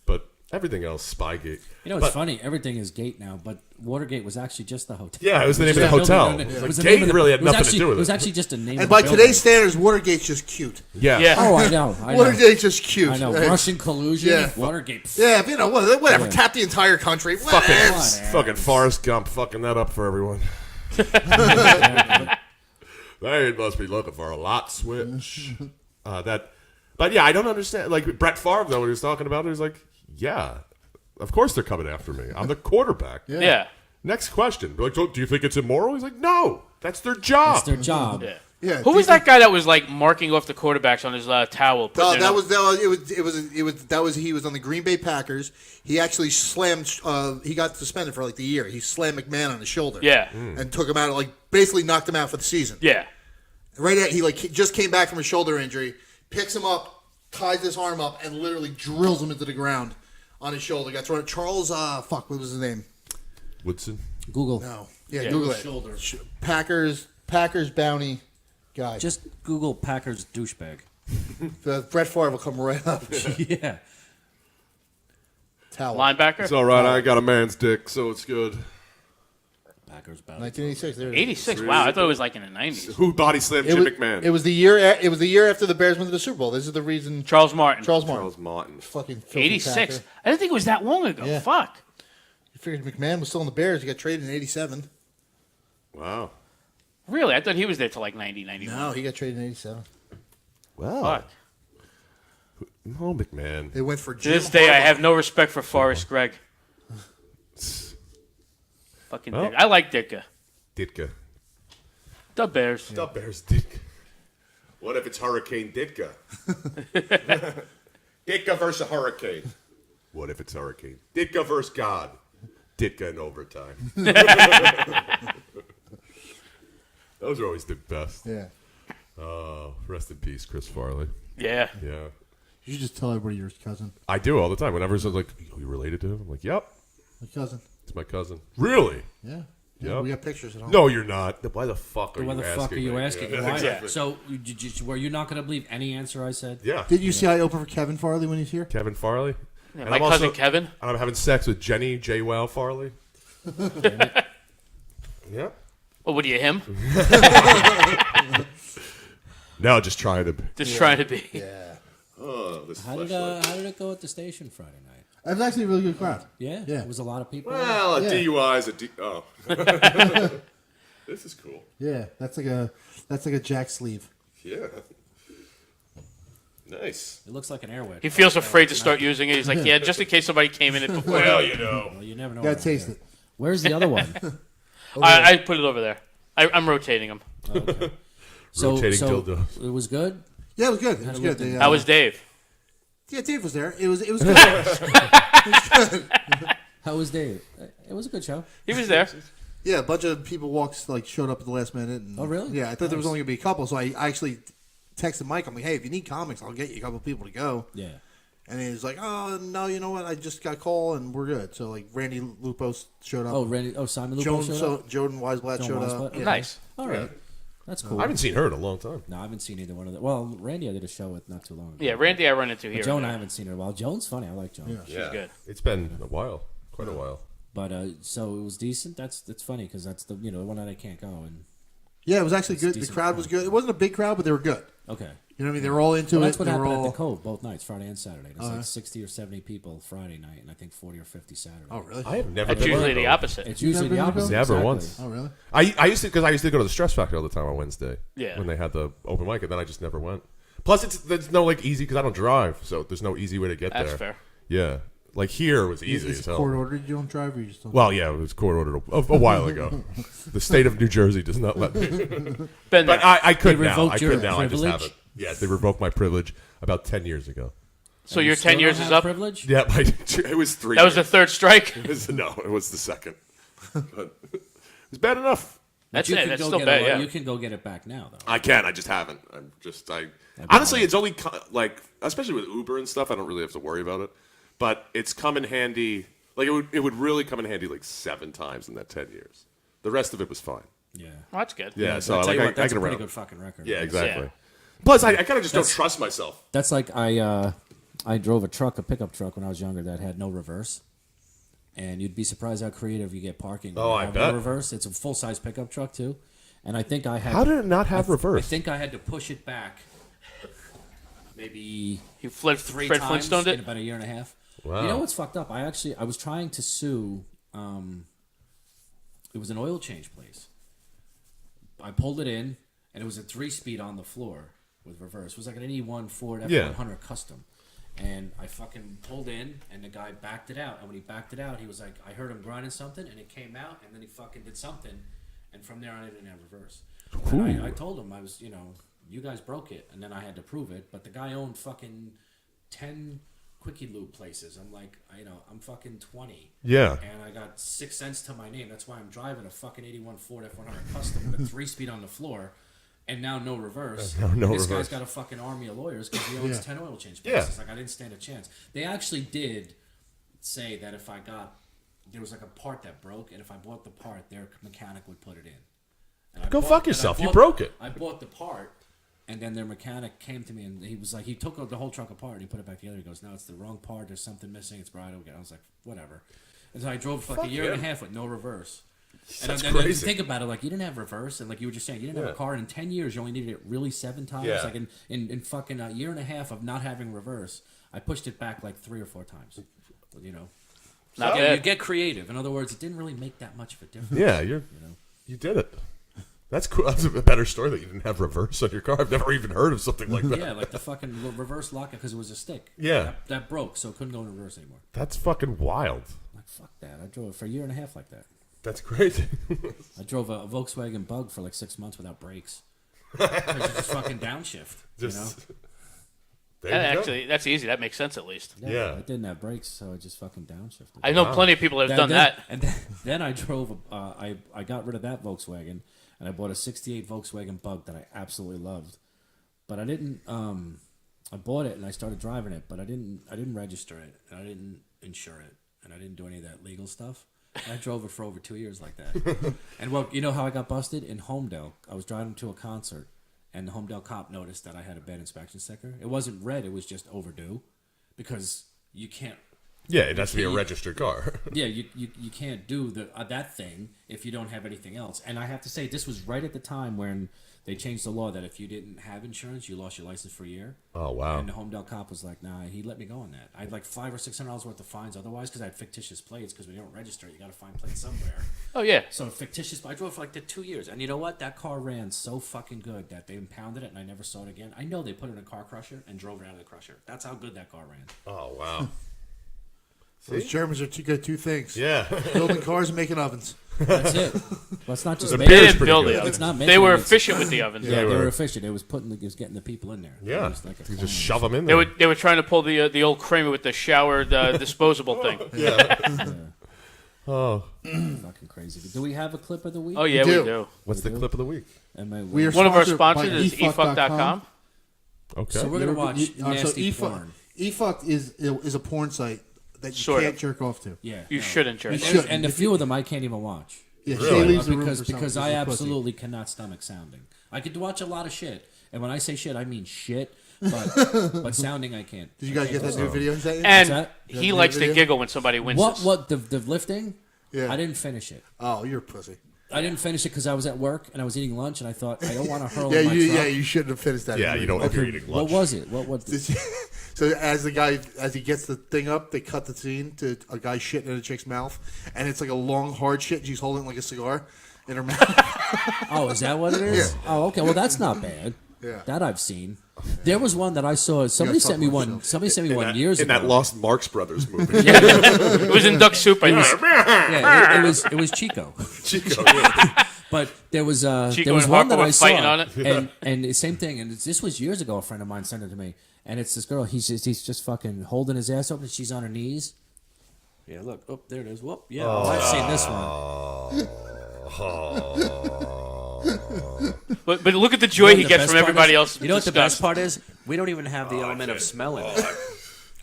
But everything else, Spygate. You know, it's funny. Everything is Gate now, but Watergate was actually just the hotel. Yeah, it was the name of the Just a hotel. building. It It was the like name Gate of the- really had it was nothing to actually- do with It was it. actually just a name. And of by the building. today's standards, Watergate's just cute. Yeah. Yeah. Oh, I know. Watergate's just cute. I know. Right? Russian collusion. Yeah. Watergate. pff, Yeah, you know, whatever. Yeah. Tap the entire country. Fucking, Whatever. fucking Forrest Gump fucking that up for everyone. They must be looking for a lot switch. But yeah, I don't understand. Like Brett Favre, though, when he was talking about it, he was like, yeah, of course they're coming after me. I'm the quarterback. Yeah. Next question. Like, so, do you think it's immoral? He's like, no, that's their job. That's their job. Yeah. Yeah. Who was that guy that was like marking off the quarterbacks on his towel? No, putting he was on the Green Bay Packers. He actually slammed. He got suspended for like the year. He slammed McMahon on the shoulder. Yeah. and took him out. Like basically knocked him out for the season. Yeah. He just came back from a shoulder injury. Picks him up, ties his arm up, and literally drills him into the ground on his shoulder. Got thrown. Charles. What was his name? Woodson. Google. No. Yeah, Google it. Shoulder. Packers bounty guy. Just Google Packers douchebag. Brett Favre will come right up. Yeah. Towel. Linebacker. It's all right. I got a man's dick, so it's good. Packers battle. 1986. There it is. 86. Wow, I thought it was like in the 90s. Who body slammed Jim McMahon? It was the year. It was the year after the Bears went to the Super Bowl. This is the reason. Charles Martin. Charles Martin. Fucking filthy 86. tacker. I didn't think it was that long ago. Yeah. Fuck. You figured McMahon was still in the Bears. He got traded in 87. Wow. Really? I thought he was there till like 90, 91. No, he got traded in 87. Wow. Fuck. Oh, McMahon. They went for To Jim this day, I Harbaugh. have no respect for Forrest Gregg. Fucking Well. Dick. I like Ditka. Ditka. The Bears. The Bears Ditka. What if it's Hurricane Ditka? Ditka versus Hurricane. What if it's Hurricane? Ditka versus God. Ditka in overtime. Those are always the best. Yeah. Oh, rest in peace, Chris Farley. Yeah. Yeah. You should just tell everybody you're his cousin. I do all the time. Whenever someone's like, "Are you related to him?" I'm like, "Yep, My cousin. it's my cousin." Really? Yeah. Yep. We got pictures at home. No, you're not. Why the fuck are Why you the asking? fuck are you me? asking? Yeah, Why? exactly. So, were you not going to believe any answer I said? Yeah. Did you see I opened for Kevin Farley when he's here? Kevin Farley. Yeah, And my I'm cousin also- Kevin. And I'm having sex with Jenny J. Wow Farley. Yeah. What would you him? No, just trying to. Just trying to be. Yeah. Oh, this How did it go at the station Friday night? That was actually a really good crowd. Yeah, Yeah. It was a lot of people. Well, a Yeah. DUI is a D. Oh. This is cool. Yeah, that's like a jack sleeve. Yeah. Nice. It looks like an airway. He feels afraid to start using it. He's like, yeah, just in case somebody came in it before. Well, you know. Well, you never know. Gotta around taste here. it. Where's the other one? I put it over there. I'm rotating them. Okay. Rotating dildos. It was good. Yeah, it was good. It How was did it good. look? They, That was Dave. yeah, Dave was there. It was good. How was Dave? It was a good show. He was there. Yeah, a bunch of people showed up at the last minute. And, Oh, really? Yeah, I thought there was Nice. only gonna be a couple, so I actually texted Mike. I'm like, hey, if you need comics, I'll get you a couple people to go. Yeah. And he was like, oh no, you know what? I just got a call and we're good. So like Randy Lupos showed up. Oh, Randy. Oh, Simon Lupo showed up. Jordan Weisblatt Joan showed Weisblatt? up. Yeah. Nice. All right. That's cool. I haven't seen her in a long time. No, I haven't seen either one of them. Well, Randy, I did a show with not too long ago. Yeah, Randy I run into But here. Joan, I haven't seen her in a while. Joan's funny. I like Joan. She's good. It's been a while. Quite a while. But so it was decent. That's funny because that's the one that I can't go and Yeah, it was actually good. The decent crowd was good. It wasn't a big crowd, but they were good. okay. You know what I mean? They were all into Well, it. that's what They were happened all... at the Cove both nights, Friday and Saturday. There's yeah. like 60 or 70 people Friday night, and I think 40 or 50 Saturday. Oh, really? I have never. That's been usually to the a- opposite. It's usually the never been to opposite. Never exactly. once. Oh, really? I used to go to the Stress Factory all the time on Wednesday. Yeah. When they had the open mic, and then I just never went. Plus, there's no easy because I don't drive, so there's no easy way to get That's there. fair. Yeah, like here was easy Is as it hell. court ordered you don't drive or you just don't? Well, yeah, it was court ordered a while ago. The state of New Jersey does not let me. Been But there. I could They now. revoked I your could now. I just privilege? haven't. Yeah, they revoked my privilege about 10 years ago. So And your you still 10 years don't is have up? Privilege? Yeah, it was 3 That was the years. third strike? It was the second. But it was bad enough. That's You it. can That's go still get bad, it. yeah. You can go get it back now, though. I can. I just haven't. Honestly, it's only like, especially with Uber and stuff, I don't really have to worry about it. But it's come in handy. Like it would really come in handy like 7 times in that 10 years. The rest of it was fine. Yeah. Well, that's good. Yeah, But so I'll tell like you I what, that's can a pretty around. good fucking record. Yeah, exactly. Yeah. Plus, I kind of just don't trust myself. That's like I drove a pickup truck when I was younger that had no reverse. And you'd be surprised how creative you get parking. when Oh, you I have bet. No reverse. It's a full-size pickup truck, too. And I think I had... How did it not have I reverse? think I had to push it back maybe You Fred 3 Fred times Flintstone in it? about a year and a half. Wow. You know what's fucked up? I was trying to sue... it was an oil change place. I pulled it in, and it was a 3-speed on the floor with reverse. It was like an 81 Ford F100 Custom. And I fucking pulled in, and the guy backed it out. And when he backed it out, he was like, I heard him grinding something, and it came out, and then he fucking did something. And from there on, it didn't have reverse. And I told him, you guys broke it, and then I had to prove it. But the guy owned fucking 10 Quickie Lube places. I'm like, I'm fucking 20. Yeah. And I got 6 cents to my name. That's why I'm driving a fucking 81 Ford F100 Custom with a 3-speed on the floor. And now no reverse. No This reverse. guy's got a fucking army of lawyers because he owns 10 oil change Yeah. places. Like, I didn't stand a chance. They actually did say that if I got... There was like a part that broke, and if I bought the part, their mechanic would put it in. And I Go bought- fuck and I yourself. You bought- broke it. I bought the part, and then their mechanic came to me, and he was like... He took the whole truck apart, and he put it back together. He goes, no, it's the wrong part. There's something missing. It's bridle again. I was like, whatever. And so I drove for like a year and a half with no reverse. That's and crazy. think about it, like you didn't have reverse, and like you were just saying, you didn't have a car, and in 10 years you only needed it really 7 times. Yeah. Like in fucking a year and a half of not having reverse, I pushed it back like 3 or 4 times. You know, Not you bad. get creative. In other words, it didn't really make that much of a difference. Yeah, you did it. That's cool. That's a better story that you didn't have reverse on your car. I've never even heard of something like that. Yeah, like the fucking reverse lock because it was a stick. Yeah. That broke, so it couldn't go in reverse anymore. That's fucking wild. Like, fuck that. I drove it for a year and a half like that. That's crazy. I drove a Volkswagen Bug for like 6 months without brakes. Because it's just fucking downshift. You know? There you go. Actually, that's easy. That makes sense at least. Yeah. I didn't have brakes, so I just fucking downshifted. I know plenty of people that have done that. And then I drove, I got rid of that Volkswagen, and I bought a 68 Volkswagen Bug that I absolutely loved. But I didn't, I bought it and I started driving it, but I didn't register it, and I didn't insure it, and I didn't do any of that legal stuff. I drove it for over 2 years like that. And well, you know how I got busted? In Homedale. I was driving to a concert, and the Homedale cop noticed that I had a bad inspection sticker. It wasn't red, it was just overdue, because you can't. Yeah, it has to be a registered car. Yeah, you can't do that thing if you don't have anything else. And I have to say, this was right at the time when they changed the law that if you didn't have insurance, you lost your license for a year. Oh, wow. And the Homedale cop was like, nah, he let me go on that. I had like $500 or $600 worth of fines otherwise because I had fictitious plates, because when you don't register it, you got to find plates somewhere. Oh, yeah. So fictitious, I drove for like 2 years. And you know what? That car ran so fucking good that they impounded it and I never saw it again. I know they put it in a car crusher and drove it out of the crusher. That's how good that car ran. Oh, wow. Those Germans are too good at 2 things. Yeah. Building cars and making ovens. That's it. Well, it's not just The making They beer's didn't pretty build good. the ovens. It's not They making were it. efficient with the ovens. Yeah, they they were were. efficient. It was getting the people in there. Yeah. It was like a You plan. just shove them in They there. were trying to pull the old Kramer with the shower disposable thing. Oh. Fucking crazy. Do we have a clip of the week? Oh yeah, We we do. do. What's the clip of the week? We are One of our sponsored by sponsors is efuck.com. Okay. So we're gonna watch So nasty porn. eFuck is a porn site that you Sort can't of. jerk off to. Yeah, You shouldn't jerk. You off. should. And a few of them I can't even watch. Yeah, Really? Shay leaves the room because for because something. I She's a pussy. absolutely cannot stomach sounding. I could watch a lot of shit, and when I say shit, I mean shit. But sounding, I can't. Did you guys get that new video? Is that it? And that? he That likes to video? giggle when somebody wins. What the lifting? Yeah. I didn't finish it. Oh, you're a pussy. I didn't finish it because I was at work and I was eating lunch, and I thought I don't want to hurl Yeah, in my truck. you shouldn't have finished that. Yeah, you don't if you're eating What lunch. was it? What? So as he gets the thing up, they cut the scene to a guy shitting in a chick's mouth, and it's like a long hard shit. And she's holding it like a cigar in her mouth. Oh, is that what it is? Yeah. Oh, okay. Well, that's not bad. Yeah. That I've seen. There was one that I saw. Somebody sent me one. Somebody sent me one years in ago. that Lost Marx Brothers movie. It was in Duck Soup. I think. Yeah, it was Chico. Chico. Yeah. But there was Chico there was and one Harpo that I were saw, fighting on it. and the same thing. And this was years ago. A friend of mine sent it to me, and it's this girl. He's just fucking holding his ass open. She's on her knees. Yeah, look. Oh, there it is. Whoop. Yeah, I've seen this one. But look at the joy he gets from everybody else. You know what the best part is? We don't even have the element of smelling.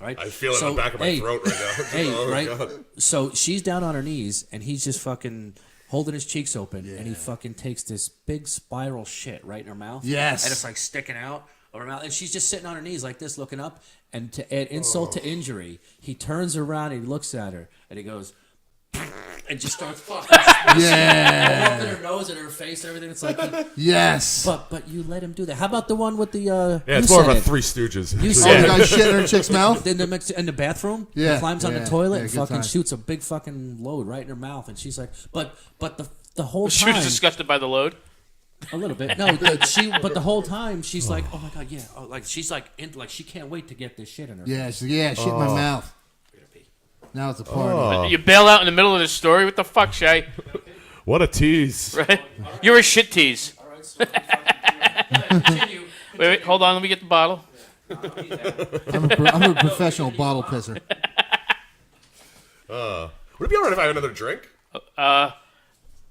Right? I feel it in the back of my throat right now. Hey, Oh, right? God. So she's down on her knees, and he's just fucking holding his cheeks open, and he fucking takes this big spiral shit right in her mouth. Yes. And it's like sticking out of her mouth, and she's just sitting on her knees like this, looking up. And to add insult to injury, he turns around and he looks at her, and he goes, and just starts fucking Yeah. rubbing her nose and her face and everything. It's like, Yes. but you let him do that. How about the one with the? Yeah, you it's more of said a it. Three Stooges. You Oh, said the it. guy shitting in her chick's mouth? In the bathroom, Yeah, he climbs on yeah, the toilet yeah, and good fucking time. shoots a big fucking load right in her mouth, and she's like, but the whole She was time, disgusted by the load. a little bit. No, but the whole time she's like, oh my god, yeah, oh, like she's like, like she can't wait to get this shit in her. Yeah, shit in my mouth. Now it's a party. Oh. You bail out in the middle of the story. What the fuck, Shay? What a tease. Right? You're a shit tease. All right, so continue. Wait, hold on. Let me get the bottle. I'm a professional bottle pisser. Would it be alright if I have another drink?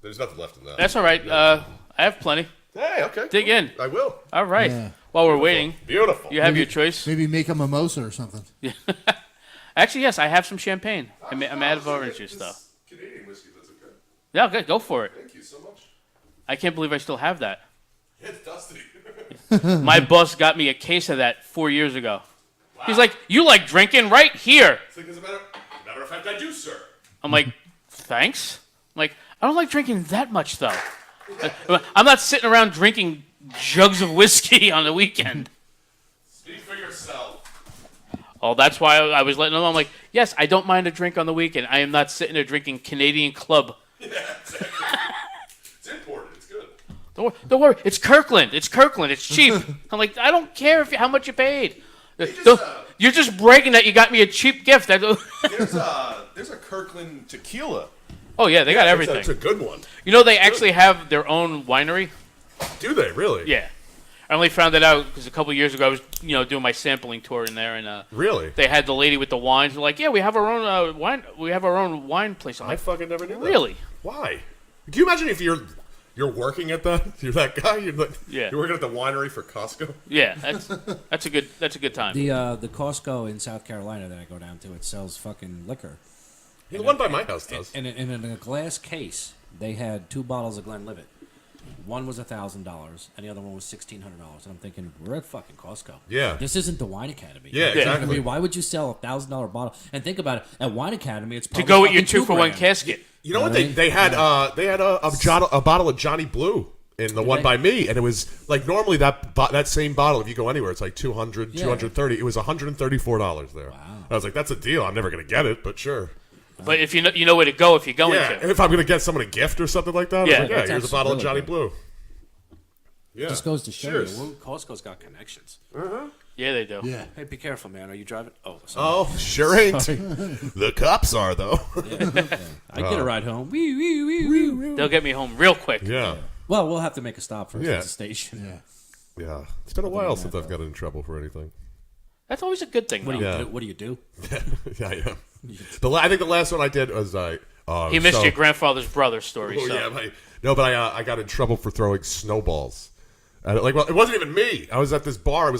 There's nothing left in that. That's all right. I have plenty. Hey, okay. Dig in. I will. All right. Yeah. While we're waiting, Beautiful. you have your choice. Maybe make a mimosa or something. Actually, yes, I have some champagne. I'm out of orange juice, though. Canadian whiskey, that's okay. Yeah, okay, go for it. Thank you so much. I can't believe I still have that. It's dusty. My boss got me a case of that 4 years ago. He's like, "You like drinking? Right here." It's like, as a matter of fact, I do, sir. I'm like, "Thanks." like, I don't like drinking that much, though. I'm not sitting around drinking jugs of whiskey on the weekend. Speak for yourself. Oh, that's why I was letting them know. I'm like, yes, I don't mind a drink on the weekend. I am not sitting there drinking Canadian Club. Yeah, exactly. It's important. It's good. Don't worry. It's Kirkland. It's Kirkland. It's cheap. I'm like, I don't care how much you paid. You're just bragging that you got me a cheap gift. There's a Kirkland tequila. Oh, yeah, they got everything. It's a good one. You know, they actually have their own winery? Do they really? Yeah. I only found it out because a couple of years ago I was, doing my sampling tour in there, and really, they had the lady with the wines. They're like, "Yeah, we have our own wine. We have our own wine place." I fucking never knew that. Really? Why? Can you imagine if you're working at that? You're that guy. You're working at the winery for Costco. Yeah, that's a good time. The Costco in South Carolina that I go down to, it sells fucking liquor. The one by my house does. And in a glass case, they had 2 bottles of Glenlivet. One was $1,000, and the other one was $1,600. And I'm thinking, we're at fucking Costco. Yeah. This isn't the Wine Academy. Yeah, exactly. I mean, why would you sell a $1,000 bottle? And think about it, at Wine Academy, it's to probably go with your fucking 2-for-1 $2,000. casket. You know what they had? They had a bottle of Johnny Blue in the one by me, and it was like normally that same bottle. If you go anywhere, it's like $200, $230. It was $134 there. Wow. I was like, that's a deal. I'm never gonna get it, but sure. But if you know where to go, if you're going to. If I'm going to get someone a gift or something like that, I was like, here's a bottle of Johnny Blue. Yeah. Just goes to show you, Costco's got connections. Yeah, they do. Yeah. Hey, be careful, man. Are you driving? Oh, sorry. Oh, sure ain't. The cops are, though. I get a ride home. Wee, wee, wee, wee. They'll get me home real quick. Yeah. Well, we'll have to make a stop first at the station. Yeah. Yeah. It's been a while since I've gotten in trouble for anything. That's always a good thing. What do you do? Yeah, I am. I think the last one I did was he missed your grandfather's brother story. Oh, so. yeah, I got in trouble for throwing snowballs. It wasn't even me. I was at this bar.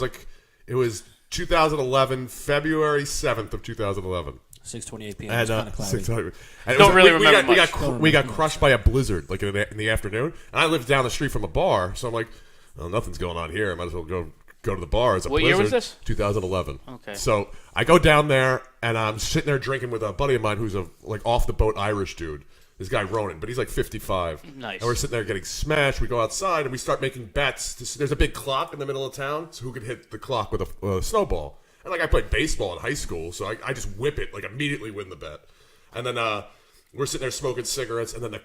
It was 2011, February 7th of 2011. 6:28 p.m. And, kind of cloudy. Don't really remember much. We got crushed by a blizzard in the afternoon, and I lived down the street from a bar, so I'm like, well, nothing's going on here. I might as well go to the bar. It's a what blizzard. year was this? 2011. Okay. So I go down there, and I'm sitting there drinking with a buddy of mine who's a off the boat Irish dude. This guy Ronan, but he's like 55. Nice. And we're sitting there getting smashed. We go outside and we start making bets. There's a big clock in the middle of town, so who could hit the clock with a snowball? And I played baseball in high school, so I just whip it, immediately win the bet. And then we're sitting there smoking cigarettes, and then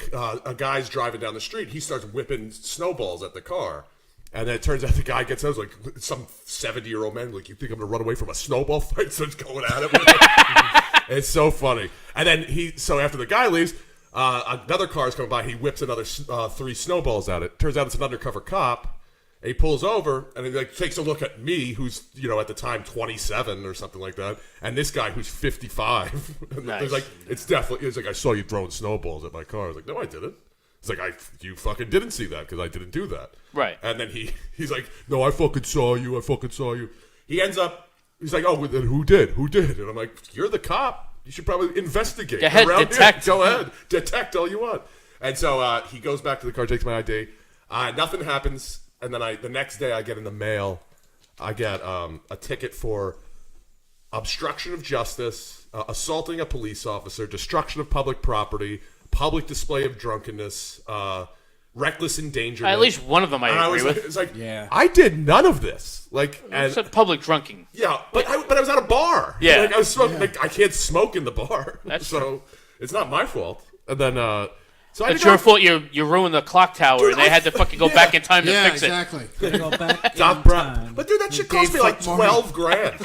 a guy's driving down the street. He starts whipping snowballs at the car. And then it turns out the guy gets out, some 70-year-old man, you think I'm going to run away from a snowball fight? Starts going at it with it. It's so funny. And then after the guy leaves, another car's coming by. He whips another 3 snowballs at it. Turns out it's an undercover cop. And he pulls over and he takes a look at me, who's at the time 27 or something like that, and this guy who's 55. Nice. It's I saw you throwing snowballs at my car. I was like, no, I didn't. It's you fucking didn't see that because I didn't do that. Right. And then he's like, no, I fucking saw you. He ends up, he's like, oh, then who did? And I'm like, you're the cop. You should probably investigate. Go ahead, detect. Go ahead. Detect all you want. And so he goes back to the car, takes my ID. Nothing happens. And then the next day I get in the mail, I get a ticket for obstruction of justice, assaulting a police officer, destruction of public property, public display of drunkenness, reckless endangerment. At least one of them I agree with. It's I did none of this. It's public drunking. Yeah, but I was at a bar. Yeah. I was smoking. I can't smoke in the bar. That's so true. It's not my fault. And then it's your fault. You ruined the clock tower, Dude, and they had to fucking go back in time to fix exactly. Gotta go back Doc Brown. But dude, that shit cost me like $12 grand.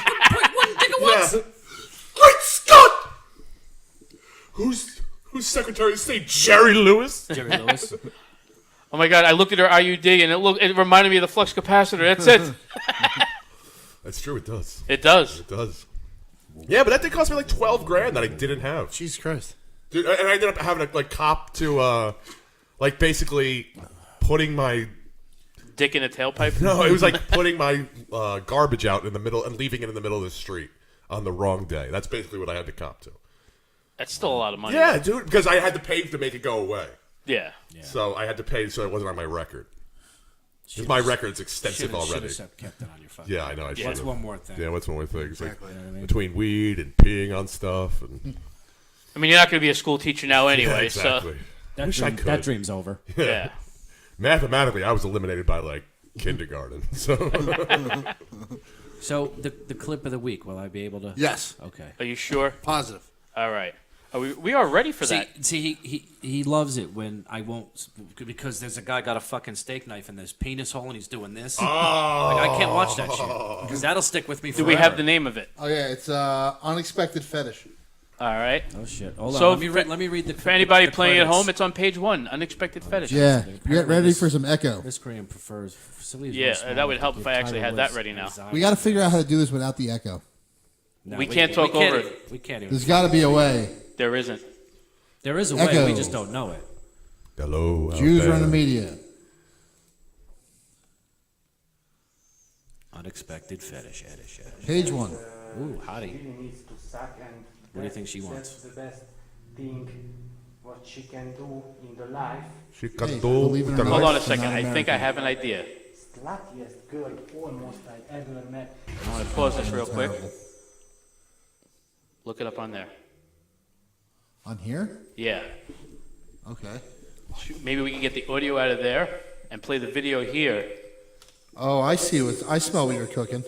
Yeah. Great Scott! Who's Secretary of State? Jerry Lewis? Jerry Lewis. Oh my god! I looked at her IUD, and it reminded me of the flux capacitor. That's it. That's true. It does. It does. It does. Yeah, but that did cost me like $12 grand that I didn't have. Jesus Christ. Dude, and I ended up having a cop to basically putting my dick in a tailpipe. No, it was putting my garbage out in the middle and leaving it in the middle of the street on the wrong day. That's basically what I had to cop to. That's still a lot of money. Yeah, dude, because I had to pay to make it go away. Yeah. So I had to pay so it wasn't on my record. Because my record's extensive already. Should have kept it on your phone. Yeah, I know. What's one more thing? Yeah, what's one more thing? Exactly. Between weed and peeing on stuff and. I mean, you're not going to be a school teacher now anyway, exactly. Wish I could. That dream's over. Yeah. Mathematically, I was eliminated by like kindergarten. So So the clip of the week, will I be able to? Yes. Okay. Are you sure? Positive. All right. We are ready for that. See, he loves it when I won't, because there's a guy got a fucking steak knife in this penis hole and he's doing this. Like, I can't watch that shit because that'll stick with me Do forever. we have the name of it? Oh yeah, it's unexpected fetish. All right. Oh shit! Hold on. So Let me read the. For anybody the playing at credits. home, it's on page 1. Unexpected fetish. Yeah, Apparently get ready this- for some echo. This Korean prefers facilities. Yeah, very small, that would help but if I the actually title had that was ready now. anxiety. We got to figure out how to do this without the echo. No, We can't talk over it. We can't even. There's got to be a way. There isn't. There is a way. Echo. We just don't know it. hello, out Jews there. run the media. Unexpected fetish. Page 1. Ooh, hottie. What do you think she wants? That's the best thing what she can do in the life. She can Hey, do believe it or the not. Hold on a It's second. not I think I American. have an idea. Sluttiest girl almost I ever met. I want to pause this real quick. Terrible. Look it up on there. On here? Yeah. Okay. Maybe we can get the audio out of there and play the video here, Oh, I see. I smell what you're cooking.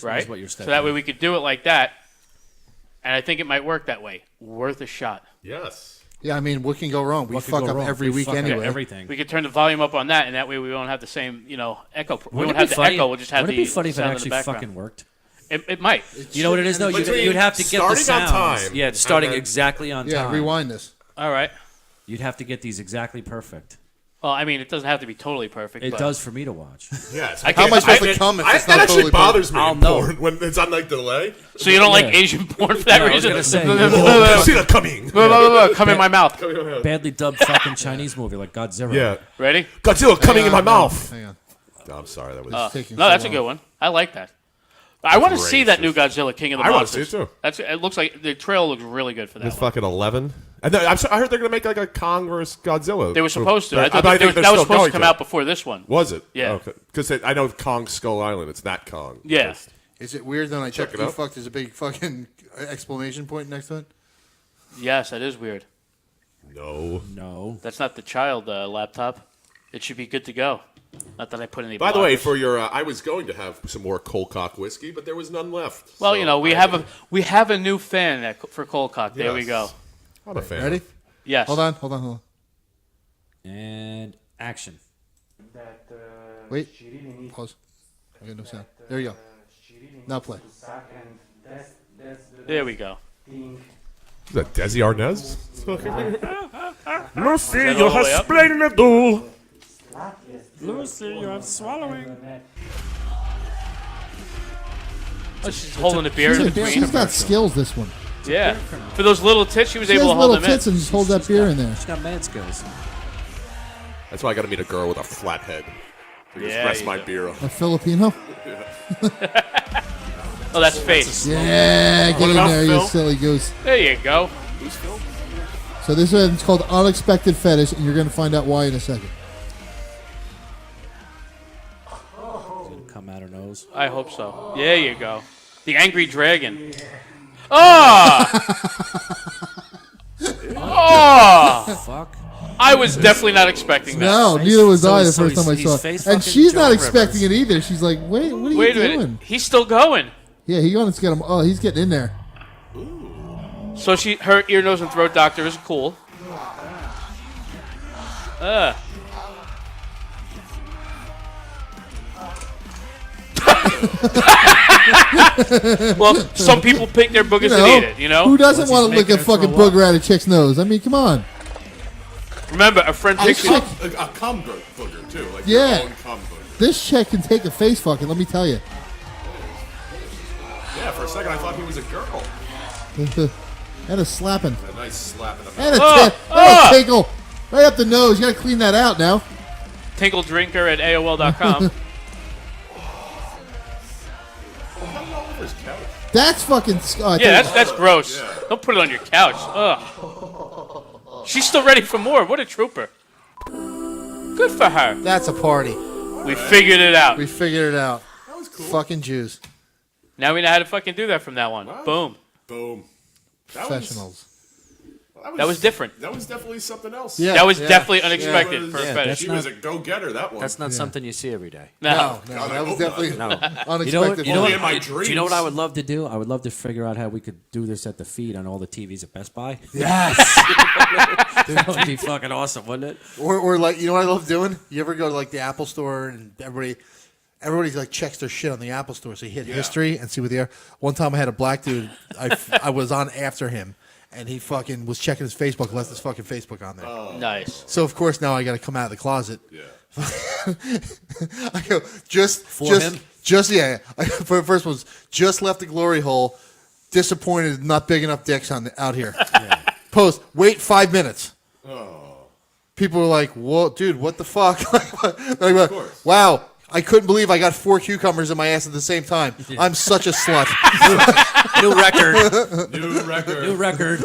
right? what you're So that way we could do it like that. And I think it might work that way. Worth a shot. Yes. Yeah, I mean, what can go wrong? We What could fuck go up wrong? every We week fuck up anyway. everything. We could turn the volume up on that, and that way we won't have the same, echo. We Wouldn't won't it have be the funny? echo. We'll just have Wouldn't the it be funny if it sound in actually the background. fucking worked? It might. You know what it is though? Between You'd have to get the starting on sounds. time Yeah, starting and then- exactly on Yeah, time. rewind this. All right. You'd have to get these exactly perfect. Well, I mean, it doesn't have to be totally perfect. It but does for me to watch. Yes. I How am I can't- supposed I- to come if it's that not actually totally bothers me I'll in know. porn when it's on like delay. So you don't like Yeah. Asian porn for that I was reason? gonna say, Godzilla coming. Come in my mouth. badly dubbed fucking Chinese movie like Godzilla. Yeah. Ready? Godzilla coming in my mouth. Hang on. I'm sorry. That was. Taking No, so that's a long. good one. I like that. I want to see that new racist. Godzilla King of the I wanna Monsters. see it, too. It looks like the trailer looks really good for that It's one. fucking 11. And then, I heard they're gonna make like a Kong versus Godzilla. They were supposed to. I I thought think that they're was still supposed going to come out before this one. Was it? Yeah. Okay. Because I know Kong Skull Island. It's not Kong. Yeah. Is it weird then I Check check it you out. fucked? There's a big fucking exclamation point next to it? Yes, that is weird. No. No. That's not the child laptop. It should be good to go. Not that I put any. By the way, blockers. for your, I was going to have some more Colcock whiskey, but there was none left. well, So you know, we I have didn't. we have a new fan for Colcock. There we Yes. go. I'm a fan. Ready? Yes. Hold on. And action. That Wait. she really needs Pause. I got no sound. There you go. she really Now needs play. to suck, and that's the There we go. thing. Is that Desi Arnaz? Lucy, you have explaining to do. Lucy, you are swallowing. Oh, she's holding the beer in She's between. got skills, this one. Yeah. For those little tits, she was She has able to hold little them in. tits and just hold that beer in there. She's got mad skills. That's why I got to meet a girl with a flat head. To just Yeah, rest you my do. beer on. A Filipino? Oh, that's face. Yeah, get in about there, you Phil? silly goose. There you go. So this one's called Unexpected Fetish, and you're going to find out why in a second. Come out her nose. I hope so. There you go. The angry dragon. Oh! Oh! Fuck. I was definitely not expecting that. No, Face- neither was so I the he's- so first time I he's saw face it. And fucking she's not Joan expecting Rivers. it either. She's like, wait, what are Wait you a doing? minute. He's still going. Yeah, he wants to get him. Oh, he's getting in there. So her ear, nose, and throat doctor is cool. Well, some people pick their boogers and eat it, you know? Who doesn't What's want to he's lick a making her fucking throw up? booger out of a chick's nose? I mean, come on. Remember, a friend I picks check- it. A cum booger, too. Like Yeah. your own cum booger. This chick can take a face fucking, let me tell you. Yeah, for a second I thought he was a girl. And a slapping. A nice slap in the And a, Oh, and a tinkle. Right up the nose. You got to clean that out now. TinkleDrinker at AOL.com. That's fucking. Yeah, that's gross. Don't put it on your couch. Ugh. She's still ready for more. What a trooper. Good for her. That's a party. We figured it out. We figured it out. That was cool. Fucking Jews. Now we know how to fucking do that from now on. Boom. Boom. That Professionals. That was different. That was definitely something else. Yeah. That was definitely unexpected She for a was, fetish. she was a go-getter, that one. That's not something you see every day. No. No, God, I that was hope definitely No. unexpected. You know Only what? in my Do dreams. you know what I would love to do? I would love to figure out how we could do this at the feed on all the TVs at Best Buy. Yes. That would be fucking awesome, wouldn't it? Or like, you know what I love doing? You ever go to like the Apple store and everybody like checks their shit on the Apple store, so you hit history and see what they are. One time I had a black dude, I was on after him, and he fucking was checking his Facebook, left his fucking Facebook on there. Nice. So of course now I got to come out of the closet. Yeah. I go him? First was just left the glory hole. Disappointed, not big enough dicks out here. Post. Wait 5 minutes. People were like, "Whoa, dude, what the fuck?" Like, wow, I couldn't believe I got 4 cucumbers in my ass at the same time. I'm such a slut. New record. New record. New record.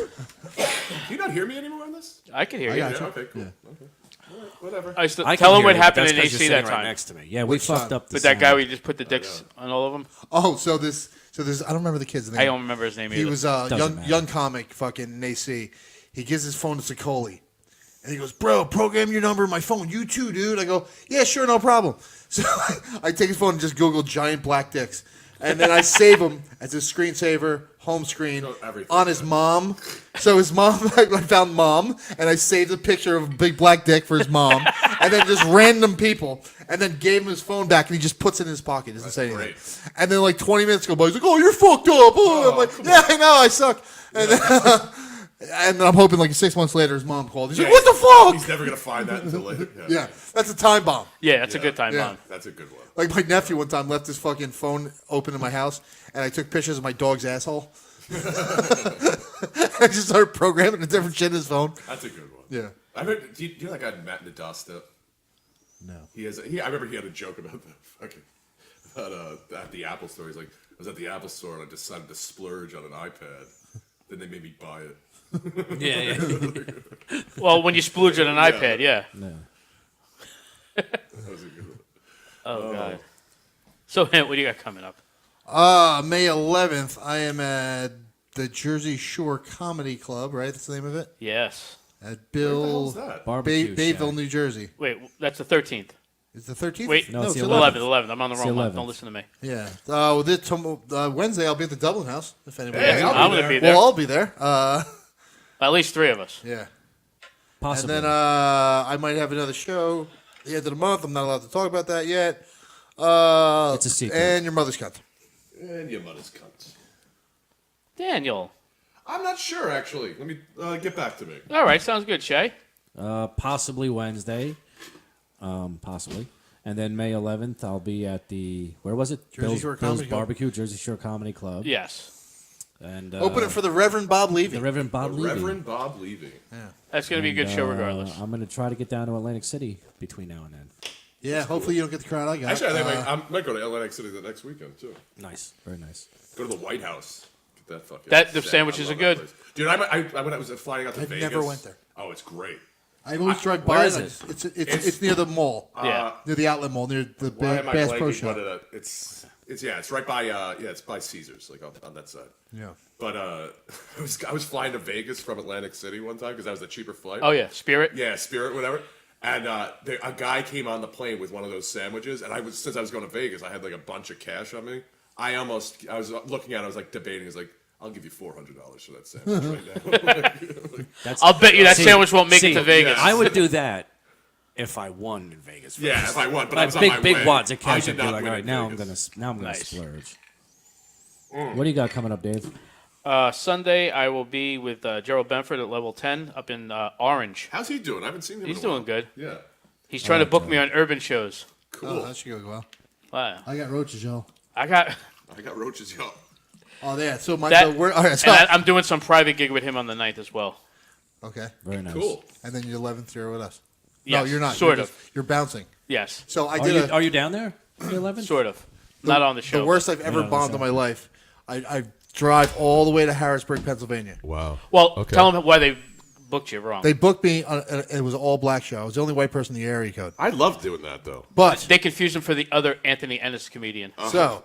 Can you not hear me anymore on this? I can hear you. Yeah, okay, cool. Okay. All right, whatever. I used to I tell can him hear what you, happened but in that's 'cause AC you're that sitting right time. next to me. Yeah, we fucked up. With that guy where you just put the dicks on all of them. Oh, so this I don't remember the kid's name. I don't remember his name He either. was a Doesn't matter. young comic, fucking in AC. He gives his phone to Sicoli. And he goes, "Bro, program your number in my phone. You too, dude." I go, "Yeah, sure, no problem." So I take his phone and just Google giant black dicks. And then I save him as his screensaver, home screen, on his mom. So his mom, I found mom, and I saved a picture of a big black dick for his mom. And then just random people. And then gave him his phone back, and he just puts it in his pocket. Doesn't say anything. And then like 20 minutes go by, he's like, "Oh, you're fucked up." Oh, I'm like, "Yeah, I know, I suck." And then, and then I'm hoping like 6 months later his mom called. He's like, "What the fuck?" He's never going to find that until later. Yeah, that's a time bomb. Yeah, that's a good time bomb. That's a good one. Like my nephew one time left his fucking phone open in my house, and I took pictures of my dog's asshole. I just started programming a different shit in his phone. That's a good one. Yeah. I heard, do you know that guy Matt Nadasta? No. I remember he had a joke about the fucking at the Apple store. He's like, "I was at the Apple store and I decided to splurge on an iPad. Then they made me buy it." Yeah. Well, when you splurge on an iPad, yeah. No. That was a good one. Oh God. So, Hint, what do you got coming up? May 11th, I am at the Jersey Shore Comedy Club, right? That's the name of it? Yes. At Bill hell's that? Barbecue Bayville, Shack. New Jersey. Wait, that's the 13th. Is the 13th? Wait, No, it's the 11th. 11th. I'm on the It's wrong the one. 11th. Don't listen to me. Yeah. Wednesday, I'll be at the Dublin House, if anybody Hey, wants. I'll I'm be going to there. be there. We'll all be there. At least 3 of us. Yeah. Possibly. And then I might have another show at the end of the month. I'm not allowed to talk about that yet. It's a secret. And your mother's cunt. And your mother's cunt. Daniel. I'm not sure, actually. Let me get back to me. All right, sounds good, Shay. Possibly Wednesday. Possibly. And then May 11th, I'll be at the, where was it? Jersey Shore Comedy Bill's Club. Barbecue, Jersey Shore Comedy Club. Yes. And Open it for the Reverend Bob Levy. the Reverend Bob Levy. Reverend Bob Levy. That's going to be a good show regardless. I'm going to try to get down to Atlantic City between now and then. Yeah, hopefully you don't get the crowd I got. Actually, I think I might go to Atlantic City the next weekend, too. Nice. Very nice. Go to the White House. Get that fucking... The sandwiches I are love good. that place. Dude, when I was flying out to I've Vegas... never went there. Oh, it's great. I always drive by where it. is it? It's near the mall. Yeah. Near the outlet mall, near the Why am I Bass Pro blanking Shop. what it's right by it's by Caesars, like on that side. Yeah. But I was flying to Vegas from Atlantic City one time because that was the cheaper flight. Oh, yeah. Spirit? Yeah, Spirit, whatever. And a guy came on the plane with one of those sandwiches, and since I was going to Vegas, I had like a bunch of cash on me. I was looking at it, I was like debating, I was like, I'll give you $400 for that sandwich right now. I'll bet you that sandwich won't make it to Vegas. I would do that if I won in Vegas. Yeah, if I won, but I was on my big way. wads of I cash. did I'd be not like, win all right, in now I'm Vegas. gonna Nice. splurge. What do you got coming up, Dave? Sunday, I will be with Gerald Benford at Level 10 up in Orange. How's he doing? I haven't seen him He's in a while. doing good. Yeah. He's trying to book me on urban shows. Cool. Oh, that should go well. Wow. I got roaches, y'all. I got roaches, y'all. Oh, yeah. So my that. all right, so, And I'm doing some private gig with him on the 9th as well. okay. Very nice. Cool. And then your 11th year with us. Yes, No, you're not. sort You're of. You're bouncing. Yes, So I Are did you, are you down there? The 11th? sort of. Not on the show. the worst I've ever bombed in my life. I drive all the way to Harrisburg, Pennsylvania. Wow. Well, Okay. tell them why they booked you wrong. They booked me. It was an all black show. I was the only white person in the area code. I love doing that, though. But They confused him for the other Anthony Ennis comedian, so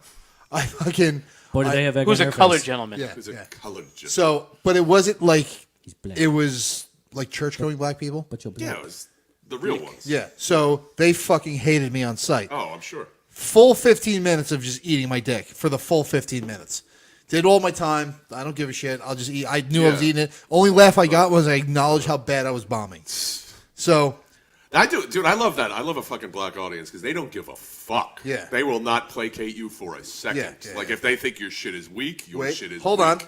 I fucking Boy, do they have egg who's on a their colored face. gentleman. yeah. He's a yeah. colored gentleman. So, but it wasn't like He's black. It was like church-going black people. But you're Yeah, black. it was the real ones. Yeah, so they fucking hated me on sight. Oh, I'm sure. Full 15 minutes of just eating my dick for the full 15 minutes. Did all my time. I don't give a shit. I'll just eat. I knew I was eating it. Only laugh I got was I acknowledged how bad I was bombing. So I do, dude. I love that. I love a fucking black audience because they don't give a fuck. Yeah. They will not placate you for a second. Yeah, Like if they think your shit is weak, your shit is hold weak.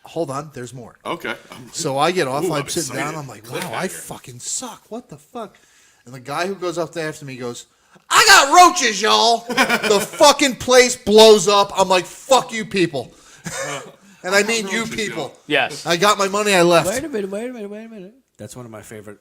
Hold on. There's more. Okay. So I get off. Ooh, I'm I'm sitting down. excited. I'm like, wow, Cliffhanger. I fucking suck. What the fuck? And the guy who goes up there after me goes, I got roaches, y'all. The fucking place blows up. I'm like, fuck you people. And I mean you people. Yes. I got my money. I left. Wait a minute. That's one of my favorite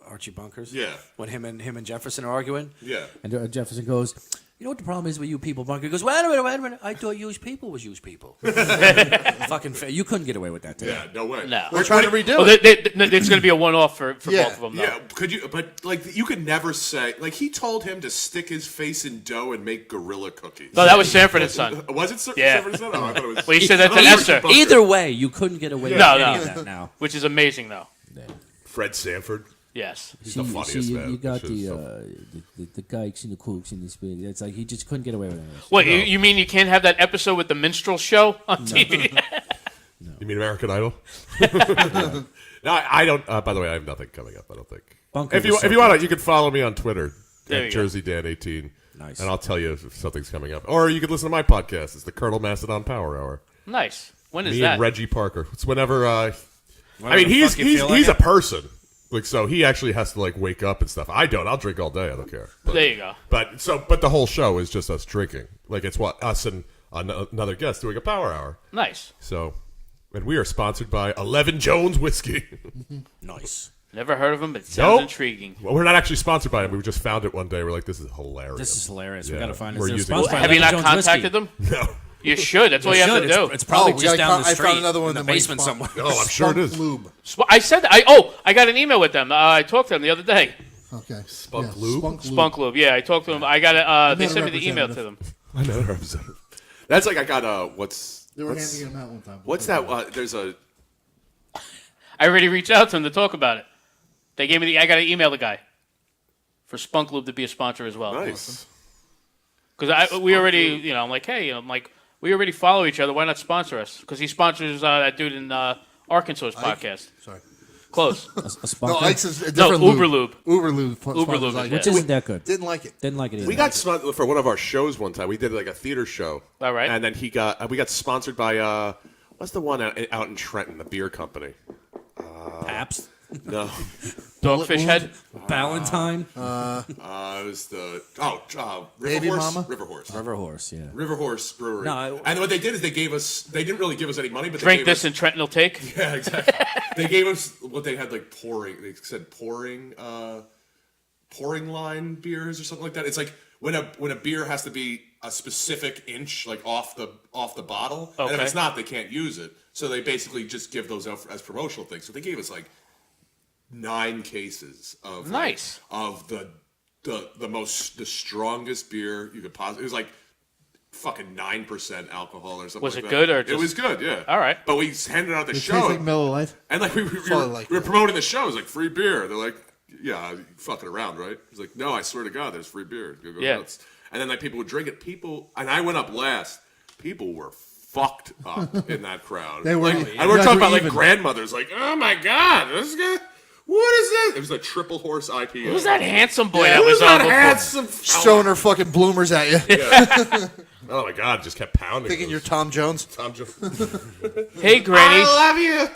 Archie Bunkers. Yeah. When him and Jefferson are arguing. Yeah. And Jefferson goes, you know what the problem is with you people, Bunker? He goes, wait a minute. I thought used people was used people. Fucking you couldn't get away with that today. Yeah, no way. No. We're trying to redo Well, it. it's going to be a one-off for Yeah. both of them. Though. Yeah, could you? But like, you could never say like he told him to stick his face in dough and make gorilla cookies. No, that was Sanford and Son. Was it Yeah. Sanford and Son? Oh, I thought it was. Well, he said that to I thought it was Esther. Bunker. Either way, you couldn't get away with No, any no. of that now. Which is amazing, though. Fred Sanford. Yes. He's the funniest man. You got That shit is the kikes and the kooks and the spit. It's like he just couldn't get away with it. What, you mean you can't have that episode with the minstrel show on TV? You mean American Idol? No, I don't. By the way, I have nothing coming up. I don't think. Bunker If you was so want to, good. you can follow me on Twitter There at you go. JerseyDan18. Nice. And I'll tell you if something's coming up. Or you can listen to my podcast. It's the Colonel Mastodon Power Hour. Nice. When is Me that? and Reggie Parker. It's whenever. I Whenever mean, the he's fuck you feel like he's a it. person. Like so, he actually has to like wake up and stuff. I don't. I'll drink all day. I don't care. But, There you go. But the whole show is just us drinking. Like it's what us and another guest doing a power hour. Nice. So, and we are sponsored by 11 Jones Whiskey. Nice. Never heard of him, but it sounds Nope. intriguing. Well, we're not actually sponsored by him. We just found it one day. We're like, this is hilarious. This is hilarious. Yeah, We got to find it. we're They're using sponsored it. by Have you not 11 Jones contacted Whiskey. them? No. You should. That's all you have to do. It's probably we just gotta down the I street found another one in the that might basement sponsor- somewhere. Oh, I'm sure it is. Lube. I said that. I got an email with them. I talked to them the other day. Okay. Spunk Lube? Spunk Lube. Yeah, I talked to them. I got they Not a sent me the email to them. I know her representative. That's like I got what's They were what's, handing him out one time. what's that? There's a I already reached out to them to talk about it. They gave me I got to email the guy for Spunk Lube to be a sponsor as well. nice. Because we already, I'm like, hey, we already follow each other. Why not sponsor us? Because he sponsors that dude in Arkansas's podcast. Sorry. Close. A No, sponsor? Ike's is a No, different Uber Lube. Uber Lube. Uber Lube, Like, yeah. Which isn't that good. Didn't like it. Didn't like it either. We got sponsored for one of our shows one time. We did like a theater show. All right. And then we got sponsored by what's the one out in Trenton, the beer company? Paps. No, Dogfish Head. Valentine. it was the River Baby Horse. Mama? River Horse. River Horse, yeah. River Horse Brewery. No, and what they did is they didn't really give us any money, but they Drink gave this us, and Trenton will take. yeah, exactly. They gave us what they had like pouring. They said pouring line beers or something like that. It's like when a beer has to be a specific inch like off the bottle, and if Okay. it's not, they can't use it. So they basically just give those out as promotional things. So they gave us like 9 cases of Nice. of the strongest beer you could possibly. It was like fucking 9% alcohol or something. Was like it that. good or it just- was good? Yeah. All right. But we handed out the It show. tastes like Miller Lite. And like we Probably were promoting the show, it was like free beer. They're like, yeah, you fucking around, right? He's like, no, I swear to God, there's free beer. Go Yeah. nuts. And then like people would drink it. And I went up last. People were fucked up in that crowd. They were- Like, you and we're guys talking were about like even. grandmothers, like, oh my God, this guy. What is this? It was a triple horse IPA. Who's that handsome boy Yeah, that was who's that on before? handsome Showing her fucking bloomers at you. Oh my God, just kept pounding. Thinking those. you're Tom Jones. Tom Jones. Hey, Granny. I love you.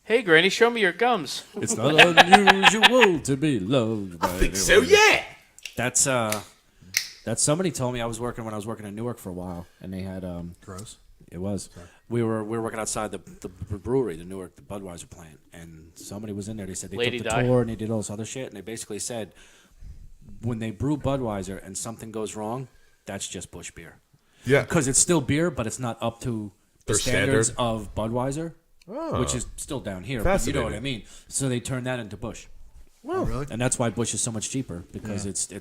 Hey, Granny, show me your gums. It's not unusual to be loved by anyone. So yeah. That's somebody told me when I was working in Newark for a while, and they had Gross. It was. We were working outside the brewery, the Newark, the Budweiser plant, and somebody was in there. They said they Lady took the Di. tour and they did all this other shit, and they basically said when they brew Budweiser and something goes wrong, that's just Busch beer. Yeah. Because it's still beer, but it's not up to the Their standards standard. of Budweiser, Oh. which is still down here. But you know what I Fascinating. mean. So they turned that into Busch. Oh, really? And that's why Busch is so much cheaper because it's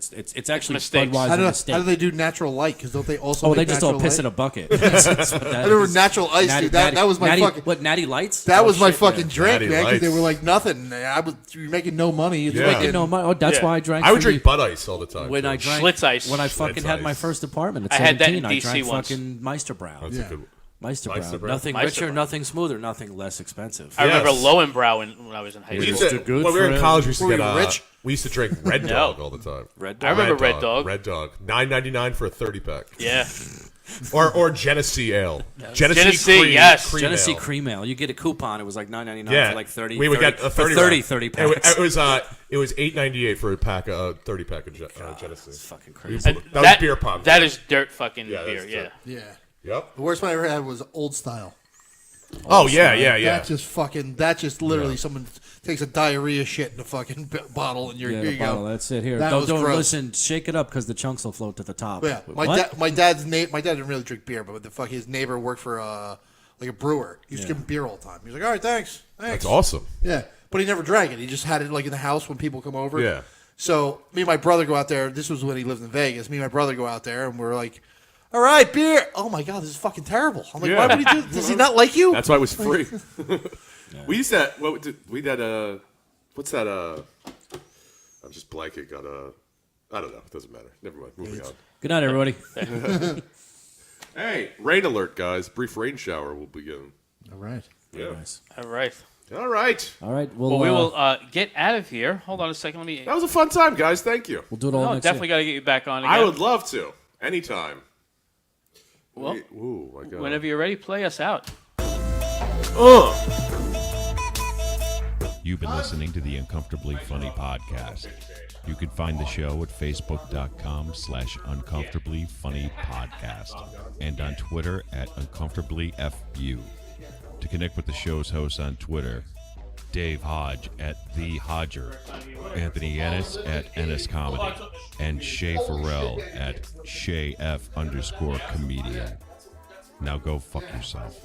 actually mistakes. Budweiser How do mistake. they do natural light? Because don't they also? Oh, make they just all natural piss light? in a bucket. That's what that I remember is. natural ice, dude. That was my Natty, fucking. What, Natty Lights? That Oh, was my shit, fucking yeah. drink, Natty man. Because they Lights. were like nothing. You're making no money. It's Yeah. making You know, that's Yeah. why I drank. I would for drink Bud Ice all the time. when too. I drank Schlitz Ice. when I fucking Schlitz had my Ice. first apartment at I had that 17. in I DC drank once. fucking Meister Brown. That's a good. Meister Meister Brown. Brown. Nothing Meister richer, Brown. nothing smoother, nothing less expensive. I remember Yes. Lowenbrow when I was in high We school. used to, good when we were in friend. college, we used to Were get we rich? we used to drink Red No. Dog all the time. Red I Dog. remember Red Dog. Red Dog, $9.99 for a 30-pack. Yeah. Or Genesee Ale. Genesee, cream, yes. cream Genesee ale. Cream Ale. You get a coupon. It was like $9.99 Yeah, for like 30. We would 30 get a 30 for 30, rack. 30 It packs. was $8.98 for a pack, 30-pack of Genesee. It's fucking crazy. And That was beer pong. That is dirt fucking Yeah, beer. that's Yeah. dirt. Yeah. Yep. The worst one I ever had was Old Style. Oh yeah, yeah, yeah. That just literally someone takes a diarrhea shit in a fucking bottle and Yeah, here the you bottle. go. That's it. Here, That don't, was don't gross. listen. Shake it up because the chunks will float to the top. Yeah, What? my dad didn't really drink beer, but his neighbor worked for like a brewer. He used to give him beer all the time. He was like, all right, thanks. That's awesome. Yeah, but he never drank it. He just had it like in the house when people come over. Yeah. So me and my brother go out there. This was when he lived in Vegas. Me and my brother go out there, and we're like, all right, beer. Oh my god, this is fucking terrible. I'm like, Yeah. why would he do? Does he not like you? That's why it was free. We used to. We did. What's that? I'm just blanking on I don't know. It doesn't matter. Never mind. Moving on. Good night, everybody. Hey, rain alert, guys! Brief rain shower will begin. All right. Yeah. Nice. All right. All right. All right. Well, we will get out of here. Hold on a second. Let me. That was a fun time, guys. Thank you. We'll do it all No, next definitely year. got to get you back on again. I would love to. Anytime. Well, Ooh, my God. whenever you're ready, play us out. You've been listening to the Uncomfortably Funny podcast. You can find the show at facebook.com/uncomfortablyfunnypodcast and on Twitter at uncomfortablyfu. To connect with the show's hosts on Twitter, Dave Hodge at The Hodger, Anthony Ennis at Ennis Comedy, and Shay Farrell at ShayF_comedian. Now go fuck yourself.